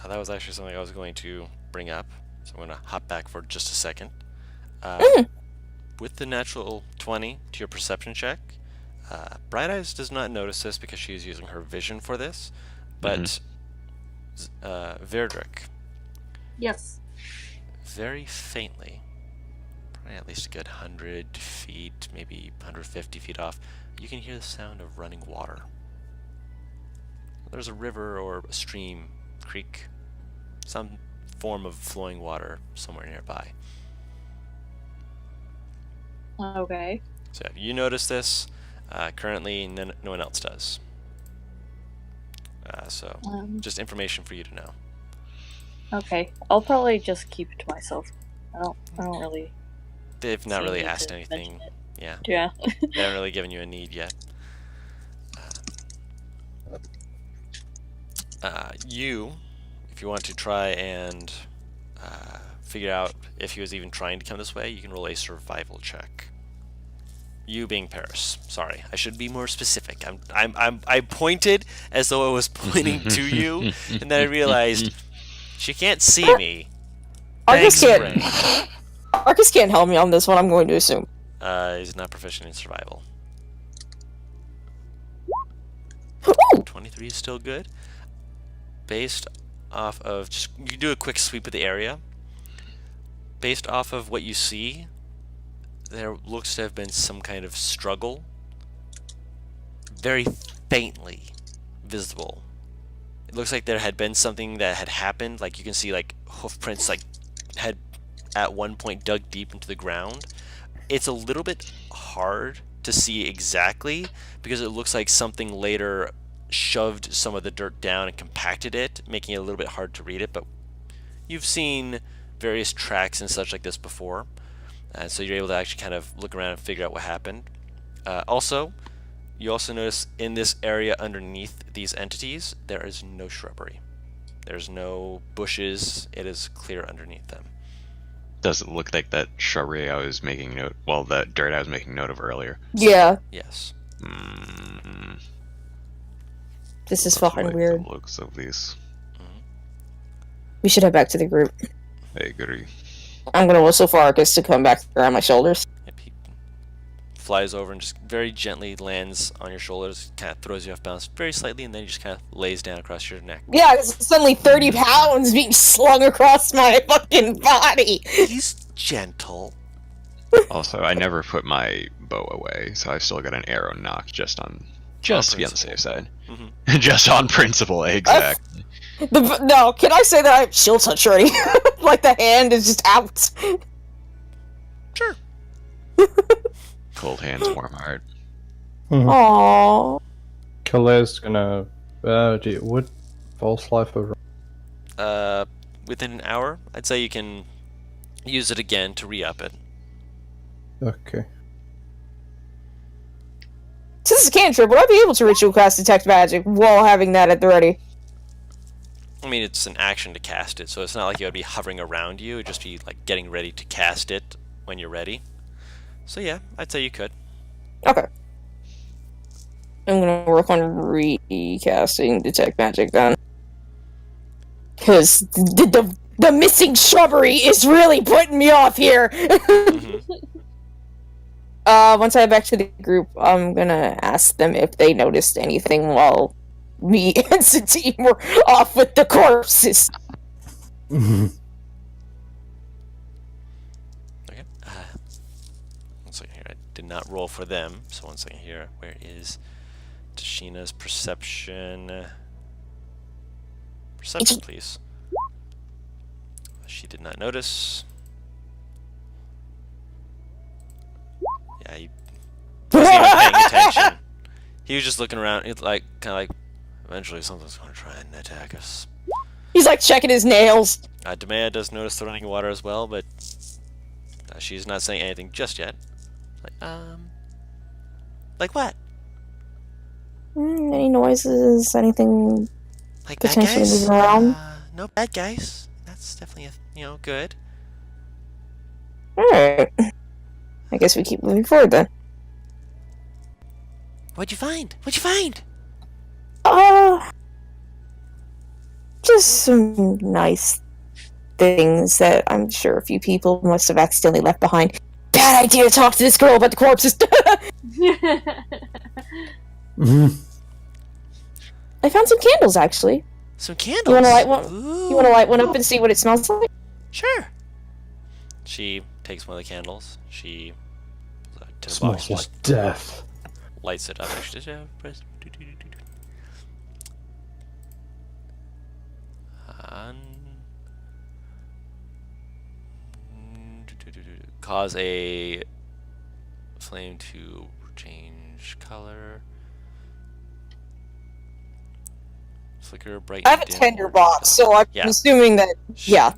That was actually something I was going to bring up, so I'm going to hop back for just a second. With the natural 20 to your perception check, Bright Eyes does not notice this because she is using her vision for this, but Verdrick, Yes. very faintly, probably at least a good 100 feet, maybe 150 feet off, you can hear the sound of running water. There's a river or a stream, creek, some form of flowing water somewhere nearby. Okay. So yeah, you notice this. Currently, no one else does. So just information for you to know. Okay. I'll probably just keep it to myself. I don't really. They've not see really need asked to anything. mention it. Yeah, Yeah. they haven't really given you a need yet. You, if you want to try and figure out if he was even trying to come this way, you can roll a survival check. You being Paris. Sorry, I should be more specific. I pointed as though I was pointing to you, and then I realized she can't see me. Arcus Thanks, can't. Ray. Arcus can't help me on this one. I'm going to assume. He's not proficient in survival. Ooh! 23 is still good. Based off of just you do a quick sweep of the area. Based off of what you see, there looks to have been some kind of struggle, very faintly visible. It looks like there had been something that had happened. Like you can see, like hoof prints, like had at one point dug deep into the ground. It's a little bit hard to see exactly because it looks like something later shoved some of the dirt down and compacted it, making it a little bit hard to read it. But you've seen various tracks and such like this before, so you're able to actually kind of look around and figure out what happened. Also, you also notice in this area underneath these entities, there is no shrubbery. There's no bushes. It is clear underneath them. Doesn't look like that shrubbery I was making note. Well, the dirt I was making note of earlier. Yeah, Yes. this is I fucking like weird. the looks of this. We should head back to the group. I agree. I'm gonna whistle for Arcus to come back around my shoulders. Yep, he flies over and just very gently lands on your shoulders, kind of throws you off balance very slightly, and then he just kind of lays down across your neck. Yeah, it's suddenly 30 pounds being slung across my fucking body. He's gentle. Also, I never put my bow away, so I still got an arrow knocked just to be on the safe side. Mhm. Just on principle, exactly. No, can I say that I have shield touch already? Like the hand is just out. Sure. Cold hands, warm heart. Aww. Kale's gonna. Would false life over? Within an hour, I'd say you can use it again to re-up it. Okay. Since it's a cantrip, would I be able to ritual cast detect magic while having that at the ready? I mean, it's an action to cast it, so it's not like it would be hovering around you. It'd just be like getting ready to cast it when you're ready. So yeah, I'd say you could. Okay. I'm gonna work on recasting detect magic then. Because the missing shrubbery is really putting me off here! Once I get back to the group, I'm gonna ask them if they noticed anything while me and Satine were off with the corpses. Okay. One second here. I did not roll for them, so one second here. Where is Tashina's perception? Perception, please. She did not notice. Yeah, he wasn't even paying attention. He was just looking around. It's like kind of like, eventually something's going to try and attack us. He's like checking his nails. Demea does notice the running water as well, but she's not saying anything just yet. Like what? Any noises? Anything Like bad potentially guys? moving around? No bad guys. That's definitely good. Alright. I guess we keep moving forward then. What'd you find? What'd you find? Just some nice things that I'm sure a few people must have accidentally left behind. Bad idea to talk to this girl about the corpses. I found some candles, actually. Some candles. You want to light one? Ooh. You want to light one up and see what it smells like? Sure. She takes one of the candles. She to the box, Smells just like death. lights it up. Actually, press. Cause a flame to change color. Flicker, brighten. I have a dim, tender or box, so I'm Yeah. assuming that. Yeah.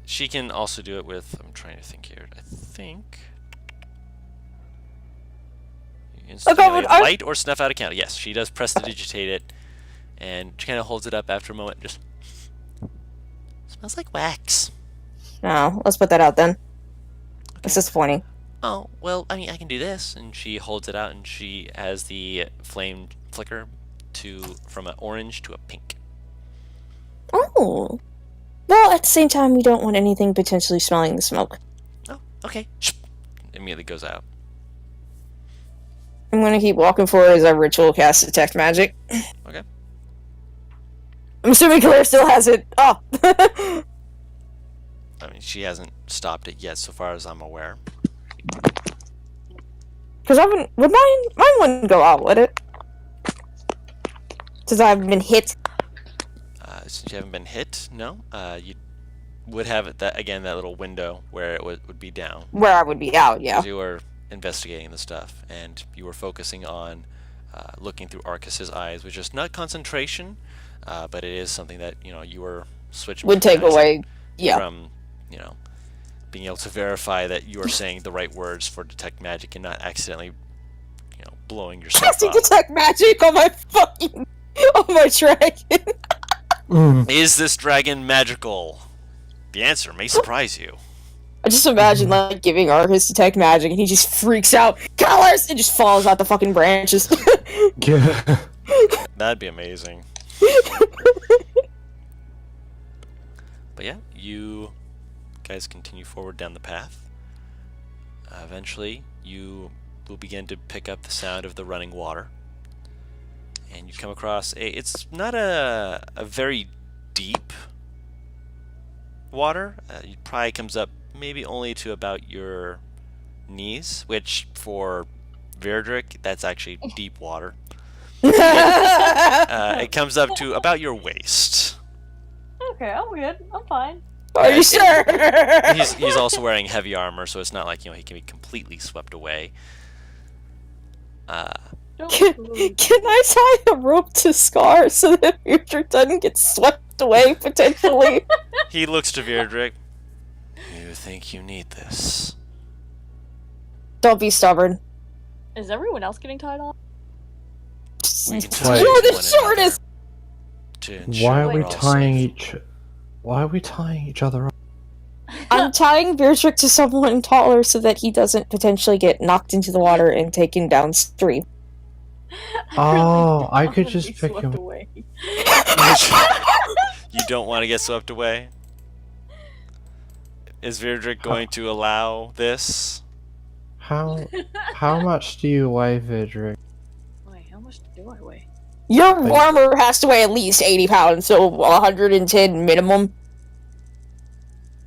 She can also do it with. I'm trying to think here. I think. You can stimulate a light or snuff out a candle. Yes, she does prestidigitate it, and she kind of holds it up after a moment. Just smells like wax. No, let's put that out then. It's disappointing. Oh, well, I mean, I can do this. And she holds it out, and she has the flame flicker from an orange to a pink. Oh. Well, at the same time, we don't want anything potentially smelling the smoke. Oh, okay. Immediately goes out. I'm gonna keep walking forward as our ritual cast detect magic. Okay. I'm assuming Claire still has it up. I mean, she hasn't stopped it yet, so far as I'm aware. Because mine wouldn't go out, would it? Since I haven't been hit. Since you haven't been hit, no. You would have that little window where it would be down. Where I would be out, yeah. You were investigating the stuff, and you were focusing on looking through Arcus's eyes, which is not concentration, but it is something that you were switching. Would take away, yeah. From being able to verify that you are saying the right words for detect magic and not accidentally, blowing yourself Casting up. detect magic on my dragon. Is this dragon magical? The answer may surprise you. I just imagine giving Arcus detect magic and he just freaks out, colors, and just falls out the fucking branches. Yeah. That'd be amazing. But yeah, you guys continue forward down the path. Eventually, you will begin to pick up the sound of the running water. And you come across it's not a very deep water. It probably comes up maybe only to about your knees, which for Verdrick, that's actually deep water. It comes up to about your waist. Okay, I'm good. I'm fine. Are you sure? He's also wearing heavy armor, so it's not like he can be completely swept away. Can I tie a rope to Scar so that Future doesn't get swept away potentially? He looks to Verdrick. You think you need this? Don't be stubborn. Is everyone else getting tied off? We can Wait. You're the one shortest. another to ensure Why are we we're all tying safe. each other up? I'm tying Beardrick to someone taller so that he doesn't potentially get knocked into the water and taken downstream. Oh, I could Be just pick swept him. away. You don't want to get swept away? Is Verdrick going to allow this? How much do you weigh, Vidrick? Wait, how much do I weigh? Your armor has to weigh at least 80 pounds, so 110 minimum.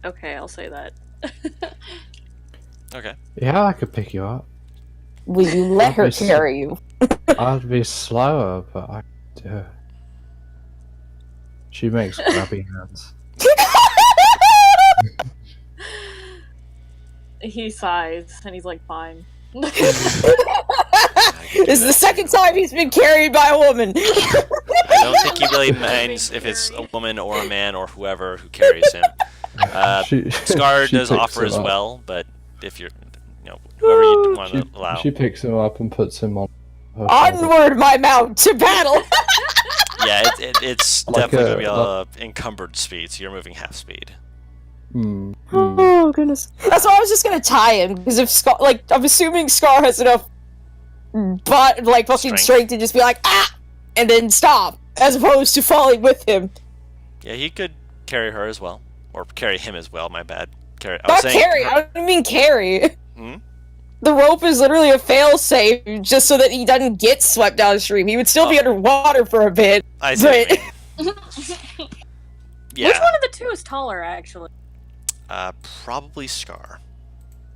Okay, I'll say that. Okay. Yeah, I could pick you up. Will you let her Obviously. carry you? I'd be slower, but I could do it. She makes grabby hands. He sighs, and he's like, fine. This is the second time he's been carried by a woman. I don't think he really minds if it's a woman or a man or whoever who carries him. Scar she does picks offer him as up. well, but if you're, whoever you want She, to allow. she picks him up and puts him on her shoulder. Onward, my mount, to battle! Yeah, it's Like definitely a- gonna be encumbered speed, so you're moving half speed. Oh goodness. That's why I was just gonna tie him, because if Scar, like, I'm assuming Scar has enough but like fucking strength to just be like, ah! And then stop, as opposed to falling with him. Yeah, he could carry her as well, or carry him as well. My bad. I was Not saying carry, her- I don't mean carry. Hmm? The rope is literally a fail-safe, just so that he doesn't get swept downstream. He would still be underwater for a bit. I see what you mean. Yeah. Which one of the two is taller, actually? Probably Scar.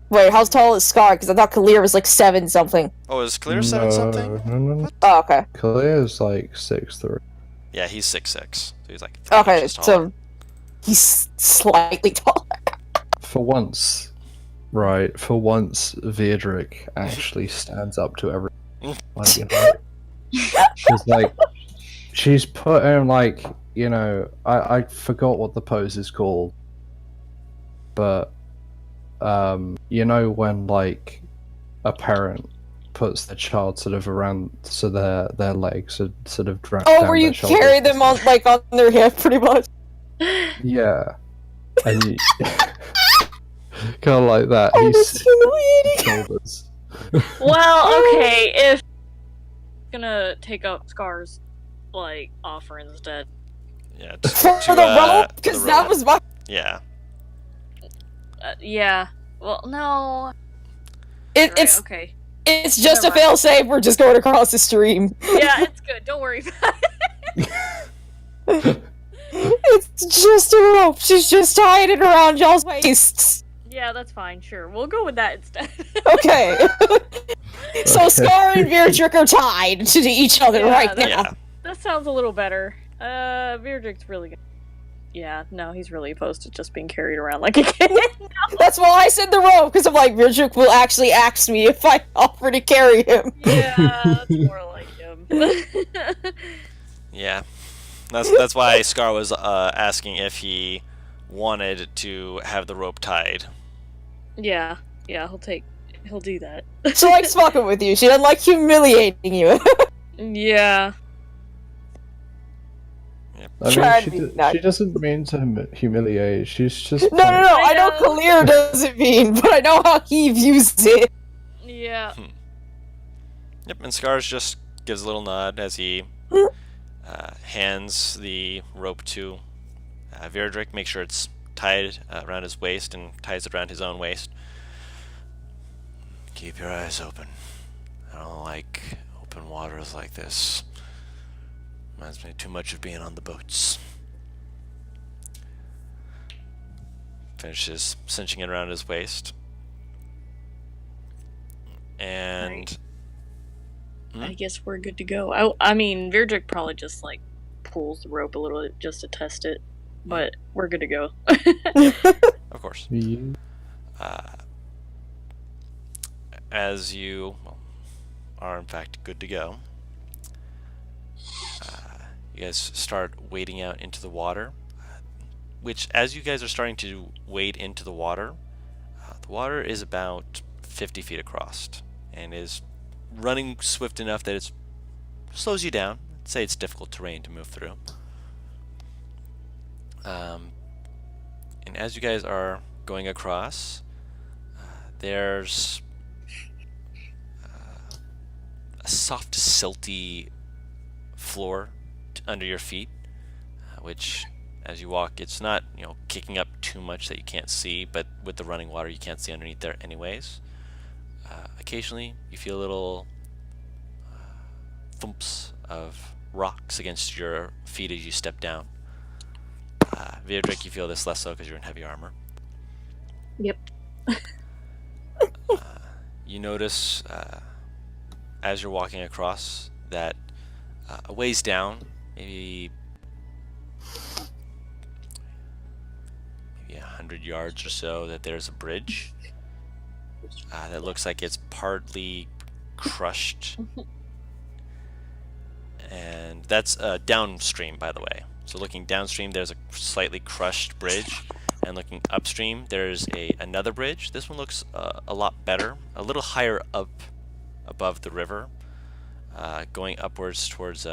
Wait, how tall is Scar? Because I thought Kalir was like 7 something. Oh, is Clear 7 something? No. Oh, okay. Clear's like 6'3". Yeah, he's 6'6", so he's like 3 Okay, inches taller. so he's slightly taller. For once, right? For once, Viedric actually stands up to everyone. Like, you know, she's like, she's put him like, you know, I forgot what the pose is called, but you know when like a parent puts their child sort of around so their legs are sort of down Oh, where you their shoulders carry and them stuff. on like on their hip, pretty much. Yeah. And you, kind of like that. Oh, He's that's humiliating. shoulders. Well, okay, if gonna take up Scar's like offer instead. Yeah, For the rope, the because that rope. was my. Yeah. Yeah. Well, no. It, Right, it's okay. it's just a Never mind. fail-safe. We're just going across the stream. Yeah, it's good. Don't worry about it. It's just a rope. She's just tying it around y'all's waists. Yeah, that's fine. Sure, we'll go with that instead. Okay. So Scar and Virdrick are tied to each other Yeah, right now. Yeah. That sounds a little better. Virdrick's really good. Yeah, no, he's really opposed to just being carried around like a kid. That's why I said the rope, because I'm like, Virdrick will actually axe me if I offer to carry him. Yeah, that's more like him. Yeah. That's why Scar was asking if he wanted to have the rope tied. yeah, he'll do that. She likes fucking with you. She doesn't like humiliating you. Yeah. Try to I be mean, nice. she doesn't mean to humiliate. She's just No. I know know. Kalir doesn't mean, but I know how he views it. Yeah. Yep, and Scars just gives a little nod as he hands the rope to Virdrick. Make sure it's tied around his waist and ties it around his own waist. Keep your eyes open. I don't like open waters like this. Reminds me too much of being on the boats. Finishes cinching it around his waist. And I guess we're good to go. I mean, Virdrick probably just like pulls the rope a little bit just to test it, but we're good to go. of course, You- as you are in fact good to go, you guys start wading out into the water. Which, as you guys are starting to wade into the water is about 50 feet across and is running swift enough that it slows you down. I'd say it's difficult terrain to move through. And as you guys are going across, there's a soft, silty floor under your feet, which, as you walk, it's not, kicking up too much that you can't see, but with the running water, you can't see underneath there anyways. Occasionally, you feel little thumps of rocks against your feet as you step down. Virdrick, you feel this less so because you're in heavy armor. Yep. You notice, as you're walking across, that a ways down, maybe 100 yards or so, that there's a bridge that looks like it's partly crushed And that's downstream, by the way. So looking downstream, there's a slightly crushed bridge, and looking upstream, there's another bridge. This one looks a lot better, a little higher up above the river, going upwards towards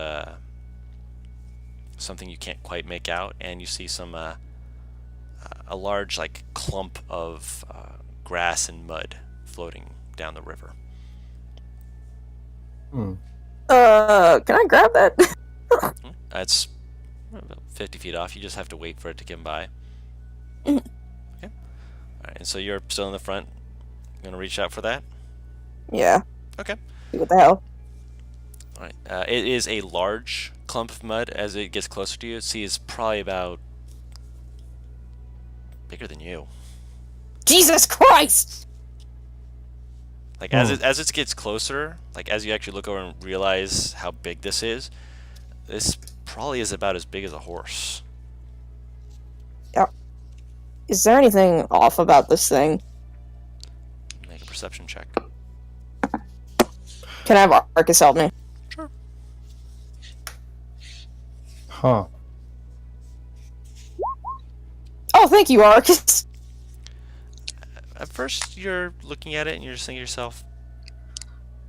something you can't quite make out, and you see some a large like clump of grass and mud floating down the river. Can I grab that? It's about 50 feet off. You just have to wait for it to come by. Okay. All right, and so you're still in the front. Gonna reach out for that? Yeah. Okay. What the hell? All right. It is a large clump of mud. As it gets closer to you, see it's probably about bigger than you. Jesus Christ! Like as it gets closer, like as you actually look over and realize how big this probably is about as big as a horse. Is there anything off about this thing? Make a perception check. Can I have Arcus help me? Sure. Huh. Oh, thank you, Arcus. At first, you're looking at it and you're just thinking to yourself,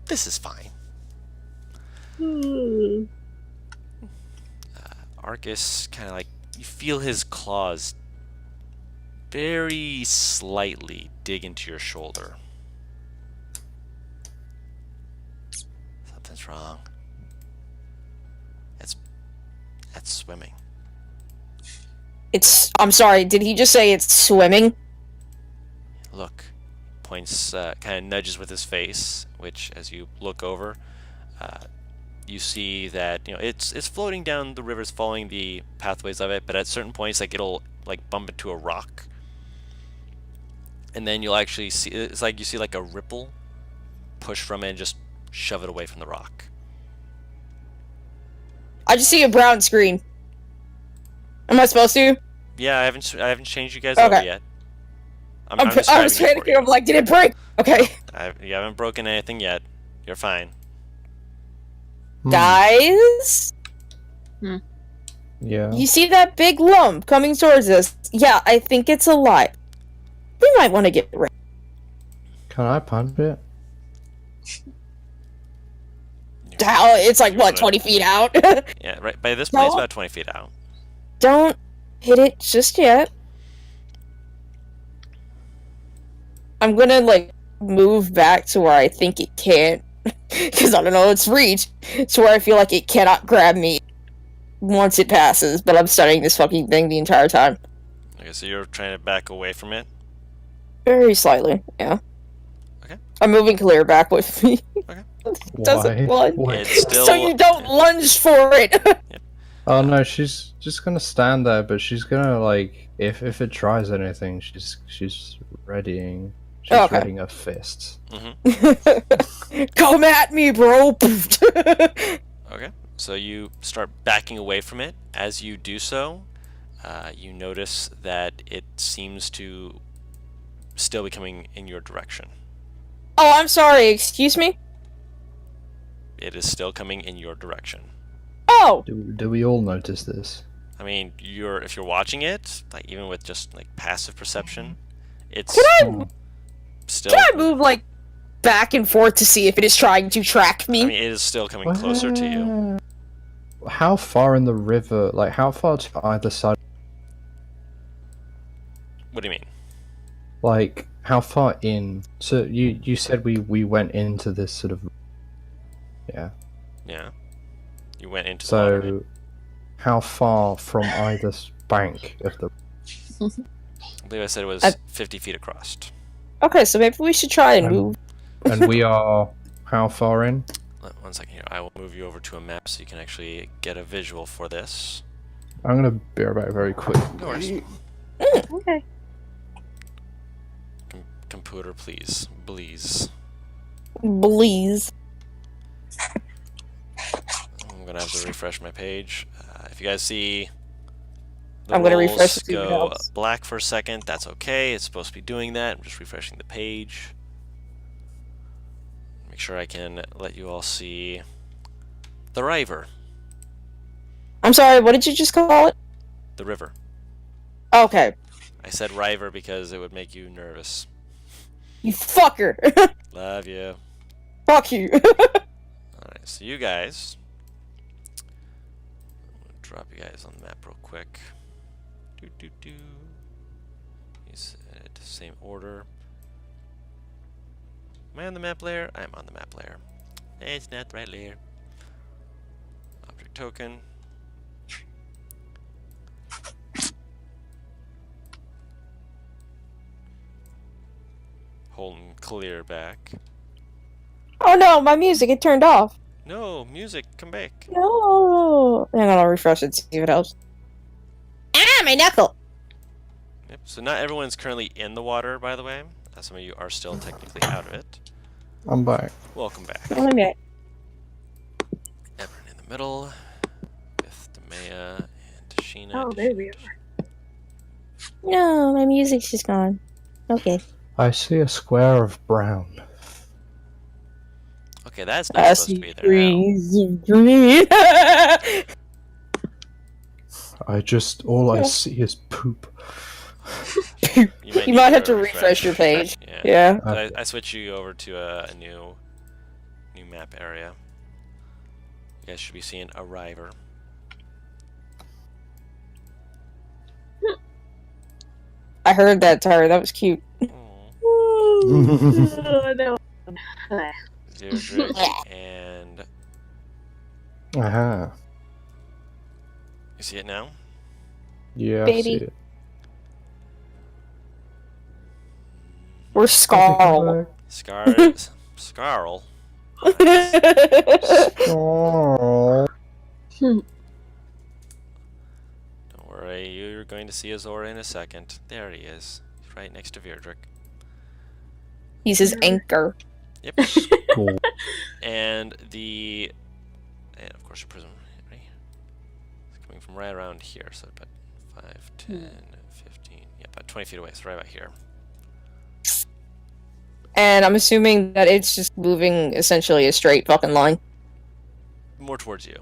"This is fine." Arcus kind of like you feel his claws very slightly dig into your shoulder. Something's wrong. That's swimming. I'm sorry, did he just say it's swimming? Look, points, kind of nudges with his face, which as you look over, you see that it's floating down the rivers, following the pathways of it. But at certain points, like it'll like bump into a rock, and then you'll actually see it's like you see like a ripple push from it and just shove it away from the rock. I just see a brown screen. Am I supposed to? Yeah, I haven't changed you guys Okay. over yet. I'm I was describing it for panicking. you. I'm like, did it break? Okay. You haven't broken anything yet. You're fine. Guys? Yeah. You see that big lump coming towards us? Yeah, I think it's alive. We might want to get rid. Can I punch it? How? It's like, You what, wanna- 20 feet out? Yeah, right. By this point, it's No. about 20 feet out. Don't hit it just yet. I'm gonna, like, move back to where I think it can't. Because I don't know its reach. To where I feel like it cannot grab me once it passes, but I'm studying this fucking thing the entire time. Okay, so you're trying to back away from it. Very slightly, yeah. Okay. I'm moving clear back with me. Okay. Doesn't lunge. Wait. It's still. So you don't lunge for it! Oh no, she's just gonna stand there, but she's gonna like if it tries anything, she's readying. She's Okay. readying her fists. Come at me, bro! Okay, so you start backing away from it. As you do so, you notice that it seems to still be coming in your direction. Oh, I'm sorry, excuse me? It is still coming in your direction. Oh! Do we all notice this? I mean, if you're watching it, like even with just like passive perception, it's Can still. I move, like, back and forth to see if it is trying to track me? I mean, it is still coming closer to you. How far in the river? Like how far to either side? What do you mean? Like how far in? So you said we went into this sort of. Yeah. Yeah. You went into the water. So how far from either bank of the? I believe I said it was 50 feet across. Okay, so maybe we should try and move. And we are how far in? 1 second here. I will move you over to a map so you can actually get a visual for this. I'm gonna be right back very quick. No worries. Okay. Computer, please. Please. Please. I'm gonna have to refresh my page. If you guys see the I'm gonna rolls refresh to see if it go helps. black for a second, that's okay. It's supposed to be doing that. I'm just refreshing the page. Make sure I can let you all see the River. I'm sorry, what did you just call it? The river. Okay. I said river because it would make you nervous. You fucker. Love you. Fuck you. Alright, so you guys. I'm gonna drop you guys on the map real quick. These same order. Am I on the map layer? I'm on the map layer. It's not the right layer. Object token. Holding clear back. Oh no, my music, it turned off. No, music, come back. No. Hang on, I'll refresh it, see if it helps. Ah, my knuckle. Yep. So not everyone's currently in the water, by the way. Some of you are still technically out of it. I'm back. Welcome back. Oh, let me- Everyone in the middle with Demea and Sheena. Oh, there we are. No, my music's just gone. Okay. I see a square of brown. Okay, that's not I supposed to see be there now. trees of green. All I see is poop. You might have to refresh your page. Yeah. Yeah. But I switched you over to a new map area. You guys should be seeing Arriver. I heard that, Tara. That was cute. Oh, no. Deirdre and Aha. you see it now? Yeah, I Baby. see it. We're Scarl. Scarl. Oh. Don't worry, you're going to see Azora in a second. There he is. He's right next to Virdrick. He's his anchor. Yep. Cool. And of course your prism. Ready? It's coming from right around here, so about 5, 10, 15, yeah, about 20 feet away, so right about here. And I'm assuming that it's just moving essentially a straight fucking line. More towards you.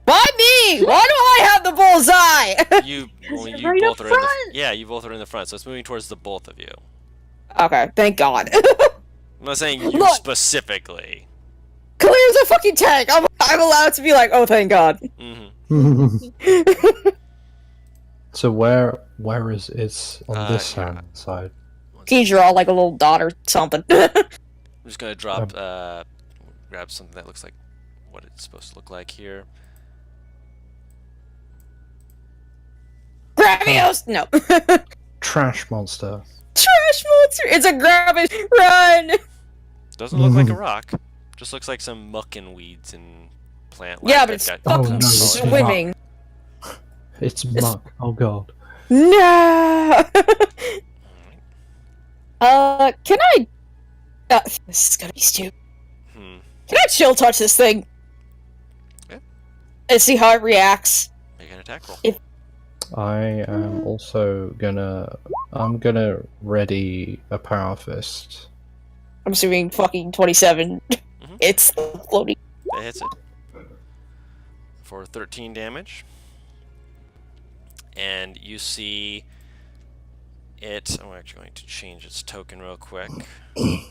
Why me? Why do I have the bullseye? You you're you right both up are in the front. yeah, you both are in the front, so it's moving towards the both of you. Okay, thank God. I'm not saying you Look. specifically. Clear's a fucking tank. I'm allowed to be like, oh, thank God. Mm-hmm. So where is it on this here. hand side? Can you draw like a little dot or something? I'm just gonna drop grab something that looks like what it's supposed to look like here. Gravios! No. Trash monster. Trash monster! It's a Gravish! Run! Doesn't look like a rock. Just looks like some muck and weeds and plant life. Yeah, but that it's got- Oh, fucking no, it's swimming. It's muck. Oh god. No! Can I... this is gonna be stupid. Hmm. Can I chill touch this thing? Yeah. And see how it reacts? Make an attack roll. I am also gonna... I'm gonna ready a power fist. I'm assuming fucking 27. Mhm. It's floating. That hits it for 13 damage. And you see it. I'm actually going to change its token real quick. I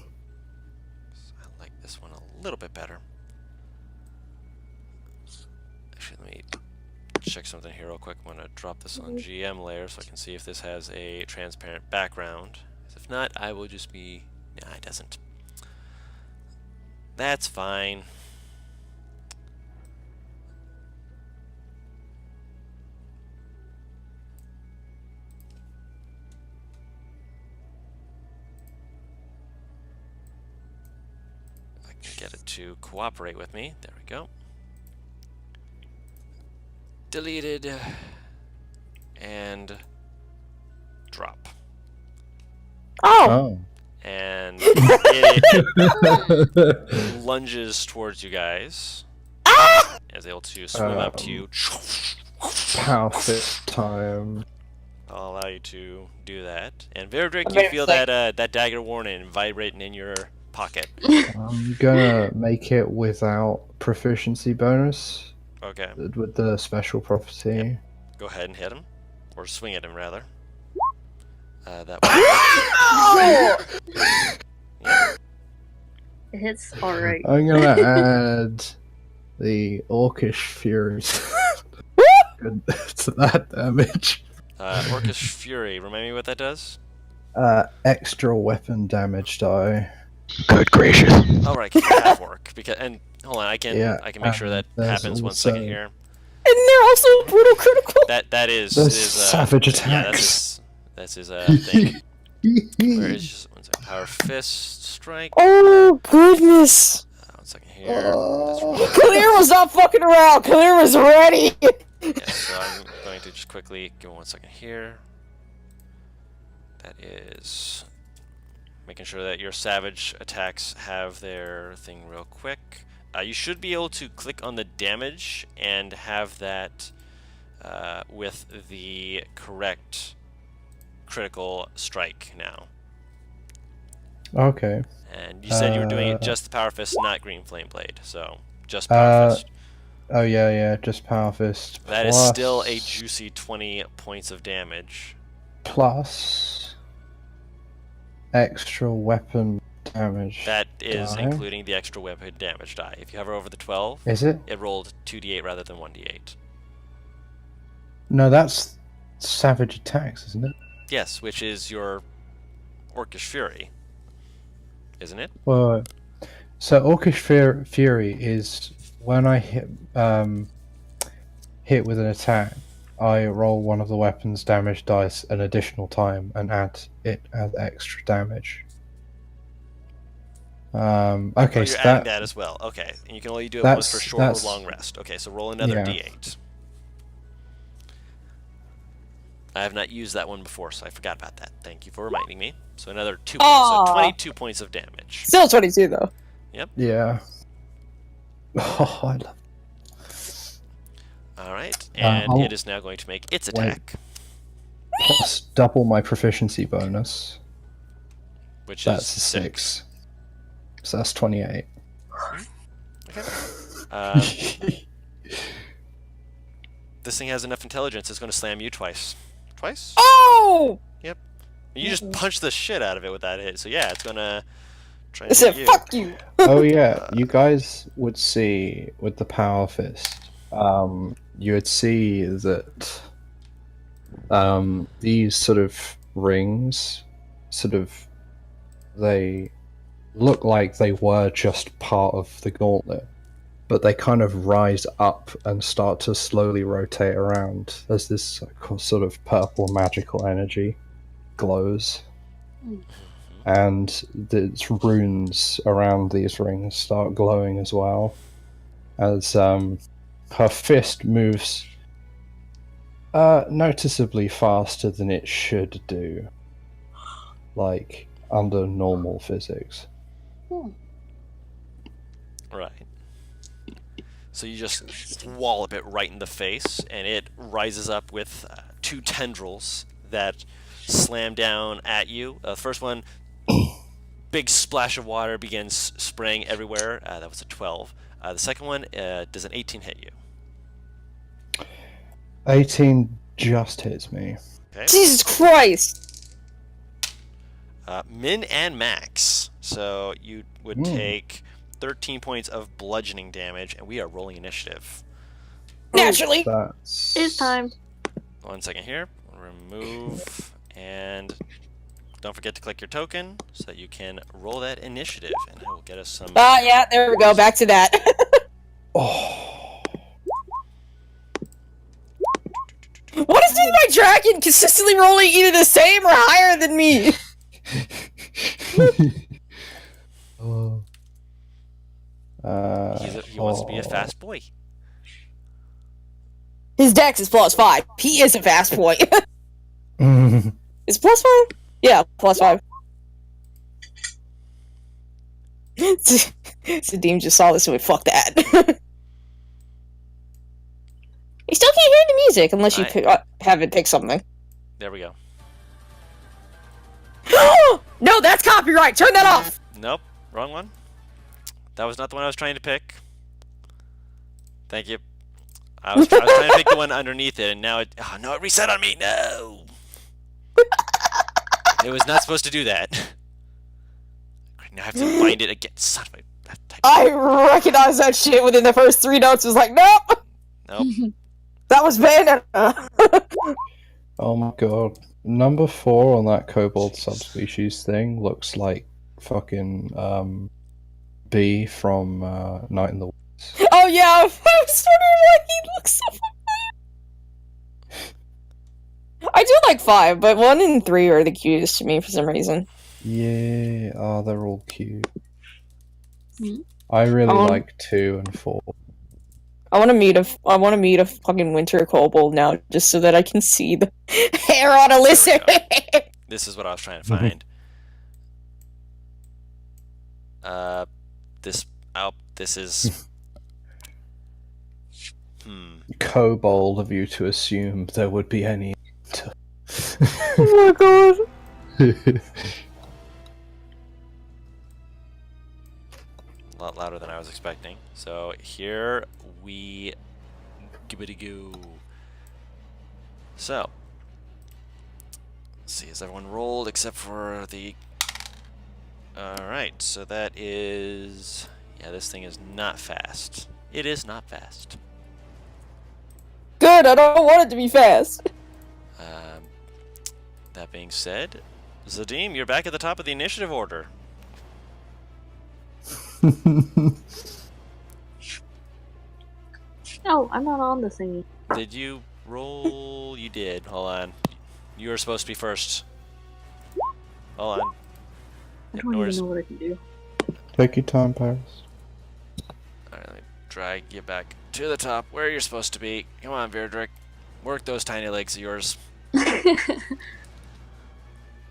like this one a little bit better. Actually, let me check something here real quick. I'm going to drop this on GM layer so I can see if this has a transparent background. If not, I will just be... Nah, it doesn't. That's fine. I can get it to cooperate with me. There we go. Deleted. And drop. Oh! And it lunges towards you guys. Is able to swim up to you. Power fist time. I'll allow you to do that. And Verdrick, I you bet feel it's like- that dagger warning vibrating in your pocket. I'm gonna make it without proficiency bonus. Okay. with the special property. Go ahead and hit him. Or swing at him, rather. That Oh! It hits alright. I'm gonna add the Orcish Furies to that damage. Orcish Fury. Remind me what that does? Extra weapon damage die. Good gracious. Oh, right, half orc. And hold on, I can make sure that there's happens. 1 also- second here. And they're also brutal critical. That is There's is savage yeah, attacks. that's his thing. Where is just 1 second? Power fist strike. Oh goodness! 1 second here. That's Clear was not fucking around. Clear was ready. Yes, so I'm going to just quickly give me 1 second here. That is making sure that your savage attacks have their thing real quick. You should be able to click on the damage and have that with the correct critical strike now. Okay. And you said you were doing it just the Power Fist, not Green Flame Blade. So just Power Fist. Oh yeah, just Power Fist. That is still a juicy 20 points of damage. Plus extra weapon damage. That is die. including the extra weapon damage die. If you hover over the 12, Is it? it rolled 2d8 rather than 1d8. No, that's savage attacks, isn't it? Yes, which is your Orcish Fury, isn't it? Well, so Orcish Fury is when I hit with an attack, I roll one of the weapon's damage dice an additional time and add it as extra damage. Okay, Oh, you're so adding that as well. Okay, and you can only do it once for short or that's- long rest. Okay, so roll another Yeah. d8. I have not used that one before, so I forgot about that. Thank you for reminding me. So another 2 points, Aw. so 22 points of damage. Still 22 though. Yeah. Oh, I love. Alright, and I'll- it is now going to make its attack, Plus double my proficiency bonus. which That's is a 6. 6. So that's 28. This thing has enough intelligence, it's going to slam you twice. Twice? Oh! You just punched the shit out of it with that hit, so yeah, it's going to try I and said, hit you. fuck you. Oh yeah, you guys would see with the Power Fist, you would see that these sort of rings, they look like they were just part of the gauntlet, but they kind of rise up and start to slowly rotate around as this sort of purple magical energy glows. And the runes around these rings start glowing as well, as her fist moves noticeably faster than it should do, like under normal physics. Right. So you just wallop it right in the face, and it rises up with 2 tendrils that slam down at you. The first one, big splash of water begins spraying everywhere. That was a 12. The second one, does an 18 hit you? 18 just hits me. Okay. Jesus Christ! Min and Max. So you would take 13 points of bludgeoning damage, and we are rolling initiative. Naturally! That's It's time. 1 second here. Remove, and don't forget to click your token so that you can roll that initiative, and I will get us some. Yeah, there we go, back to that. Oh, What is with my dragon consistently rolling either the same or higher than me? oh. He wants to be a fast boy. His dex is +5. He is a fast boy. Oh. Is it +5? Yeah, +5. Sadim just saw this and went, fuck that. You still can't hear the music unless you have it pick something. There we go. No, that's copyright! Turn that off! Nope, wrong one. That was not the one I was trying to pick. Thank you. I was trying to pick the one underneath it, and now it. Oh no! It reset on me. No. It was not supposed to do that. Now I have to find it again. Son of a. I recognized that shit within the first 3 notes. Was like, nope. Nope. That was Bayonetta. Oh my god. Number 4 on that kobold subspecies thing looks like fucking B from Night in the Woods. Oh yeah, I was wondering why he looks so familiar. I do like 5, but 1 and 3 are the cutest to me for some reason. Yeah, oh, they're all cute. Hmm. I really Um, like 2 and 4. I want to meet a fucking winter kobold now, just so that I can see the hair on a lizard. This is what I was trying to find. This is. Kobold of you to assume there would be any. Oh my god. A lot louder than I was expecting. So here we go. So let's see, is everyone rolled except for the. Alright, so that is. Yeah, this thing is not fast. It is not fast. Good, I don't want it to be fast. That being said, Zadim, you're back at the top of the initiative order. No, I'm not on the thingy. Did you roll? You did. Hold on. You were supposed to be first. Hold on. I don't even know what I can do. Take your time, Paris. Alright, let me drag you back to the top where you're supposed to be. Come on, Virdrick. Work those tiny legs of yours.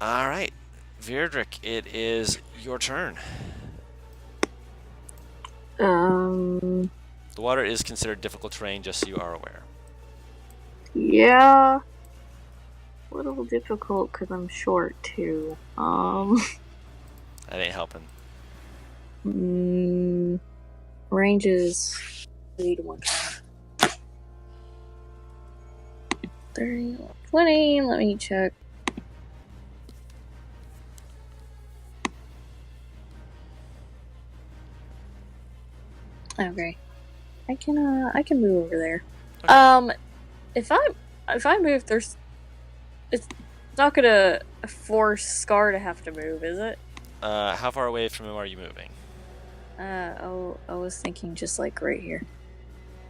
Alright, Virdrick, it is your turn. The water is considered difficult terrain, just so you are aware. Yeah. A little difficult because I'm short too. That ain't helping. Range is 3 to 1. 30, 20. Let me check. Okay, I can move over there. Okay. If I move, it's not gonna force Scar to have to move, is it? How far away from him are you moving? I was thinking just like right here.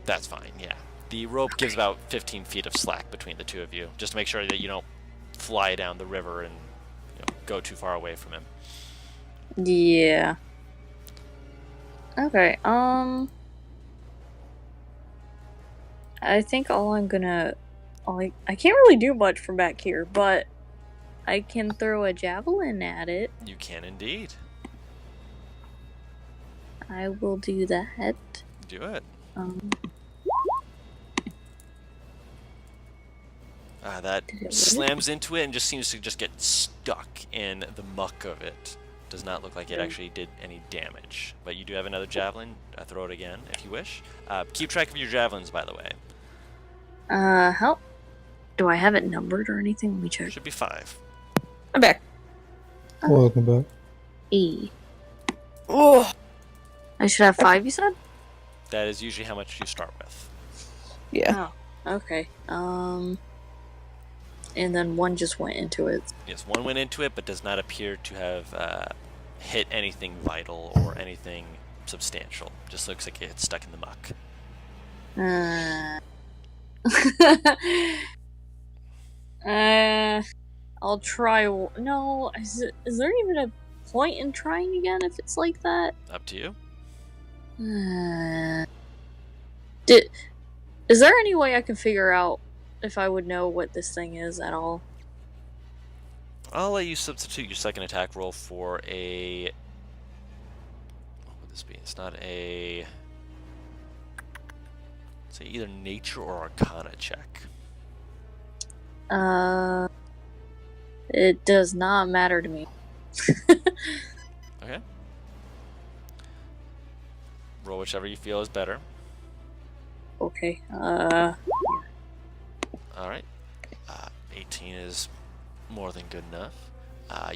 That's fine, yeah. The rope gives about 15 feet of slack between the two of you, just to make sure that you don't fly down the river and go too far away from him. Yeah. Okay, I think all I'm gonna... I can't really do much from back here, but I can throw a javelin at it. You can indeed. I will do that. Do it. That slams into it and just seems to just get stuck in the muck of it. Does not look like it actually did any damage. But you do have another javelin. Throw it again if you wish. Keep track of your javelins, by the way. How... Do I have it numbered or anything? Let me check. Should be 5. I'm back. Welcome back. E. Oh. I should have 5, you said? That is usually how much you start with. Yeah. Oh, okay. And then 1 just went into it. Yes, 1 went into it, but does not appear to have hit anything vital or anything substantial. Just looks like it's stuck in the muck. I'll try. No, is there even a point in trying again if it's like that? Up to you. Is there any way I can figure out if I would know what this thing is at all? I'll let you substitute your second attack roll for a... What would this be? It's not a... Say either nature or arcana check. It does not matter to me. Okay. Roll whichever you feel is better. Okay. All right. 18 is more than good enough.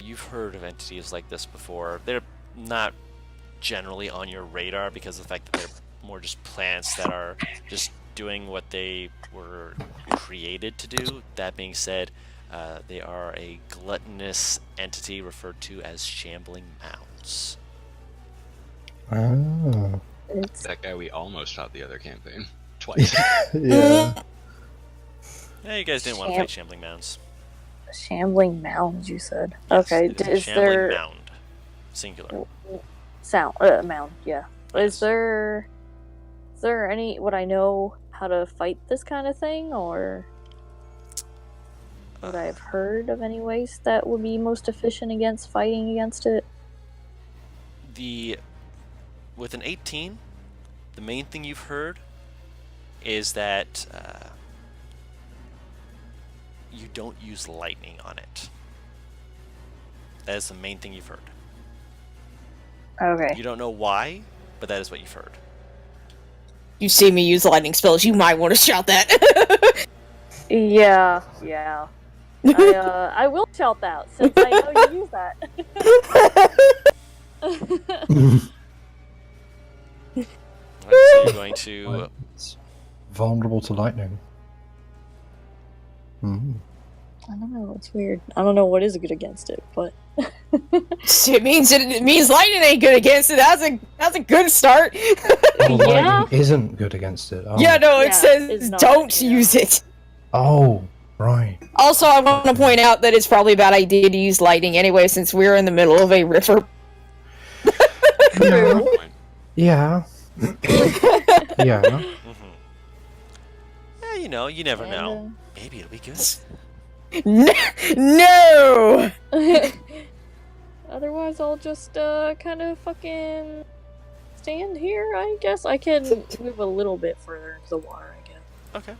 You've heard of entities like this before. They're not generally on your radar because of the fact that they're more just plants that are just doing what they were created to do. That being said, they are a gluttonous entity referred to as shambling mounds. Ah. It's That guy we almost fought the other campaign. Twice. Yeah. Yeah, you guys didn't want to fight shambling mounds. shambling mounds. You said. Yes, Okay. it is a Is shambling there mound, singular. mound? Yeah. Yes. Is there any? Would I know how to fight this kind of thing, or would I have heard of any ways that would be most efficient against fighting against it? With an 18, the main thing you've heard is that you don't use lightning on it. That is the main thing you've heard. Okay. You don't know why, but that is what you've heard. You see me use lightning spells, you might want to shout that. Yeah. I will shout that since I know you use that. Alright, so you're going to. It's vulnerable to lightning. Mm. I don't know. It's weird. I don't know what is good against it, but it means lightning ain't good against it. That's a good start. Well, Yeah. lightning isn't good against it. Oh. Yeah, no, it Yeah, says it's not, don't yeah. use it. Oh, right. Also, I want to point out that it's probably a bad idea to use lightning anyway, since we're in the middle of a river. Yeah. Yeah. Mm-hmm. Yeah, you never know. Maybe it'll be good. No. Otherwise, I'll just kind of fucking stand here. I guess I can move a little bit further into the water. I guess. Okay.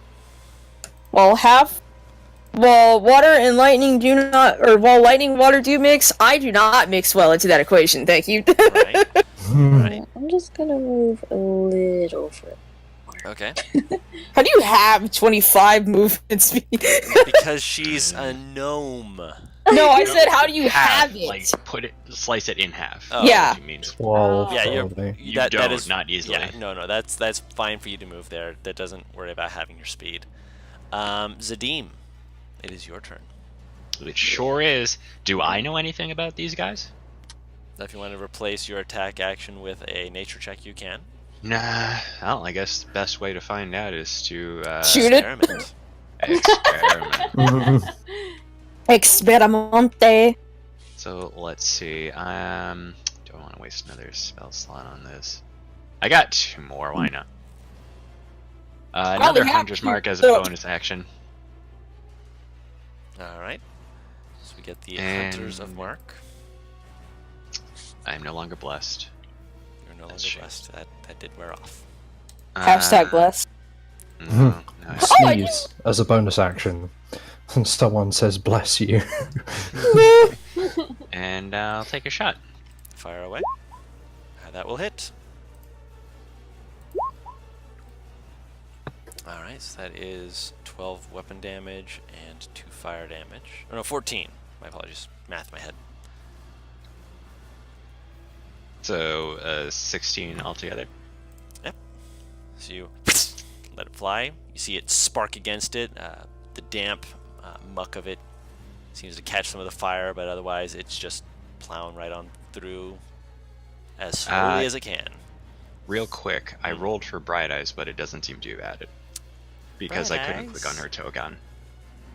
While water and lightning while lightning and water do mix, I do not mix well into that equation. Thank you. Right. Right. I'm just gonna move a little further. Okay. How do you have 25 movement speed? Because she's a gnome. No, I said how do you have it? Like slice it in half. Oh. Yeah. What you mean? 12, Yeah, probably. You that don't, is not easily. Yeah, no, that's fine for you to move there. That doesn't worry about having your speed. Zadim, it is your turn. It sure is. Do I know anything about these guys? If you want to replace your attack action with a nature check, you can. Nah. Well, I guess the best way to find out is to Shoot it. Experiment. experiment. Experimente. So let's see. Do I want to waste another spell slot on this? I got 2 more. Why not? Another have Hunter's to. Mark as a bonus action. All right. So we get the And- Hunters of Mark. I am no longer blessed. You're no longer That's true. blessed. That did wear off. Hashtag bless. No, no, Sneeze as a bonus action. And someone says bless you. and I'll take a shot. Fire away. That will hit. All right, so that is 12 weapon damage and 2 fire damage. Oh no, 14. My apologies. Math in my head. So 16 altogether. So you let it fly. You see it spark against it. The damp muck of it seems to catch some of the fire, but otherwise it's just plowing right on through as slowly as it can. Real quick, I rolled for Bright Eyes, but it doesn't seem to have added. Because Bright I couldn't Eyes? click on her token.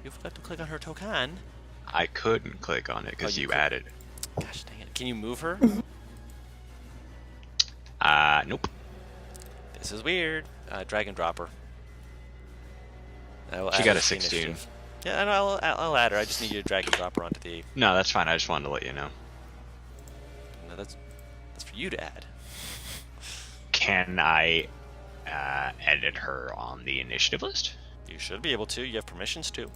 You forgot to click on her token. I couldn't click on it because you you could- added it. Gosh dang it. Can you move her? Nope. This is weird. Drag and drop her. I will She add got her a to 16. initiative. Yeah, and I'll add her. I just need you to drag and drop her onto the. No, that's fine. I just wanted to let you know. No, that's for you to add. Can I edit her on the initiative list? You should be able to. You have permissions to.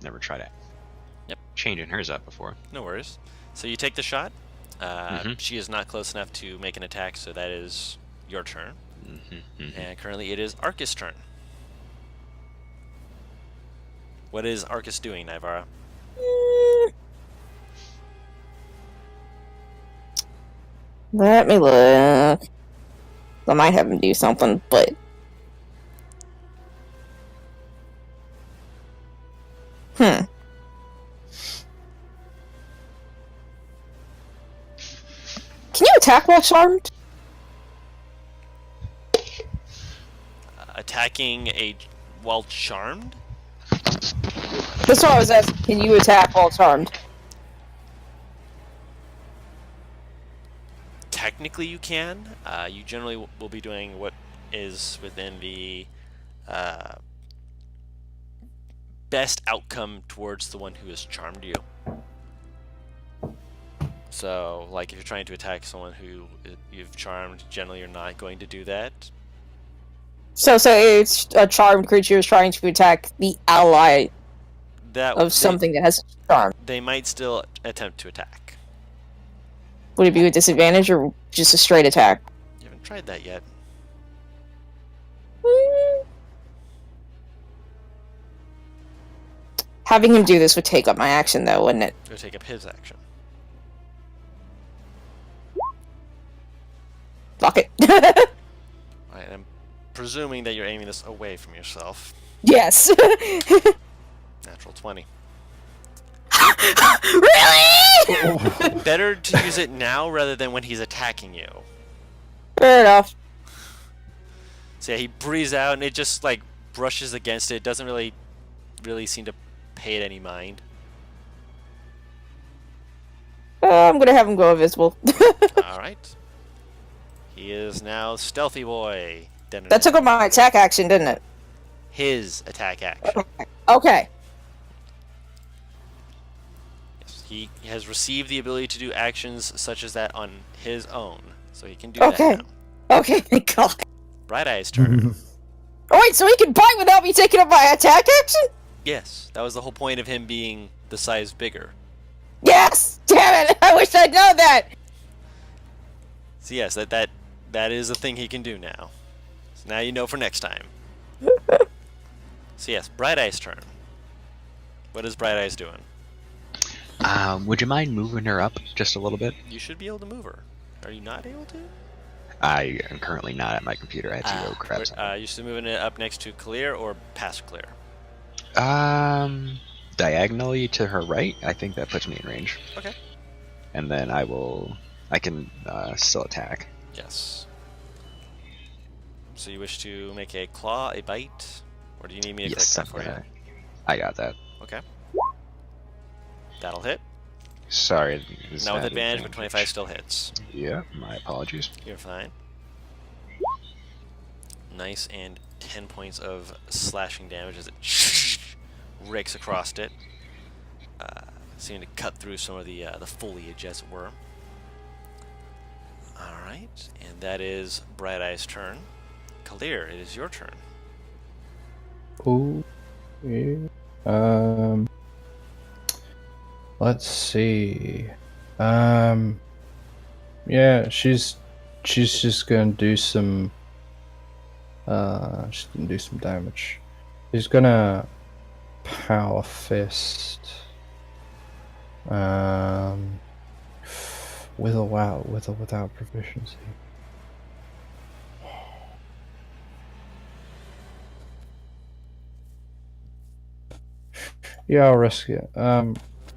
Never tried it. Yep. Changing hers up before. No worries. So you take the shot. Mhm. She is not close enough to make an attack, so that is your turn. Mm-hmm. And currently it is Arcus' turn. What is Arcus doing, Nivara? Let me look. I might have him do something, but... Can you attack while charmed? Attacking while charmed? That's what I was asking. Can you attack while charmed? Technically you can. You generally will be doing what is within the best outcome towards the one who has charmed you. So, like, if you're trying to attack someone who you've charmed, generally you're not going to do that. So it's a charmed creature is trying to attack the ally of something that has charm. They might still attempt to attack. Would it be with disadvantage or just a straight attack? You haven't tried that yet. Having him do this would take up my action, though, wouldn't it? It would take up his action. Fuck it. Alright, I'm presuming that you're aiming this away from yourself. Yes. Natural 20. Really? Better to use it now rather than when he's attacking you. Fair enough. So yeah, he breathes out and it just like brushes against it. Doesn't really seem to pay it any mind. I'm gonna have him go invisible. Alright. He is now Stealthy Boy. That took up my attack action, didn't it? His attack action. Okay. Yes, he has received the ability to do actions such as that on his own. So he can do that now. Okay, thank God. Bright Eye's turn. Oh wait, so he can bite without me taking up my attack action? Yes, that was the whole point of him being the size bigger. Yes! Damn it! I wish I'd known that! So yes, that is a thing he can do now. So now you know for next time. So yes, Bright Eye's turn. What is Bright Eyes doing? Would you mind moving her up just a little bit? You should be able to move her. Are you not able to? I am currently not at my computer. I had to go grab something. You should moving it up next to Clear or past Clear? Diagonally to her right. I think that puts me in range. Okay. And then I can still attack. Yes. So you wish to make a claw, a bite, or do you need me to click that for you? I got that. Okay. That'll hit. Sorry. Now with advantage, but 25 still hits. Yeah, my apologies. You're fine. Nice, and 10 points of slashing damage as it rakes across it. Seeming to cut through some of the foliage, as it were. Alright, and that is Bright Eye's turn. Kalir, it is your turn. Oh, yeah. Let's see. Yeah, she's just gonna do some. She's gonna do some damage. She's gonna power fist. With or without proficiency. Yeah, I'll risk it.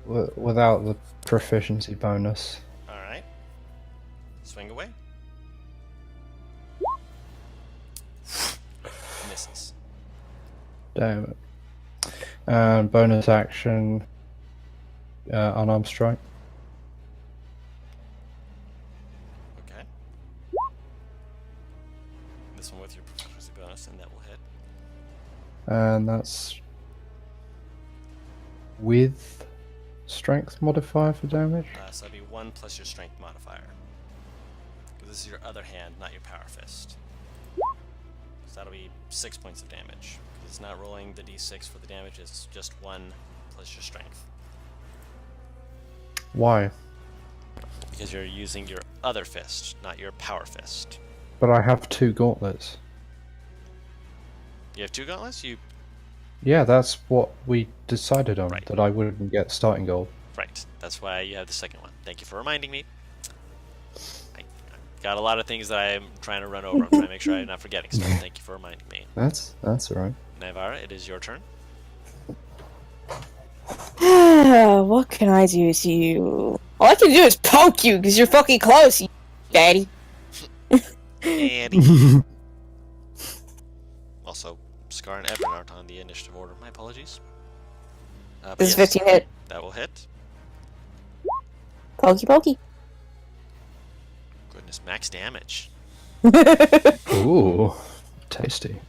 Without the proficiency bonus. Alright. Swing away. Misses. Damn it. And bonus action. Unarmed strike. Okay. This one with your proficiency bonus, and that will hit. And that's with strength modifier for damage. So that'd be 1 plus your strength modifier. Because this is your other hand, not your power fist. So that'll be 6 points of damage. Because it's not rolling the d6 for the damage, it's just 1 plus your strength. Why? Because you're using your other fist, not your power fist. But I have 2 gauntlets. You have 2 gauntlets? Yeah, that's what we decided on, Right. that I wouldn't get starting gold. Right. That's why you have the second one. Thank you for reminding me. I got a lot of things that I'm trying to run over. I'm trying to make sure I'm not forgetting stuff. Thank you for reminding me. That's alright. Navarra, it is your turn. What can I do to you? All I can do is poke you because you're fucking close, you daddy. And also, Scar and Evan aren't on the initiative order. My apologies. But This is yes, 15 hit. that will hit. Pokey pokey. Goodness, max damage. Ooh, tasty.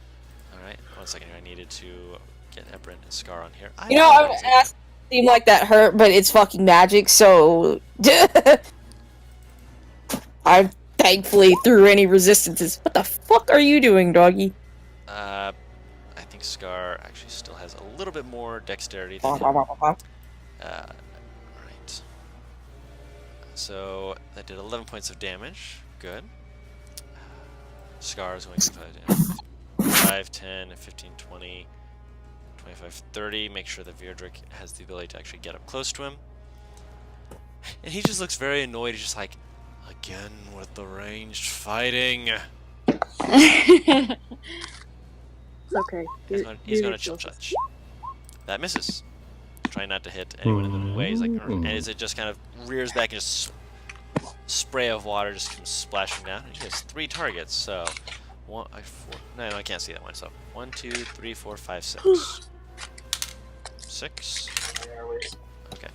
Alright, 1 second here. I needed to get Ebrin and Scar on here. You know, I would ask seem like that hurt, but it's fucking magic, so I thankfully threw any resistances. What the fuck are you doing, doggy? I think Scar actually still has a little bit more dexterity than him. Well, Right. So that did 11 points of damage. Good. Scar is going to 5, 10, 15, 20, 25, 30. Make sure that Virdrick has the ability to actually get up close to him. And he just looks very annoyed. He's just like, again with the ranged fighting. It's okay. He's gonna chill touch. That misses. Trying not to hit anyone in the way. He's like, and as it just kind of rears back and just spray of water just comes splashing down. He has 3 targets, so 1, 4. No, I can't see that one. So 1, 2, 3, 4, 5, 6. 6. Okay.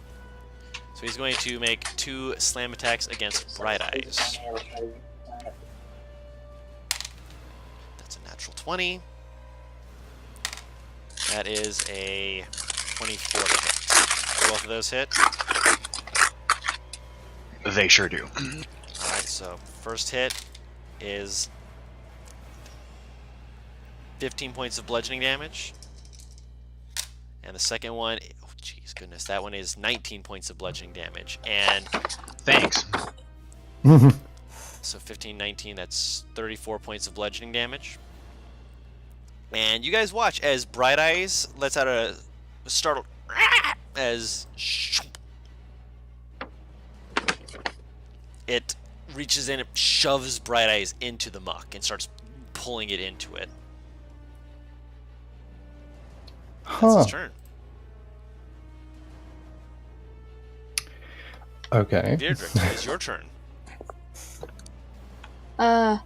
So he's going to make 2 slam attacks against Bright Eyes. That's a natural 20. That is a 24 to hit. Both of those hit. They sure do. Alright, so first hit is 15 points of bludgeoning damage. And the second one, oh jeez, goodness, that one is 19 points of bludgeoning damage. And Thanks. so 15, 19, that's 34 points of bludgeoning damage. And you guys watch as Bright Eyes lets out a startled as it reaches in, it shoves Bright Eyes into the muck and starts pulling it into it. That's his turn. Okay. Deirdre, it's your turn. Hold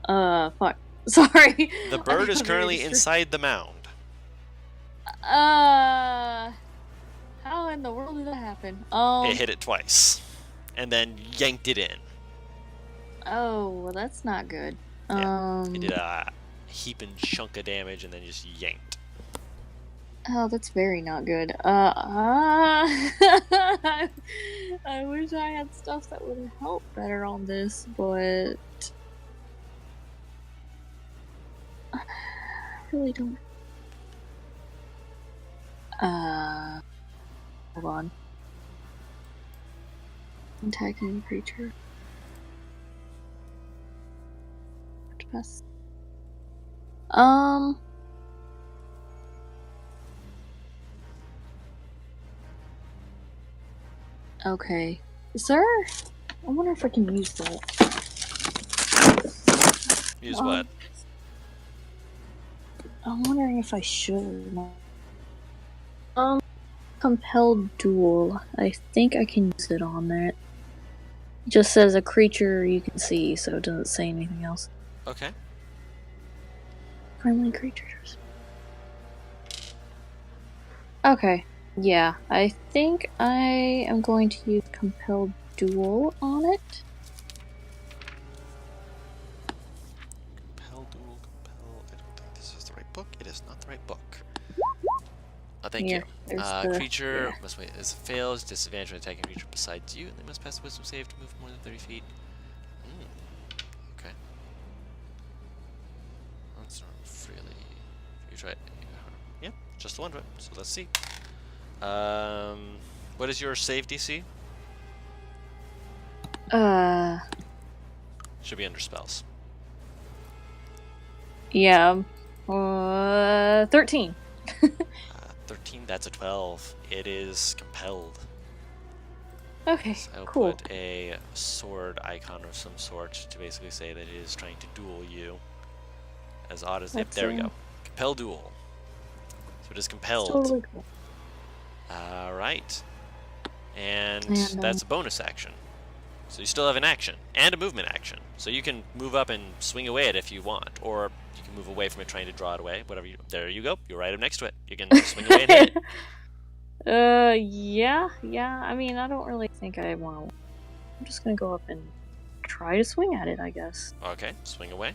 on. Fuck. Sorry. The bird is currently inside the mound. How in the world did that happen? It hit it twice, and then yanked it in. Oh, well, that's not good. Yeah, it did a heaping chunk of damage, and then just yanked. Oh, that's very not good. I wish I had stuff that would help better on this, but I really don't. Hold on. Attacking creature. Pass. Okay. Sir? I wonder if I can use that. Use what? I'm wondering if I should or not. Compelled duel. I think I can use it on that. It just says a creature you can see, so it doesn't say anything else. Okay. Friendly creatures. Okay. Yeah, I think I am going to use Compelled Duel on it. Compel, duel, compel. I don't think this is the right book. It is not the right book. Thank Here, you. there's the- Creature must wait. As it fails, disadvantage when attacking a creature besides you, and they must pass a wisdom save to move more than 30 feet. Okay. That's not freely. You try it. Yep, just the one, right? So let's see. What is your save DC? Should be under spells. Yeah. 13. 13, that's a 12. It is compelled. Okay, So I'll cool. put a sword icon of some sort to basically say that it is trying to duel you. As odd as... Yep, That's, there we go. Compel duel. So it is compelled. Totally cool. Alright. And that's a bonus action. So you still have an action and a movement action. So you can move up and swing away it if you want, or you can move away from it trying to draw it away. Whatever you. There you go. You're right up next to it. You can swing away and hit it. Yeah. I mean, I don't really think I want to. I'm just gonna go up and try to swing at it, I guess. Okay, swing away.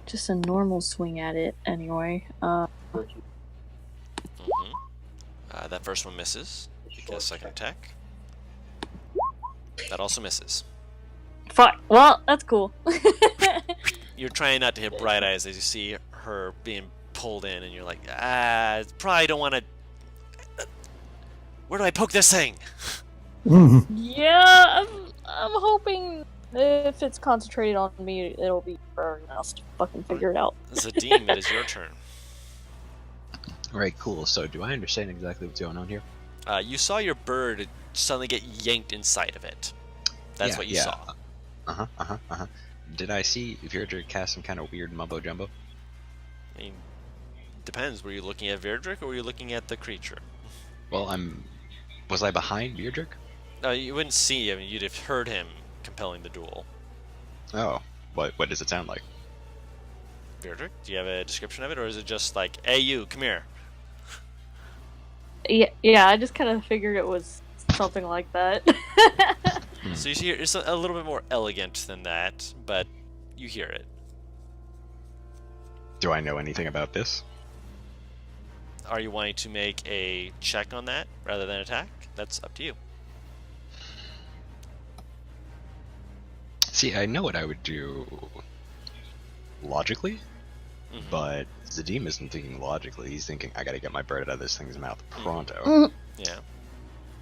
Just a normal swing at it, anyway. That first one misses because second attack. That also misses. Fuck. Well, that's cool. You're trying not to hit Bright Eyes as you see her being pulled in, and you're like, probably don't want to. Where do I poke this thing? Yeah, I'm hoping if it's concentrated on me, it'll be for everyone else to fucking figure it out. Zadim, it is your turn. Right, cool. So, do I understand exactly what's going on here? You saw your bird suddenly get yanked inside of it. That's what you saw. Did I see Virdrick cast some kind of weird mumbo jumbo? I mean, depends. Were you looking at Virdrick or were you looking at the creature? Well, was I behind Virdrick? No, you wouldn't see him. You'd have heard him compelling the duel. Oh, what does it sound like? Virdrick, do you have a description of it, or is it just like, hey, you, come here? Yeah, I just kind of figured it was something like that. So you see, it's a little bit more elegant than that, but you hear it. Do I know anything about this? Are you wanting to make a check on that rather than attack? That's up to you. See, I know what I would do logically, but Zadim isn't thinking logically. He's thinking, I gotta get my bird out of this thing's mouth pronto. Yeah.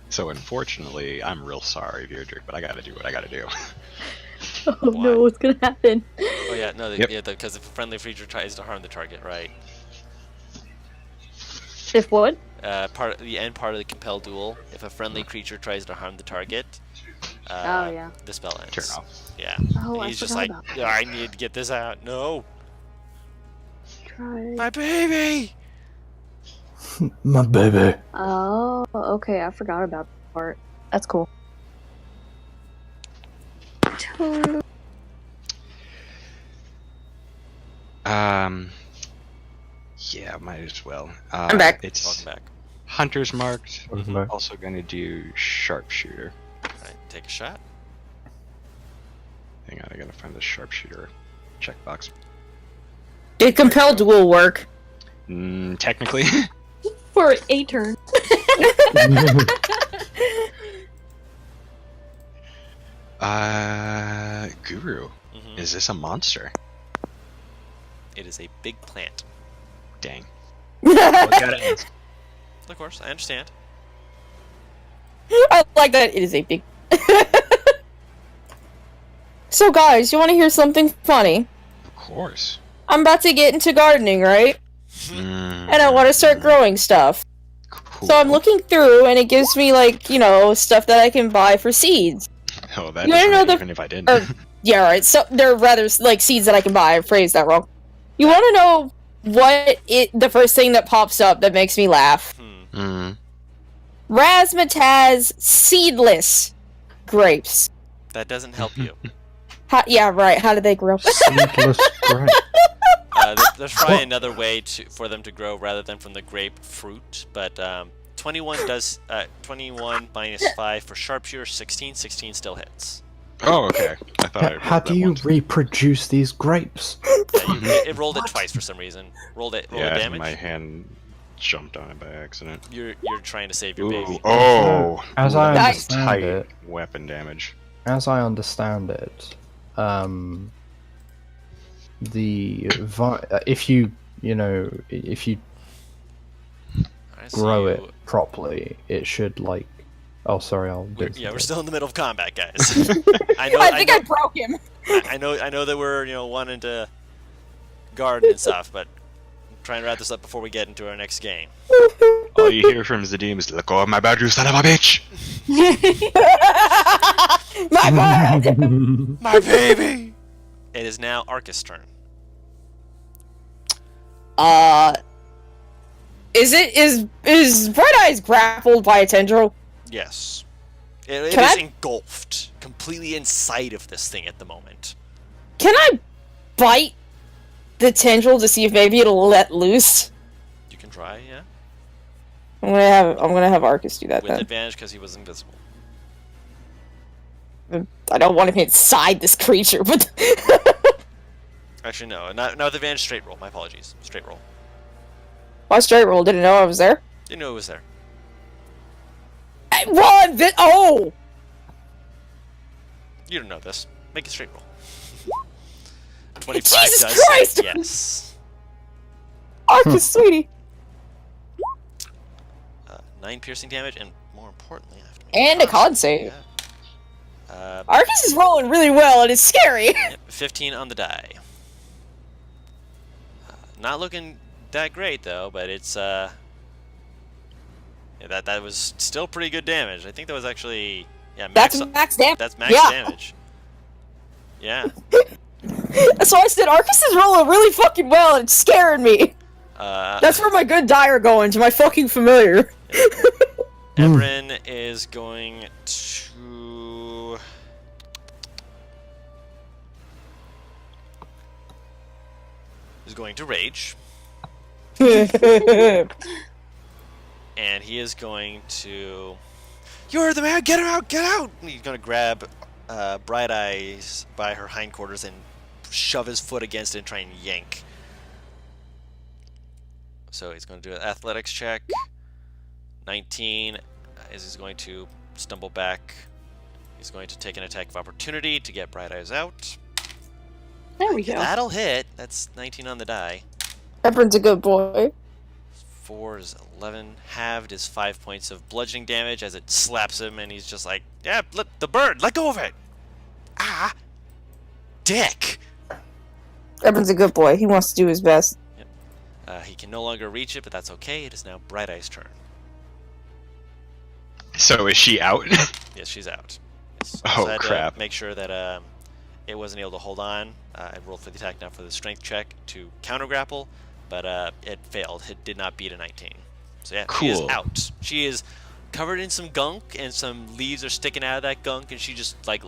So unfortunately, I'm real sorry, Virdrick, but I gotta do what I gotta do. Oh no, what's gonna happen? Oh yeah, no, Yep. because if a friendly creature tries to harm the target, right? If what? Part of the compel duel. If a friendly creature tries to harm the target, Oh, yeah. the spell ends. Turn off. Yeah. Oh, He's I just forgot like, about that. "Yeah, I need to get this out. No, Try. my baby. My baby. Oh, okay, I forgot about that part. That's cool. Yeah, might as well. I'm back. It's Welcome back. Hunter's marked. Welcome back. Also gonna do sharpshooter. Right, take a shot. Hang on, I gotta find the sharpshooter checkbox. Did compel duel work? Technically. For a turn. Guru. Is this a monster? It is a big plant. Dang. Of course, I understand. I like that. It is a big. So, guys, you want to hear something funny? Of course. I'm about to get into gardening, right? And I want to start growing stuff. Cool. So I'm looking through, and it gives me, like, you know, stuff that I can buy for seeds. Oh, that You wanna is know right, the- even if I didn't. Yeah, right. So they're rather like seeds that I can buy. I phrased that wrong. You want to know what the first thing that pops up that makes me laugh? Razzmatazz seedless grapes. That doesn't help you. Yeah, right. How do they grow? Seedless grape. There's probably another way for them to grow rather than from the grapefruit, but 21 does 21 minus 5 for sharpshooter, 16 still hits. Oh, okay. I thought I How rolled do that you once. reproduce these grapes? It rolled it twice for some reason. Roll the Yeah, damage. my hand jumped on it by accident. You're trying to save your Ooh, baby. oh! As I Nice. understand Tight it, weapon damage. as I understand it, if you Alright, so grow you- it properly, it should like Oh, sorry, I'll do Yeah, we're something. still in the middle of combat, guys. I think I broke him. I know that we're wanting to garden and stuff, but I'm trying to wrap this up before we get into our next game. All you hear from Zadim is, "Let go of my bird, you son of a bitch!" My bird! My baby. It is now Arcus' turn. Is Bright Eyes grappled by a tendril? Yes. It Can is I- engulfed completely inside of this thing at the moment. Can I bite the tendril to see if maybe it'll let loose? You can try, yeah, I'm gonna have Arcus do that with then. advantage because he was invisible. I don't want him inside this creature, but Actually, no, not with advantage. Straight roll. My apologies. Straight roll. my straight roll didn't know I was there. Didn't know it was there. Oh! You don't know this. Make a straight roll. 25 Jesus does Christ! yes. Arcus, sweetie. 9 piercing damage, and more importantly, I have to make And a con save. Yeah. Arcus is rolling really well, and it's scary. 15 on the die. Not looking that great though, but it's yeah, that was still pretty good damage. I think that was actually That's max damage. That's max Yeah. damage. Yeah. That's why I said Arcus is rolling really fucking well, and it's scaring me. That's where my good die are going, to my fucking familiar. Ebrin is going to rage, and he is going to. You're the man! Get her out! Get out! And he's going to grab Bright Eyes by her hindquarters and shove his foot against it and try and yank. So he's going to do an athletics check. 19 is he's going to stumble back. He's going to take an attack of opportunity to get Bright Eyes out. There we go. That'll hit. That's 19 on the die. Pepper's a good boy. 4 is 11. Halved is 5 points of bludgeoning damage as it slaps him, and he's just like, yeah, let the bird, let go of it. Ah, dick. Pepper's a good boy. He wants to do his best. He can no longer reach it, but that's okay. It is now Bright Eye's turn. So is she out? Yes, she's out. Yes. Oh, I had crap. to make sure that it wasn't able to hold on. I rolled for the attack now for the strength check to counter grapple, but it failed. It did not beat a 19. So yeah, she is Cool. out. She is covered in some gunk, and some leaves are sticking out of that gunk, and she's like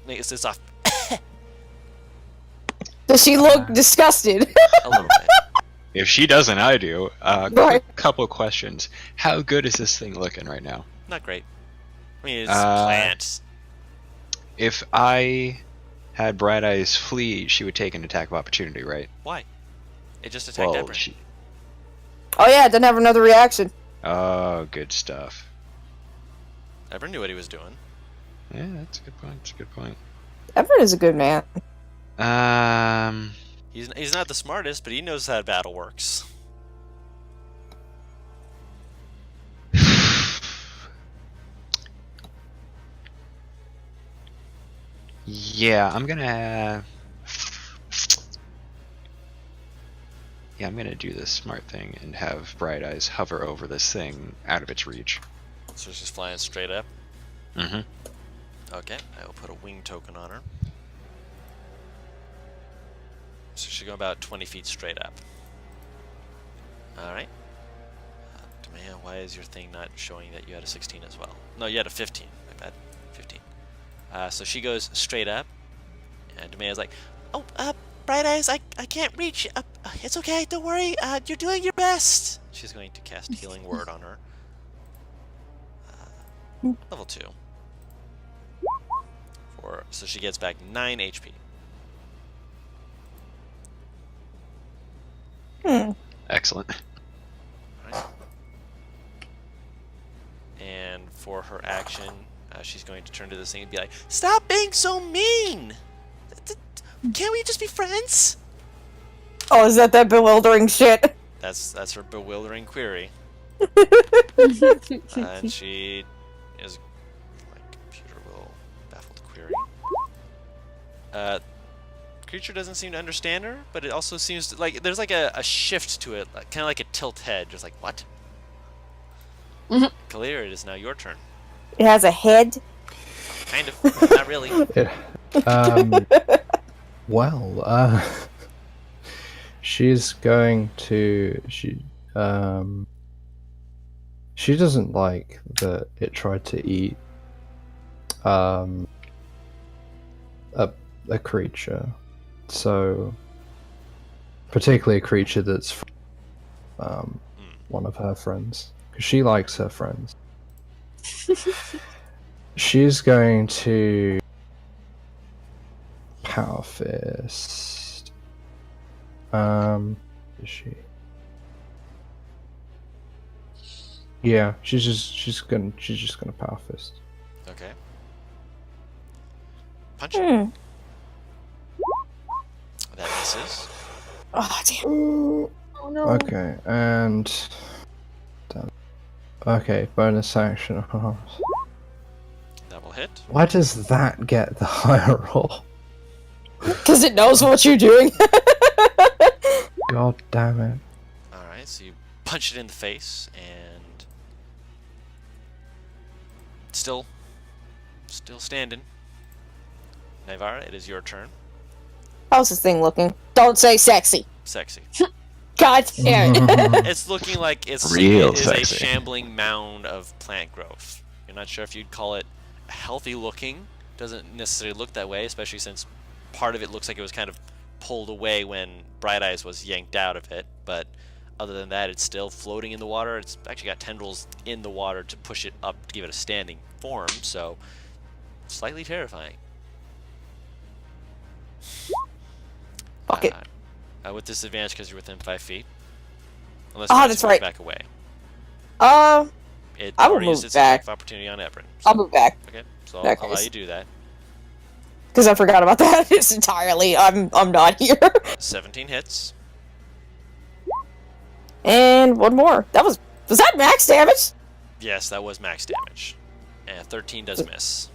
makes this off Does she look disgusted? a little bit. If she doesn't, I do. Right. Couple questions. How good is this thing looking right now? Not great. I mean, it's plants. If I had Bright Eyes flee, she would take an attack of opportunity, right? Why? It just attacked Well, Ebrin. Oh yeah, it doesn't have another reaction. Oh, good stuff. Ebrin knew what he was doing. Yeah, that's a good point. That's a good point. Everett is a good man. He's not the smartest, but he knows how battle works. Yeah, I'm gonna do this smart thing and have Bright Eyes hover over this thing out of its reach. So she's flying straight up. Mm-hmm. Okay, I will put a wing token on her. So she's going about 20 feet straight up. Alright. Demea, why is your thing not showing that you had a 16 as well? No, you had a 15. My bad. 15. So she goes straight up, and Demea's like, oh, Bright Eyes, I can't reach. It's okay, don't worry. You're doing your best. She's going to cast Healing Word on her. Level 2. So she gets back 9 HP. Excellent. Alright. And for her action, she's going to turn to this thing and be like, stop being so mean! Can't we just be friends? Oh, is that bewildering shit? That's her bewildering query. And she is Creature doesn't seem to understand her, but it also seems to, like there's like a shift to it, like, kind of like a tilt head, just like what? Kalir, it is now your turn. It has a head. Kind of, not really. Well, she's going to she doesn't like that it tried to eat a creature, so particularly a creature that's one of her friends, because she likes her friends. She's going to Power Fist. Is she? Yeah, she's just gonna Power Fist. Okay. Punch it. That misses. Oh damn. Oh no. Okay, and okay, bonus action. That will hit. Why does that get the higher roll? Because it knows what you're doing. God damn it. Alright, so you punch it in the face, and still standing. Naivara, it is your turn. How's this thing looking? Don't say sexy. Sexy. God damn it. It's looking like it is Sexy. a shambling mound of plant growth. You're not sure if you'd call it healthy looking. Doesn't necessarily look that way, especially since part of it looks like it was kind of pulled away when Bright Eyes was yanked out of it. But other than that, it's still floating in the water. It's actually got tendrils in the water to push it up to give it a standing form, so slightly terrifying. Fuck it. With disadvantage because you're within 5 feet. Unless Ah, you that's move right. back away. It I will already used move its back. attack of opportunity on Ebron. I'll move back. Okay, so In that I'll allow case. you to do that. Because I forgot about that. It's entirely. I'm not here. 17 hits. And one more. Was that max damage? Yes, that was max damage. And 13 does miss.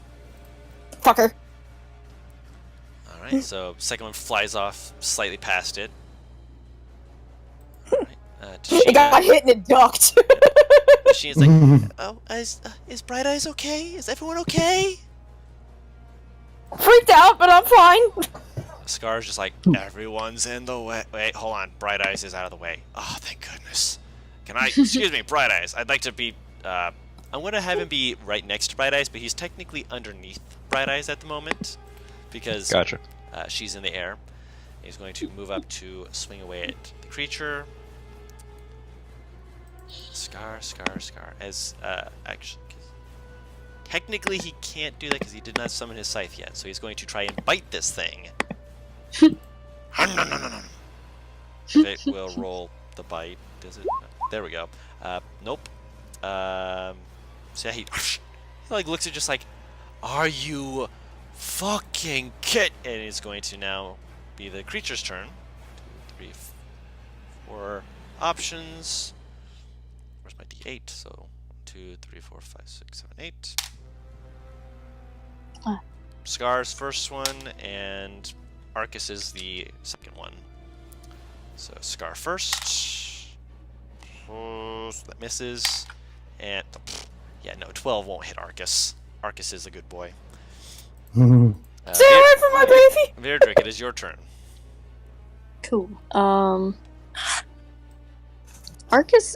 Fucker. Alright, so second one flies off slightly past it. Alright, It got hit and it ducked. She's like, oh, is Bright Eyes okay? Is everyone okay? Freaked out, but I'm fine. Scar's just like, everyone's in the way. Wait, hold on. Bright Eyes is out of the way. Oh, thank goodness. Can I, excuse me, Bright Eyes. I'd like to be, I'm going to have him be right next to Bright Eyes, but he's technically underneath Bright Eyes at the moment. Because Gotcha. She's in the air. He's going to move up to swing away at the creature. Scar. As, actually, technically he can't do that because he did not summon his scythe yet. So he's going to try and bite this thing. It will roll the bite. Does it? There we go. Nope. So yeah, he like looks at just like, are you fucking kid? And it's going to now be the creature's turn. 2, 3, 4 options. Where's my D8? So 1, 2, 3, 4, 5, 6, 7, 8. Scar's first one, and Arcus is the second one. So Scar first. So that misses. And yeah, no, 12 won't hit Arcus. Arcus is a good boy. Stay away from my baby. Virdrick, it is your turn. Cool. Arcus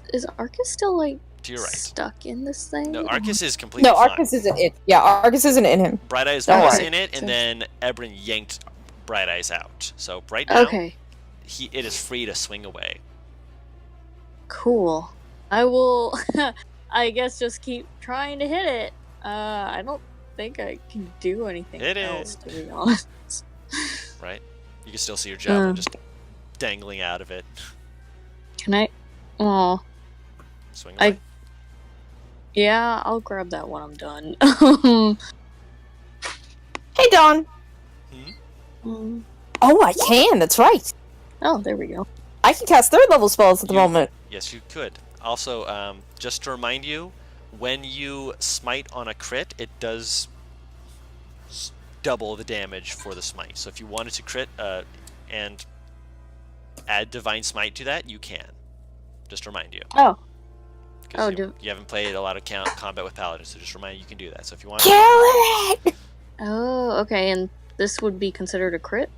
still like To your right. stuck in this thing? No, Arcus is completely No, fine. Arcus isn't it. Yeah, Arcus isn't in him. Bright Eyes Don't was worry. in it, and then Ebron yanked Bright Eyes out. So right now, Okay. it is free to swing away. Cool. I will I guess just keep trying to hit it. I don't think I can do anything Hit it. else, to be honest. Right? You can still see your javelin just dangling out of it. Can I? Oh, Swing I- away. yeah, I'll grab that when I'm done. Hey, Don. Um, Oh, I can. That's right. oh, there we go. I can cast third level spells at the moment. Yes, you could. Also, just to remind you, when you smite on a crit, it does double the damage for the smite. So if you wanted to crit and add Divine Smite to that, you can. Just to remind you. Oh. Because you haven't played a lot of combat with Paladins, so just remind you can do that. So if you want Kill it! Oh, okay, and this would be considered a crit?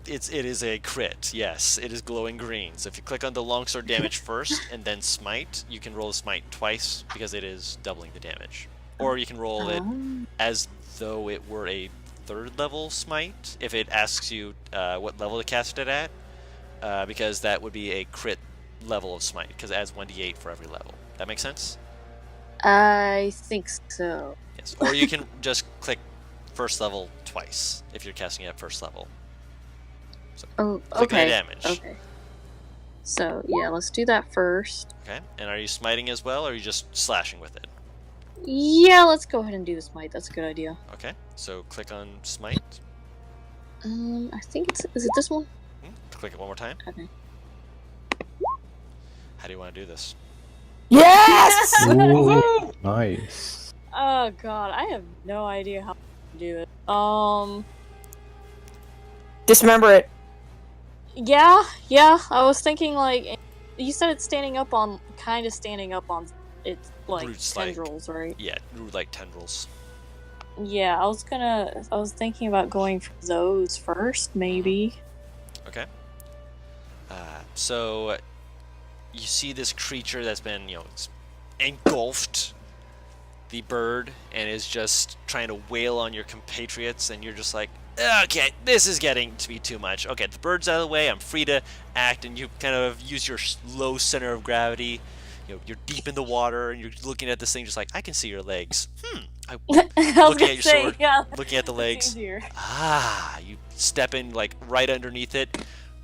it is a crit, yes. It is glowing green. So if you click on the longsword damage first and then smite, you can roll the smite twice because it is doubling the damage. Or you can roll it as though it were a 3rd level smite if it asks you what level to cast it at, because that would be a crit level of smite because it adds 1d8 for every level. That makes sense? I think so. Yes. Or you can just click 1st level twice if you're casting it at 1st level. So Oh, click okay. the damage. Okay. So, yeah, let's do that first. Okay. And are you smiting as well, or are you just slashing with it? Yeah, let's go ahead and do the smite. That's a good idea. Okay. So click on smite. I think is it this one? Click it one more time. Okay. How do you want to do this? Yes! Ooh, nice. Oh god, I have no idea how to do it. Dismember it. Yeah, I was thinking like you said it's standing up on its like Roots, tendrils, right? Yeah, like tendrils. Yeah, I was thinking about going for those first, maybe. Okay. So you see this creature that's been, it's engulfed the bird and is just trying to wail on your compatriots, and you're just like, okay, this is getting to be too much. Okay, the bird's out of the way, I'm free to act, and you kind of use your low center of gravity. You're deep in the water, and you're looking at this thing just like, I can see your legs. Looking at your sword, looking at the legs. You step in like right underneath it,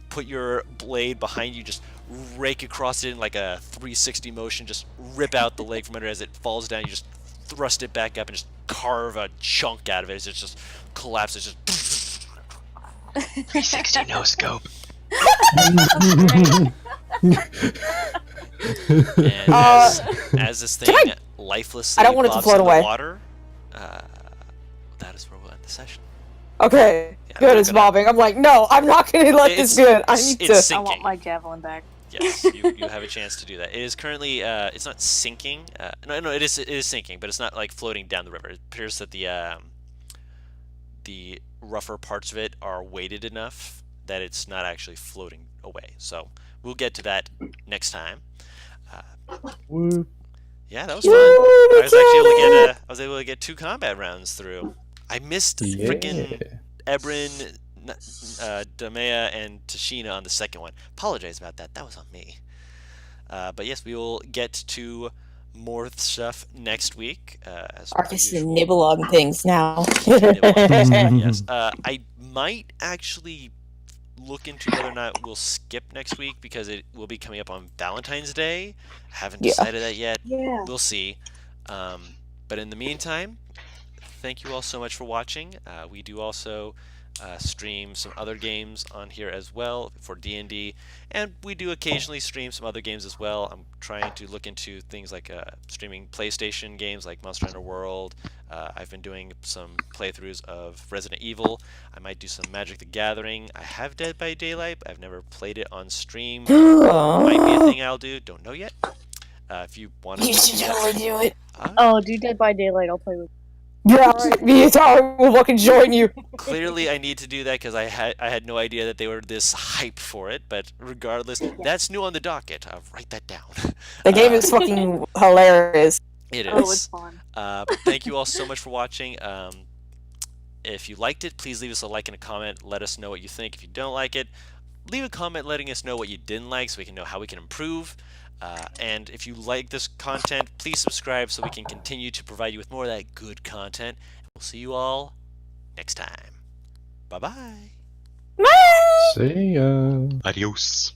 put your blade behind you, just rake across it in like a 360 motion, just rip out the leg from under as it falls down. You just thrust it back up and just carve a chunk out of it as it just collapses. Just 360 no scope. And as this thing lifelessly I don't want it to bobs float in the away. water, that is where we'll end the session. Okay, Yeah, good, I'm it's not gonna- bobbing. I'm like, no, I'm not gonna let this do it. I need it's to. sinking. I want my javelin back. Yes, you have a chance to do that. It is currently, it's not sinking. No, it is sinking, but it's not like floating down the river. It appears that the rougher parts of it are weighted enough that it's not actually floating away. So we'll get to that next time. Woo. Yeah, that was fun. I was actually able to get 2 combat rounds through. I missed freaking Ebrin, Damea, and Tashina on the second one. Apologize about that. That was on me. But yes, we will get to more stuff next week. As Arcus per can usual. nibble on things now. Nibble on things. Yes. I might actually look into whether or not we'll skip next week because it will be coming up on Valentine's Day. Haven't decided that yet. Yeah. We'll see. But in the meantime, thank you all so much for watching. We do also stream some other games on here as well for D&D, and we do occasionally stream some other games as well. I'm trying to look into things like streaming PlayStation games like Monster Hunter World. I've been doing some playthroughs of Resident Evil. I might do some Magic the Gathering. I have Dead by Daylight, but I've never played it on stream. Might be a thing I'll do. Don't know yet. If you want to, You should totally do it. Oh, do Dead by Daylight. I'll play with. You're alright. Me and Tara will fucking join you. Clearly, I need to do that because I had no idea that they were this hype for it. But regardless, that's new on the docket. I'll write that down. The game is fucking hilarious. It is. Oh, it's fun. But thank you all so much for watching. If you liked it, please leave us a like and a comment. Let us know what you think. If you don't like it, leave a comment letting us know what you didn't like so we can know how we can improve. And if you like this content, please subscribe so we can continue to provide you with more of that good content. We'll see you all next time. Bye-bye. See ya. Adios.